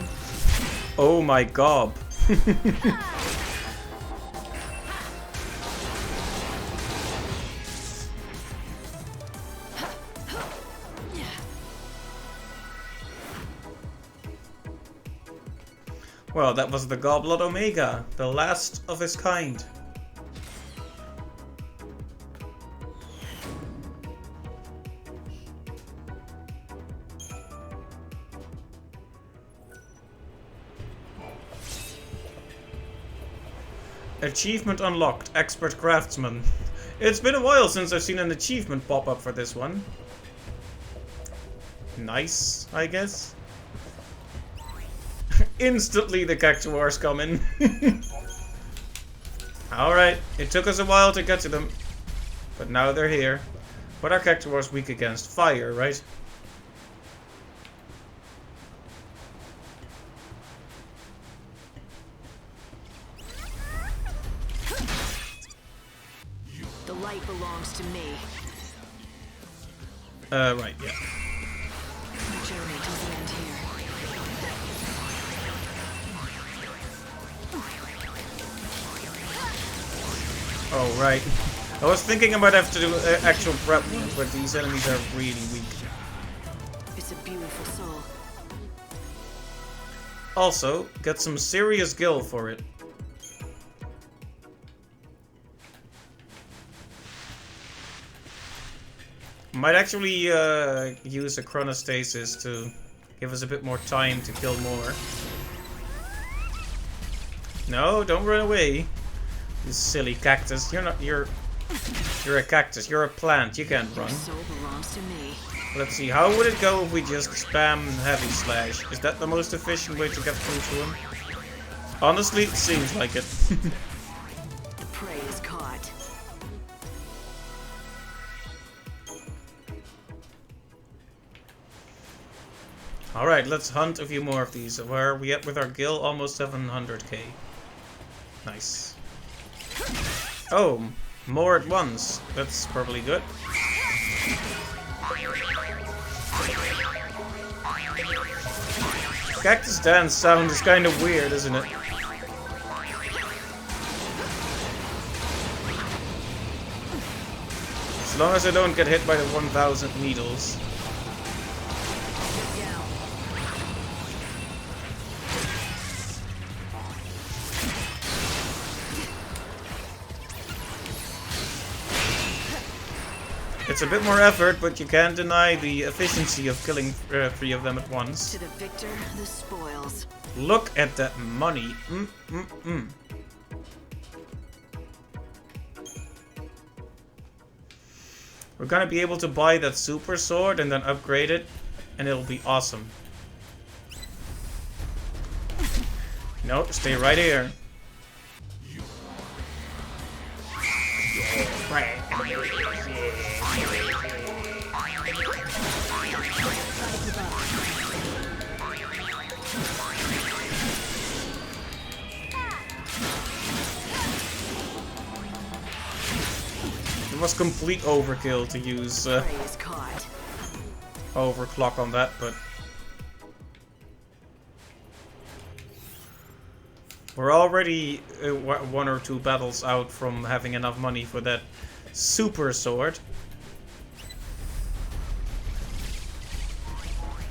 Oh my gob. Well, that was the Goblot Omega, the last of his kind. Achievement unlocked, Expert Craftsman. It's been a while since I've seen an achievement pop up for this one. Nice, I guess. Instantly the Cactuars come in. Alright, it took us a while to get to them. But now they're here. What are Cactuars weak against? Fire, right? The light belongs to me. Right, yeah. My journey doesn't end here. Oh, right. I was thinking I might have to do actual prep ones, but these enemies are really weak. It's a beautiful soul. Also, get some serious gil for it. Might actually use a chronostasis to give us a bit more time to kill more. No, don't run away. You silly cactus. You're a cactus. You're a plant. You can't run. Your soul belongs to me. Let's see. How would it go if we just spam heavy slash? Is that the most efficient way to get through to him? Honestly, it seems like it. The prey is caught. Alright, let's hunt a few more of these. Where are we at with our gil? Almost 700k. Nice. Oh, more at once. That's probably good. Cactus dance sound is kind of weird, isn't it? As long as I don't get hit by the 1000 needles. It's a bit more effort, but you can't deny the efficiency of killing 3 of them at once. To the victor, the spoils. Look at that money. We're gonna be able to buy that super sword and then upgrade it, and it'll be awesome. No, stay right here. It was complete overkill to use overclock on that, but we're already 1 or 2 battles out from having enough money for that super sword.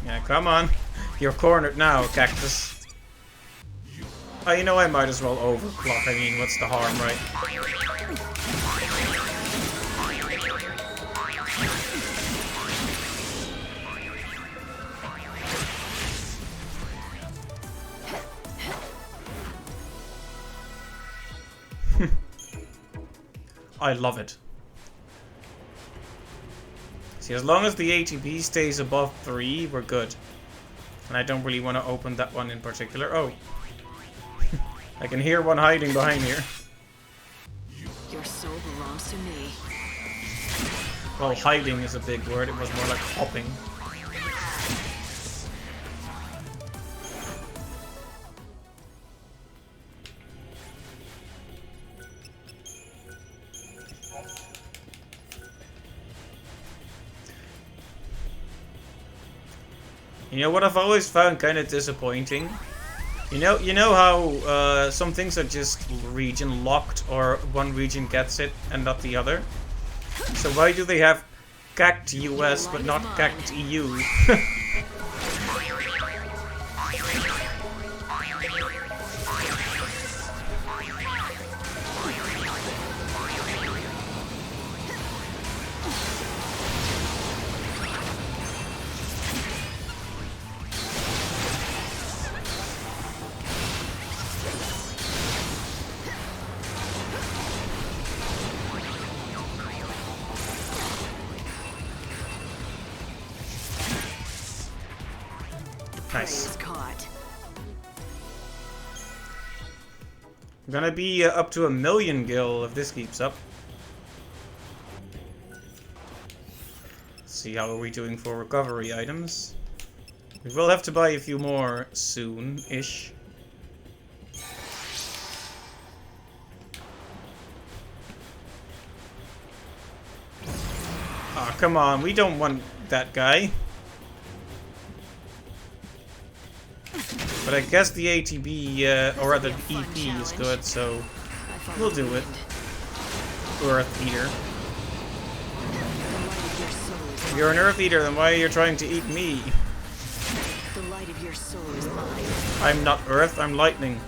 Yeah, come on. You're cornered now, Cactus. Oh, you know, I might as well overclock. I mean, what's the harm, right? I love it. See, as long as the ATB stays above 3, we're good. And I don't really want to open that one in particular. Oh. I can hear one hiding behind here. Your soul belongs to me. Well, hiding is a big word. It was more like hopping. You know what I've always found kind of disappointing? You know how some things are just region locked, or one region gets it and not the other? So why do they have Cact US but not Cact EU? Nice. Prey is caught. I'm gonna be up to 1 million gil if this keeps up. Let's see, how are we doing for recovery items? We will have to buy a few more soon-ish. Ah, come on, we don't want that guy. But I guess the ATB, or rather the EP is good, so we'll do it. Earth Eater. If you're an Earth Eater, then why are you trying to eat me? The light of your soul is mine. I'm not Earth, I'm Lightning.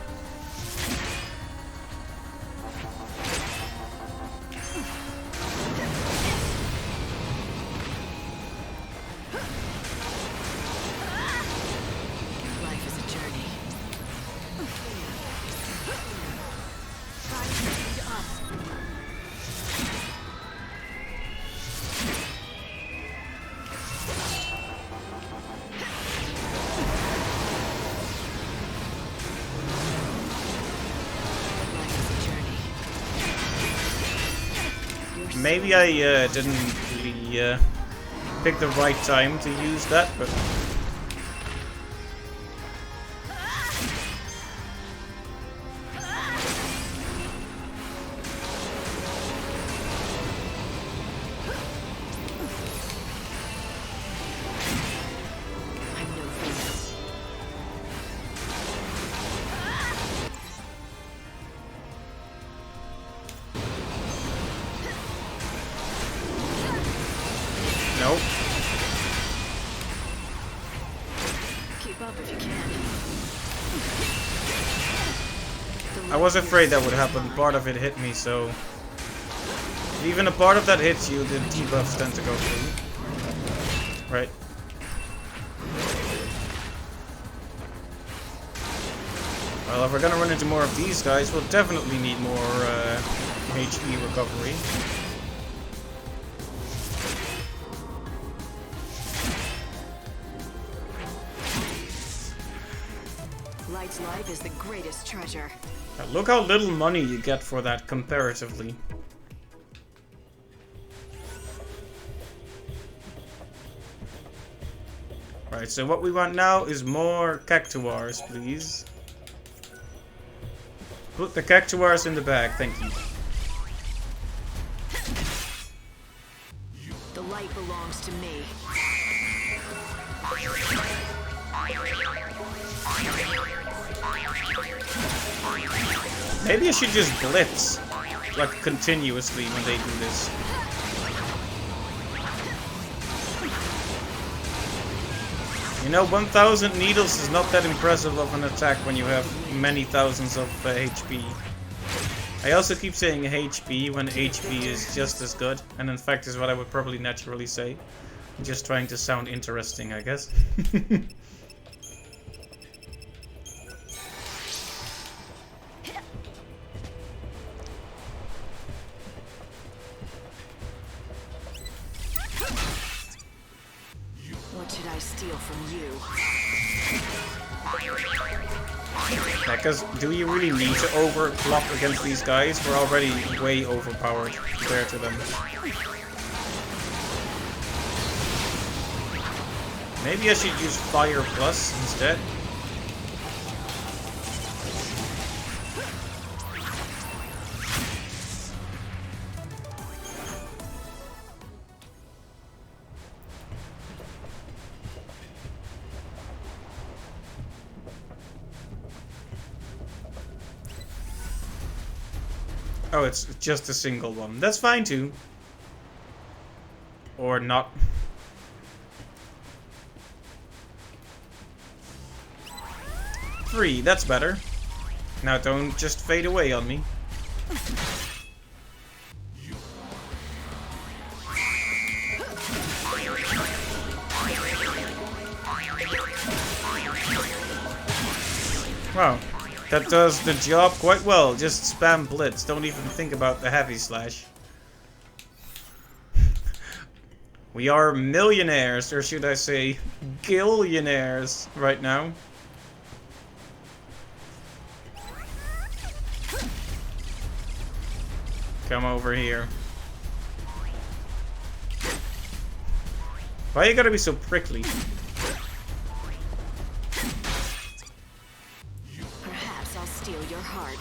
Life is a journey. Maybe I didn't really pick the right time to use that, but... Nope. Keep up if you can. I was afraid that would happen. Part of it hit me, so... If even a part of that hits you, the debuffs tend to go through. Right. Well, if we're gonna run into more of these guys, we'll definitely need more HP recovery. Light's life is the greatest treasure. Now look how little money you get for that comparatively. Right, so what we want now is more Cactuars, please. Put the Cactuars in the bag, thank you. The light belongs to me. Maybe I should just blitz, like, continuously when they do this. You know, 1,000 needles is not that impressive of an attack when you have many thousands of HP. I also keep saying HP when HP is just as good, and in fact is what I would probably naturally say. I'm just trying to sound interesting, I guess. What should I steal from you? Because do you really need to overclock against these guys? We're already way overpowered compared to them. Maybe I should use Fire Plus instead. Oh, it's just a single one. That's fine too. Or not. Three, that's better. Now don't just fade away on me. Wow. That does the job quite well. Just spam blitz. Don't even think about the heavy slash. We are millionaires, or should I say gillionaires right now. Come over here. Why you gotta be so prickly? Perhaps I'll steal your heart.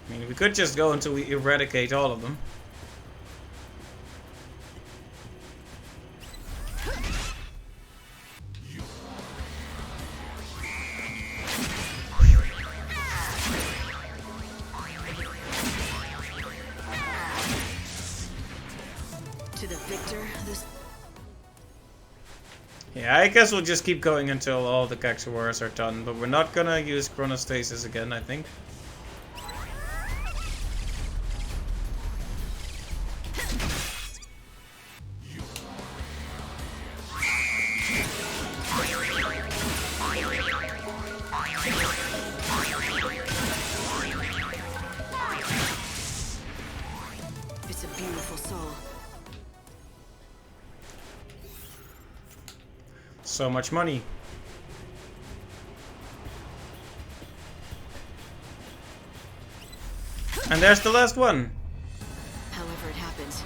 I mean, we could just go until we eradicate all of them. To the victor, this... Yeah, I guess we'll just keep going until all the Cactuars are done, but we're not gonna use Chronostasis again, I think. It's a beautiful soul. So much money. And there's the last one. However it happens,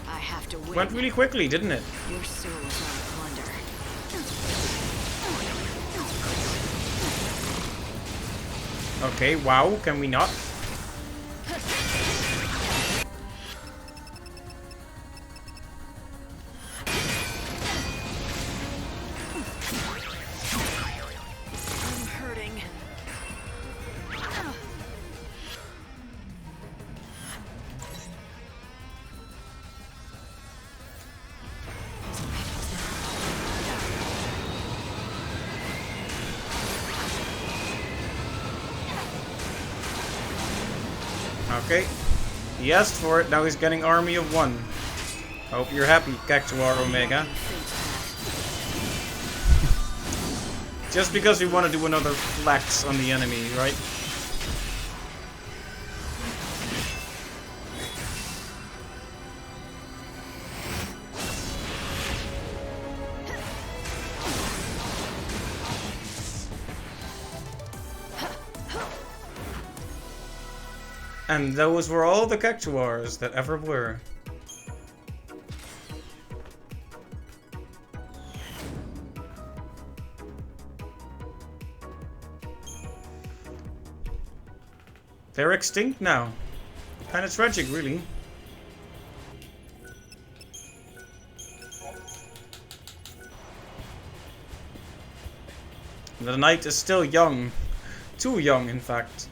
I have to win. Went really quickly, didn't it? Your soul is our plunder. Okay, wow, can we not? I'm hurting. Okay. He asked for it, now he's getting army of one. Hope you're happy, Cactuar Omega. Just because we want to do another flex on the enemy, right? And those were all the Cactuars that ever were. They're extinct now. Kinda tragic, really. The knight is still young. Too young, in fact.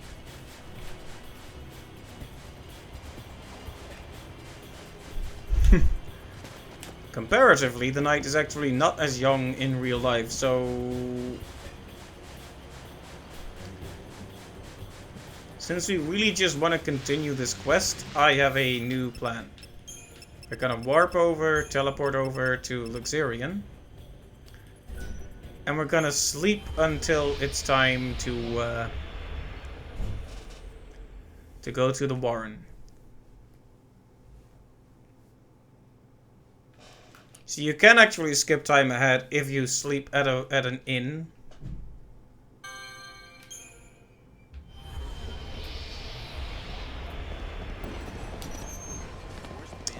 Comparatively, the knight is actually not as young in real life, so... Since we really just want to continue this quest, I have a new plan. We're gonna warp over, teleport over to Luxurion. And we're gonna sleep until it's time to go to the Warren. So you can actually skip time ahead if you sleep at an inn.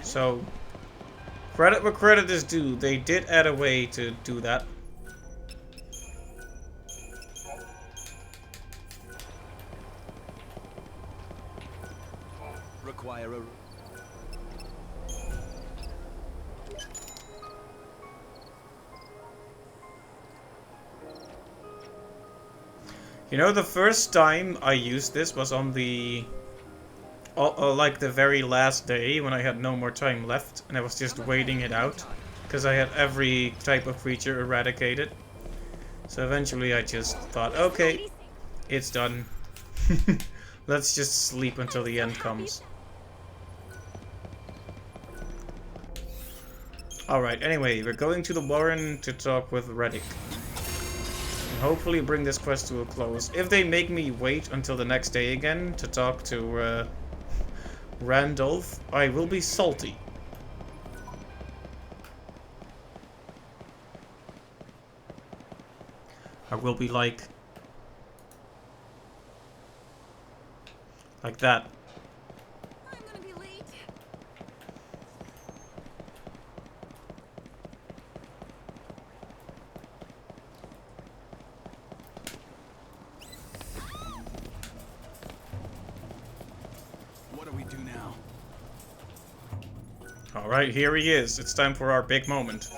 So, credit where credit is due. They did add a way to do that. Require a... You know, the first time I used this was on the... like the very last day when I had no more time left and I was just waiting it out because I had every type of creature eradicated. So eventually I just thought, okay, it's done. Let's just sleep until the end comes. Alright, anyway, we're going to the Warren to talk with Reddick. And hopefully bring this quest to a close. If they make me wait until the next day again to talk to Randolph, I will be salty. I will be like that. I'm gonna be late. What do we do now? Alright, here he is. It's time for our big moment.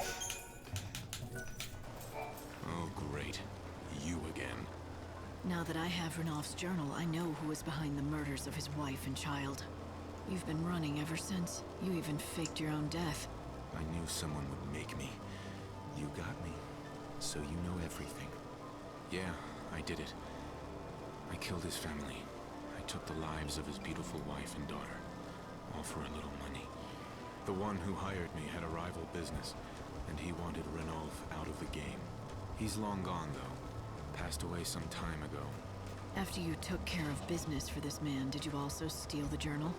Oh, great. You again. Now that I have Ranulph's journal, I know who was behind the murders of his wife and child. You've been running ever since. You even faked your own death. I knew someone would make me. You got me. So you know everything. Yeah, I did it. I killed his family. I took the lives of his beautiful wife and daughter. All for a little money. The one who hired me had a rival business, and he wanted Ranulph out of the game. He's long gone, though. Passed away some time ago. After you took care of business for this man, did you also steal the journal?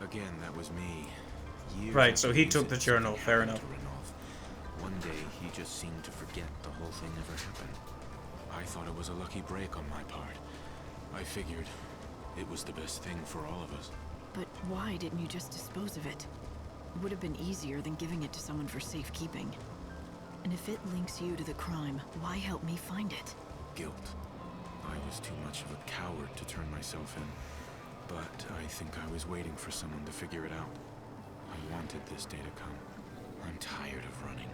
Again, that was me. Years Right, so he after took the journal, something fair happened enough. to Ranulph. One day, he just seemed to forget the whole thing ever happened. I thought it was a lucky break on my part. I figured it was the best thing for all of us. But why didn't you just dispose of it? It would have been easier than giving it to someone for safekeeping. And if it links you to the crime, why help me find it? Guilt. I was too much of a coward to turn myself in. But I think I was waiting for someone to figure it out. I wanted this day to come. I'm tired of running.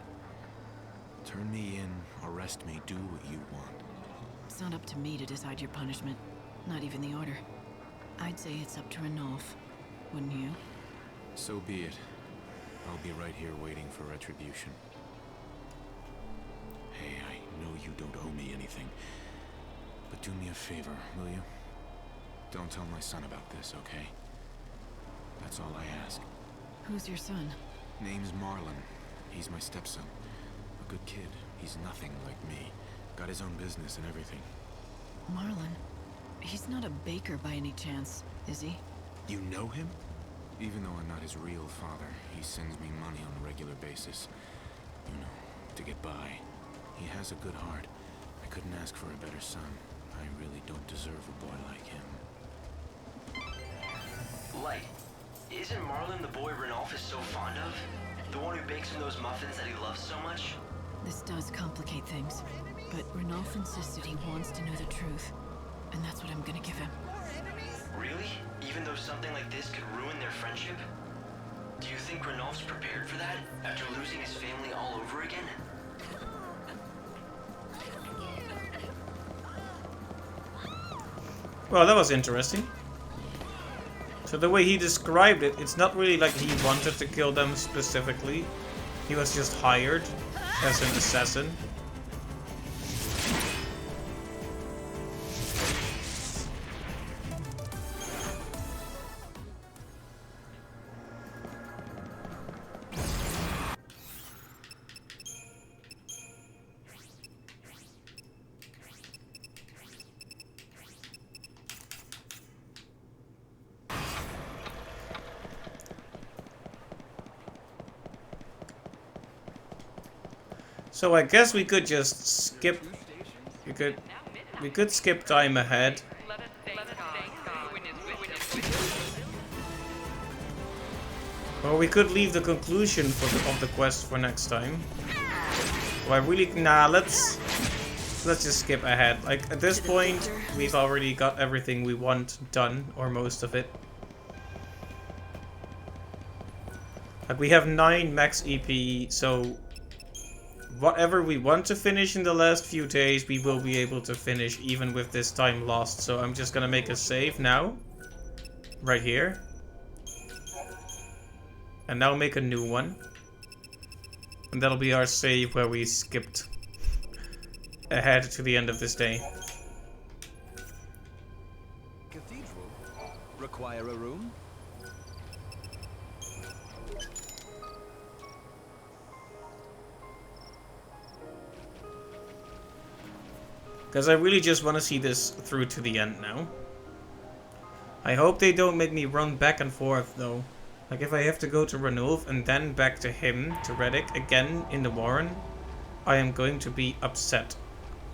Turn me in, arrest me, do what you want. It's not up to me to decide your punishment. Not even the Order. I'd say it's up to Ranulph. Wouldn't you? So be it. I'll be right here waiting for retribution. Hey, I know you don't owe me anything. But do me a favor, will you? Don't tell my son about this, okay? That's all I ask. Who's your son? Name's Marlon. He's my stepson. A good kid. He's nothing like me. Got his own business and everything. Marlon? He's not a baker by any chance, is he? You know him? Even though I'm not his real father, he sends me money on a regular basis. You know, to get by. He has a good heart. I couldn't ask for a better son. I really don't deserve a boy like him. Light, isn't Marlon the boy Ranulph is so fond of? The one who bakes him those muffins that he loves so much? This does complicate things, but Ranulph insisted he wants to know the truth, and that's what I'm gonna give him. Really? Even though something like this could ruin their friendship? Do you think Ranulph's prepared for that, after losing his family all over again? Well, that was interesting. So the way he described it, it's not really like he wanted to kill them specifically. He was just hired as an assassin. So I guess we could just skip. We could skip time ahead. Or we could leave the conclusion of the quest for next time. Well, let's just skip ahead. Like at this point, we've already got everything we want done, or most of it. Like we have 9 max EP, so whatever we want to finish in the last few days, we will be able to finish even with this time lost. So I'm just gonna make a save now. Right here. And now make a new one. And that'll be our save where we skipped ahead to the end of this day. Cathedral? Require a room? Because I really just want to see this through to the end now. I hope they don't make me run back and forth though. Like if I have to go to Ranulf and then back to him, to Reddick, again in the Warren, I am going to be upset.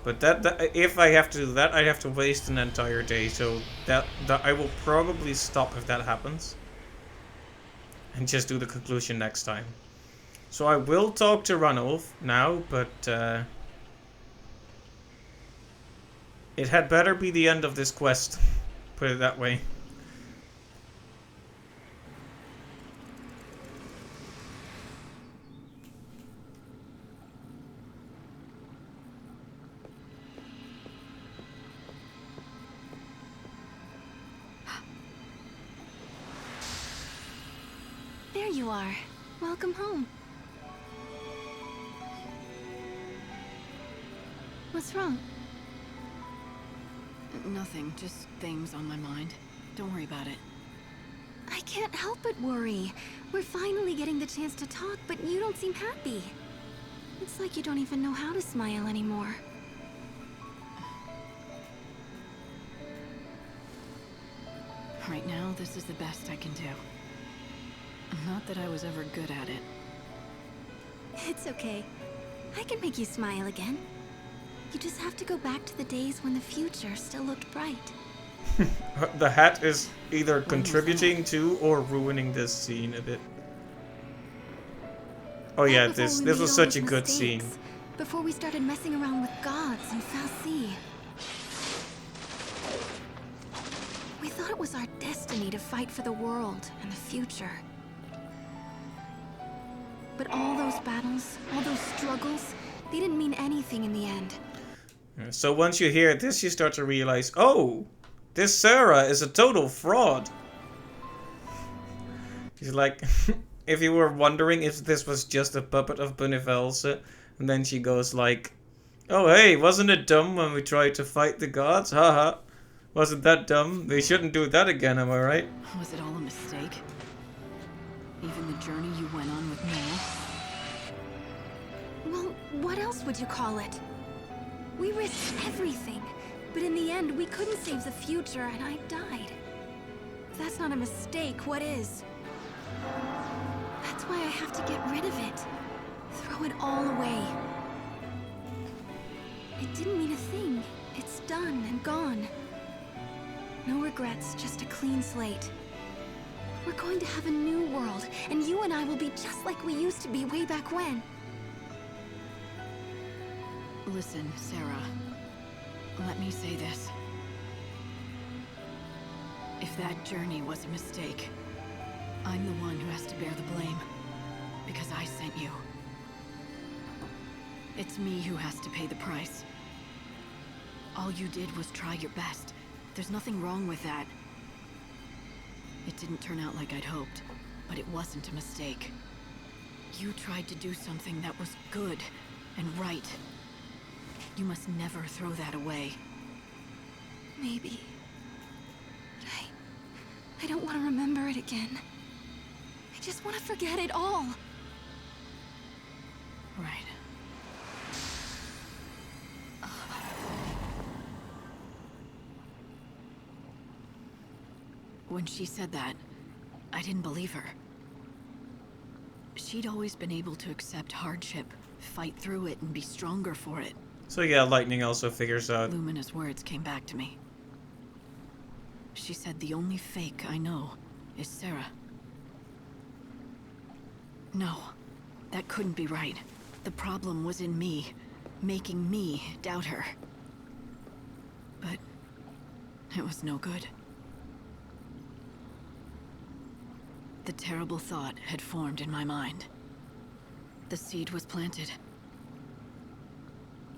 But that if I have to do that, I have to waste an entire day. So that I will probably stop if that happens. And just do the conclusion next time. So I will talk to Ranulf now, but it had better be the end of this quest. Put it that way. There you are. Welcome home. What's wrong? Nothing, just things on my mind. Don't worry about it. I can't help but worry. We're finally getting the chance to talk, but you don't seem happy. It's like you don't even know how to smile anymore. Right now, this is the best I can do. Not that I was ever good at it. It's okay. I can make you smile again. You just have to go back to the days when the future still looked bright. The hat is either contributing to or ruining this scene a bit. Oh yeah, this was such a good scene. Before we started messing around with gods and Fal'Cie. We thought it was our destiny to fight for the world and the future. But all those battles, all those struggles, they didn't mean anything in the end. So once you hear this, you start to realize, oh, this Sarah is a total fraud. She's like, if you were wondering if this was just a puppet of Bunivelse, and then she goes like, oh hey, wasn't it dumb when we tried to fight the gods? Haha. Wasn't that dumb? We shouldn't do that again, am I right? Was it all a mistake? Even the journey you went on with Noel? Well, what else would you call it? We risked everything, but in the end, we couldn't save the future, and I died. If that's not a mistake, what is? That's why I have to get rid of it. Throw it all away. It didn't mean a thing. It's done and gone. No regrets, just a clean slate. We're going to have a new world, and you and I will be just like we used to be way back when. Listen, Sarah. Let me say this. If that journey was a mistake, I'm the one who has to bear the blame. Because I sent you. It's me who has to pay the price. All you did was try your best. There's nothing wrong with that. It didn't turn out like I'd hoped, but it wasn't a mistake. You tried to do something that was good and right. You must never throw that away. Maybe. But I don't want to remember it again. I just want to forget it all. Right. When she said that, I didn't believe her. She'd always been able to accept hardship, fight through it, and be stronger for it. So yeah, Lightning also figures out. Lumina's words came back to me. She said the only fake I know is Sarah. No, that couldn't be right. The problem was in me, making me doubt her. But it was no good. The terrible thought had formed in my mind. The seed was planted.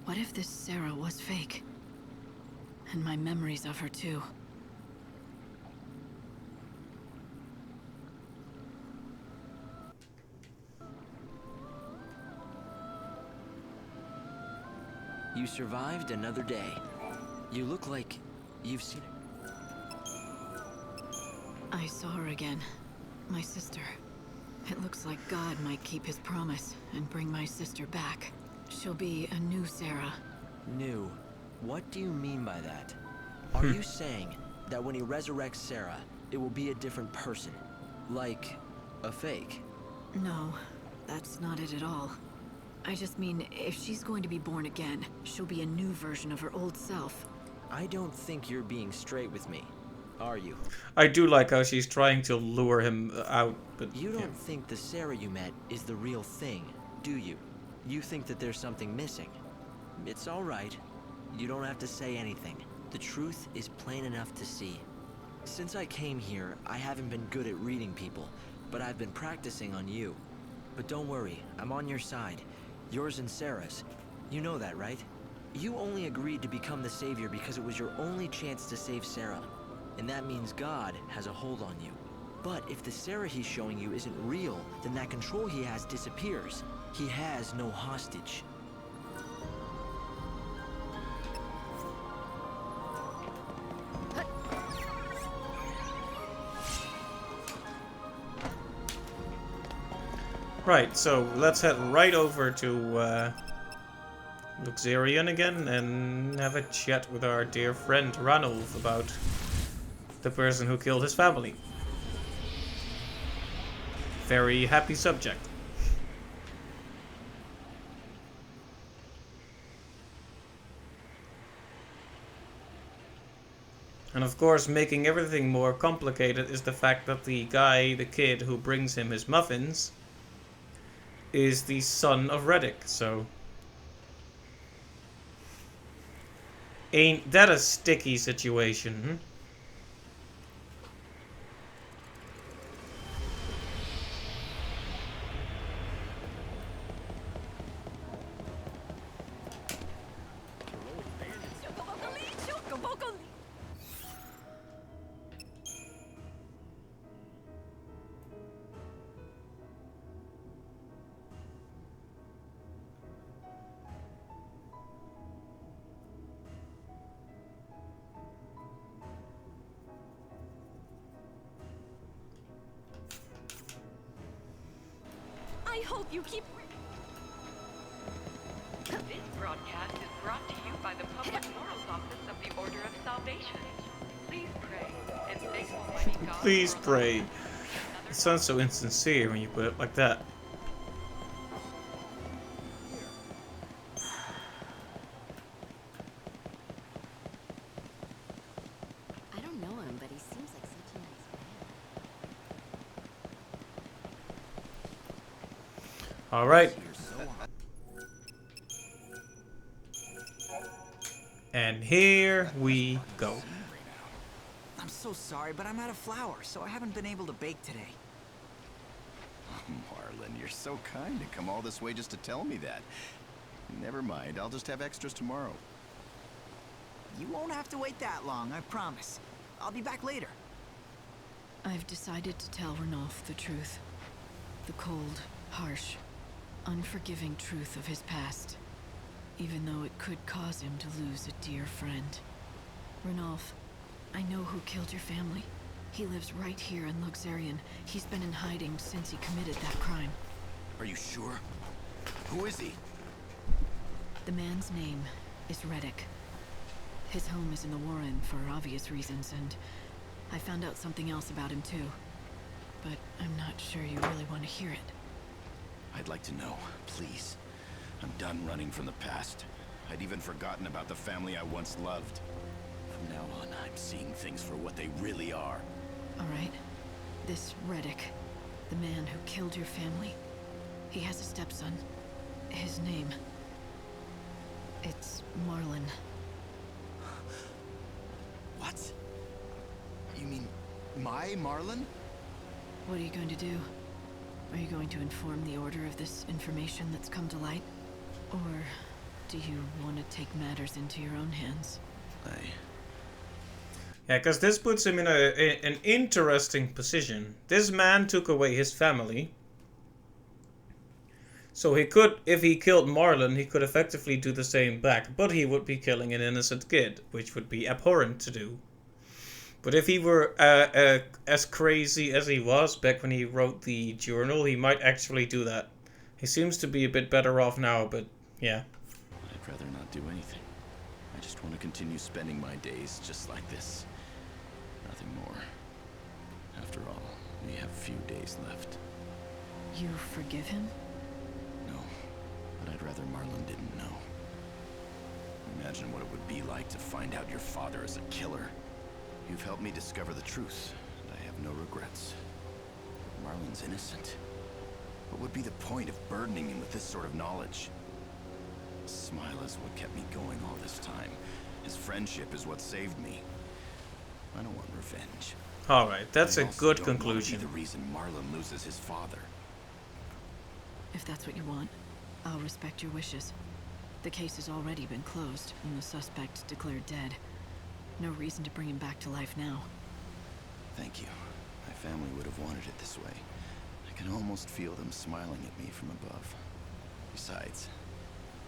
What if this Sarah was fake? And my memories of her too. You survived another day. You look like you've seen it. I saw her again. My sister. It looks like God might keep his promise and bring my sister back. She'll be a new Sarah. New. What do you mean by that? Are you saying that when he resurrects Sarah, it will be a different person? Like a fake? No, that's not it at all. I just mean, if she's going to be born again, she'll be a new version of her old self. I don't think you're being straight with me, are you? I do like how she's trying to lure him out, but... You don't think the Sarah you met is the real thing, do you? You think that there's something missing. It's alright. You don't have to say anything. The truth is plain enough to see. Since I came here, I haven't been good at reading people, but I've been practicing on you. But don't worry, I'm on your side. Yours and Sarah's. You know that, right? You only agreed to become the savior because it was your only chance to save Sarah. And that means God has a hold on you. But if the Sarah he's showing you isn't real, then that control he has disappears. He has no hostage. Right, so let's head right over to Luxerion again and have a chat with our dear friend Ranulf about the person who killed his family. Very happy subject. And of course, making everything more complicated is the fact that the guy, the kid who brings him his muffins, is the son of Reddick, so... Ain't that a sticky situation, hmm? I hope you keep... This broadcast is brought to you by the Public Morals Office of the Order of Salvation. Please pray and thank Almighty God. Please pray. It sounds so insincere when you put it like that. I don't know him, but he seems like such a nice man. All right. And here we go. I'm so sorry, but I'm out of flour, so I haven't been able to bake today. Marlon, you're so kind to come all this way just to tell me that. Never mind, I'll just have extras tomorrow. You won't have to wait that long, I promise. I'll be back later. I've decided to tell Ranulf the truth. The cold, harsh, unforgiving truth of his past. Even though it could cause him to lose a dear friend. Ranulf, I know who killed your family. He lives right here in Luxerion. He's been in hiding since he committed that crime. Are you sure? Who is he? The man's name is Reddick. His home is in the Warren for obvious reasons, and I found out something else about him too. But I'm not sure you really want to hear it. I'd like to know, please. I'm done running from the past. I'd even forgotten about the family I once loved. From now on, I'm seeing things for what they really are. All right. This Reddick, the man who killed your family, he has a stepson. His name... it's Marlon. What? You mean my Marlon? What are you going to do? Are you going to inform the Order of this information that's come to light? Or do you want to take matters into your own hands? Yeah, because this puts him in an interesting position. This man took away his family. So he could, if he killed Marlon, he could effectively do the same back. But he would be killing an innocent kid, which would be abhorrent to do. But if he were as crazy as he was back when he wrote the journal, he might actually do that. He seems to be a bit better off now, but yeah. I'd rather not do anything. I just want to continue spending my days just like this. Nothing more. After all, we have few days left. You forgive him? No, but I'd rather Marlon didn't know. Imagine what it would be like to find out your father is a killer. You've helped me discover the truth, and I have no regrets. Marlon's innocent. What would be the point of burdening him with this sort of knowledge? His smile is what kept me going all this time. His friendship is what saved me. I don't want revenge. Alright, that's I a also good don't want to be conclusion. the reason Marlon loses his father. If that's what you want, I'll respect your wishes. The case has already been closed, and the suspect declared dead. No reason to bring him back to life now. Thank you. My family would have wanted it this way. I can almost feel them smiling at me from above. Besides,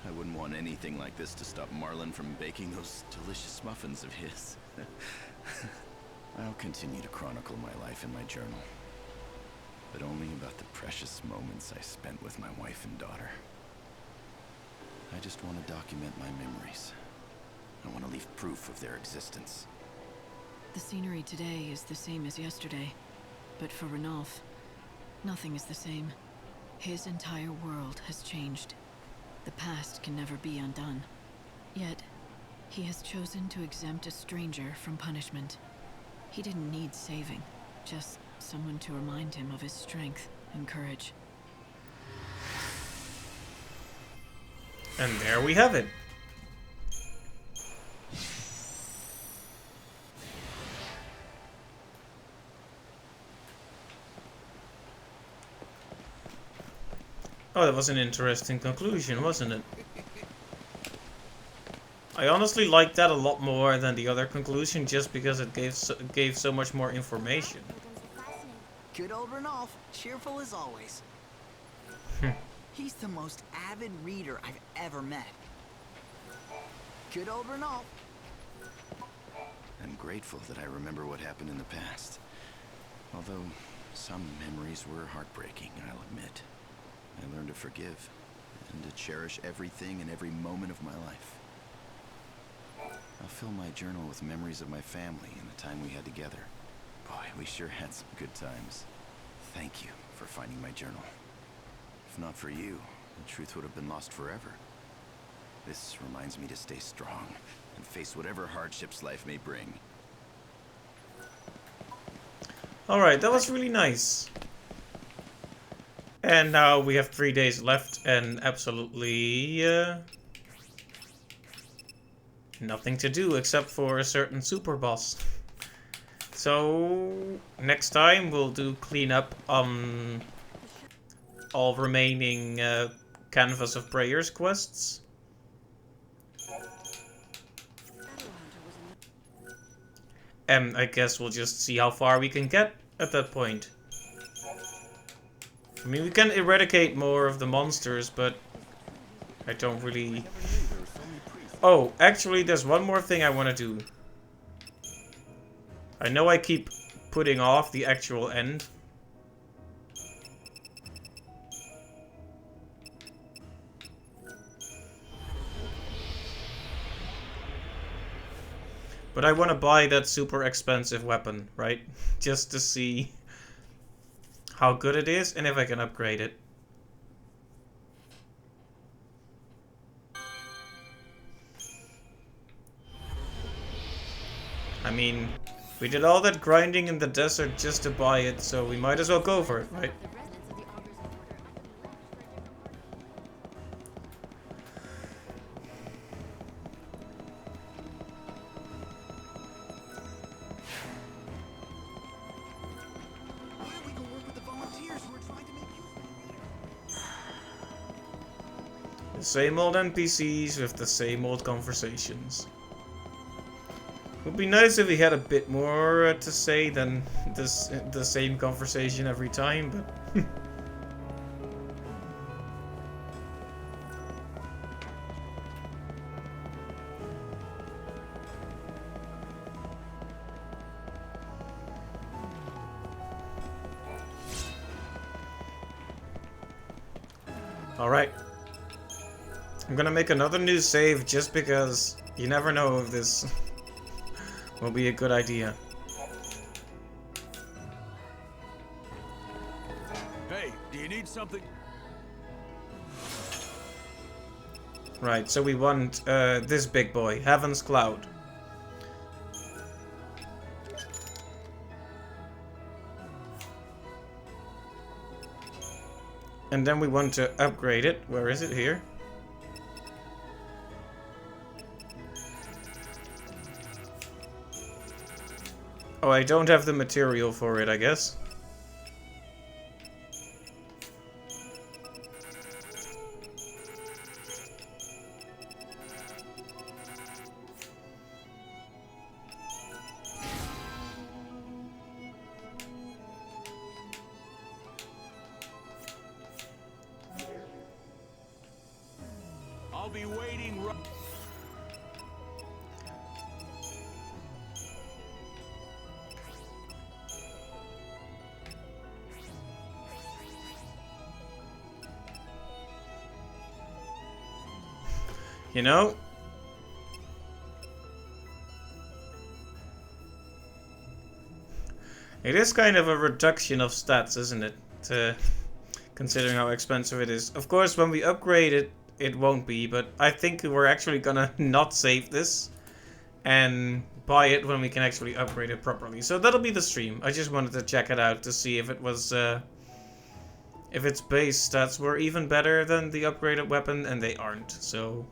I wouldn't want anything like this to stop Marlon from baking those delicious muffins of his. I'll continue to chronicle my life in my journal, but only about the precious moments I spent with my wife and daughter. I just want to document my memories. I want to leave proof of their existence. The scenery today is the same as yesterday, but for Ranulph, nothing is the same. His entire world has changed. The past can never be undone. Yet, he has chosen to exempt a stranger from punishment. He didn't need saving, just someone to remind him of his strength and courage. And there we have it. Oh, that was an interesting conclusion, wasn't it? I honestly liked that a lot more than the other conclusion, just because it gave so much more information. Good old Ranulph, cheerful as always. He's the most avid reader I've ever met. Good old Ranulph. I'm grateful that I remember what happened in the past. Although some memories were heartbreaking, I'll admit. I learned to forgive and to cherish everything and every moment of my life. I'll fill my journal with memories of my family and the time we had together. Boy, we sure had some good times. Thank you for finding my journal. If not for you, the truth would have been lost forever. This reminds me to stay strong and face whatever hardships life may bring. Alright, that was really nice. And now we have 3 days left and absolutely nothing to do except for a certain super boss. So next time we'll do cleanup on all remaining Canvas of Prayers quests. And I guess we'll just see how far we can get at that point. I mean, we can eradicate more of the monsters, but I don't really... Oh, actually, there's one more thing I want to do. I know I keep putting off the actual end. But I want to buy that super expensive weapon, right? Just to see how good it is and if I can upgrade it. I mean, we did all that grinding in the desert just to buy it, so we might as well go for it, right? The same old NPCs with the same old conversations. Would be nice if we had a bit more to say than the same conversation every time, but... Alright. I'm gonna make another new save just because You never know if this will be a good idea. Hey, do you need something? Right, so we want this big boy, Heaven's Cloud. And then we want to upgrade it. Where is it? Here. Oh, I don't have the material for it, I guess. I'll be waiting right... You know, it is kind of a reduction of stats, isn't it? Considering how expensive it is. Of course, when we upgrade it, it won't be, but I think we're actually gonna not save this and buy it when we can actually upgrade it properly. So that'll be the stream. I just wanted to check it out to see if it was, if its base stats were even better than the upgraded weapon, and they aren't. So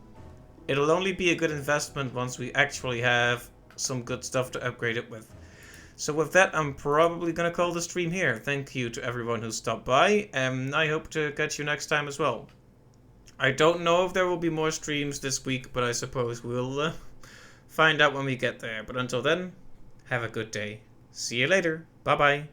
it'll only be a good investment once we actually have some good stuff to upgrade it with. So with that, I'm probably gonna call the stream here. Thank you to everyone who stopped by, and I hope to catch you next time as well. I don't know if there will be more streams this week, but I suppose we'll find out when we get there. But until then, have a good day. See you later. Bye-bye.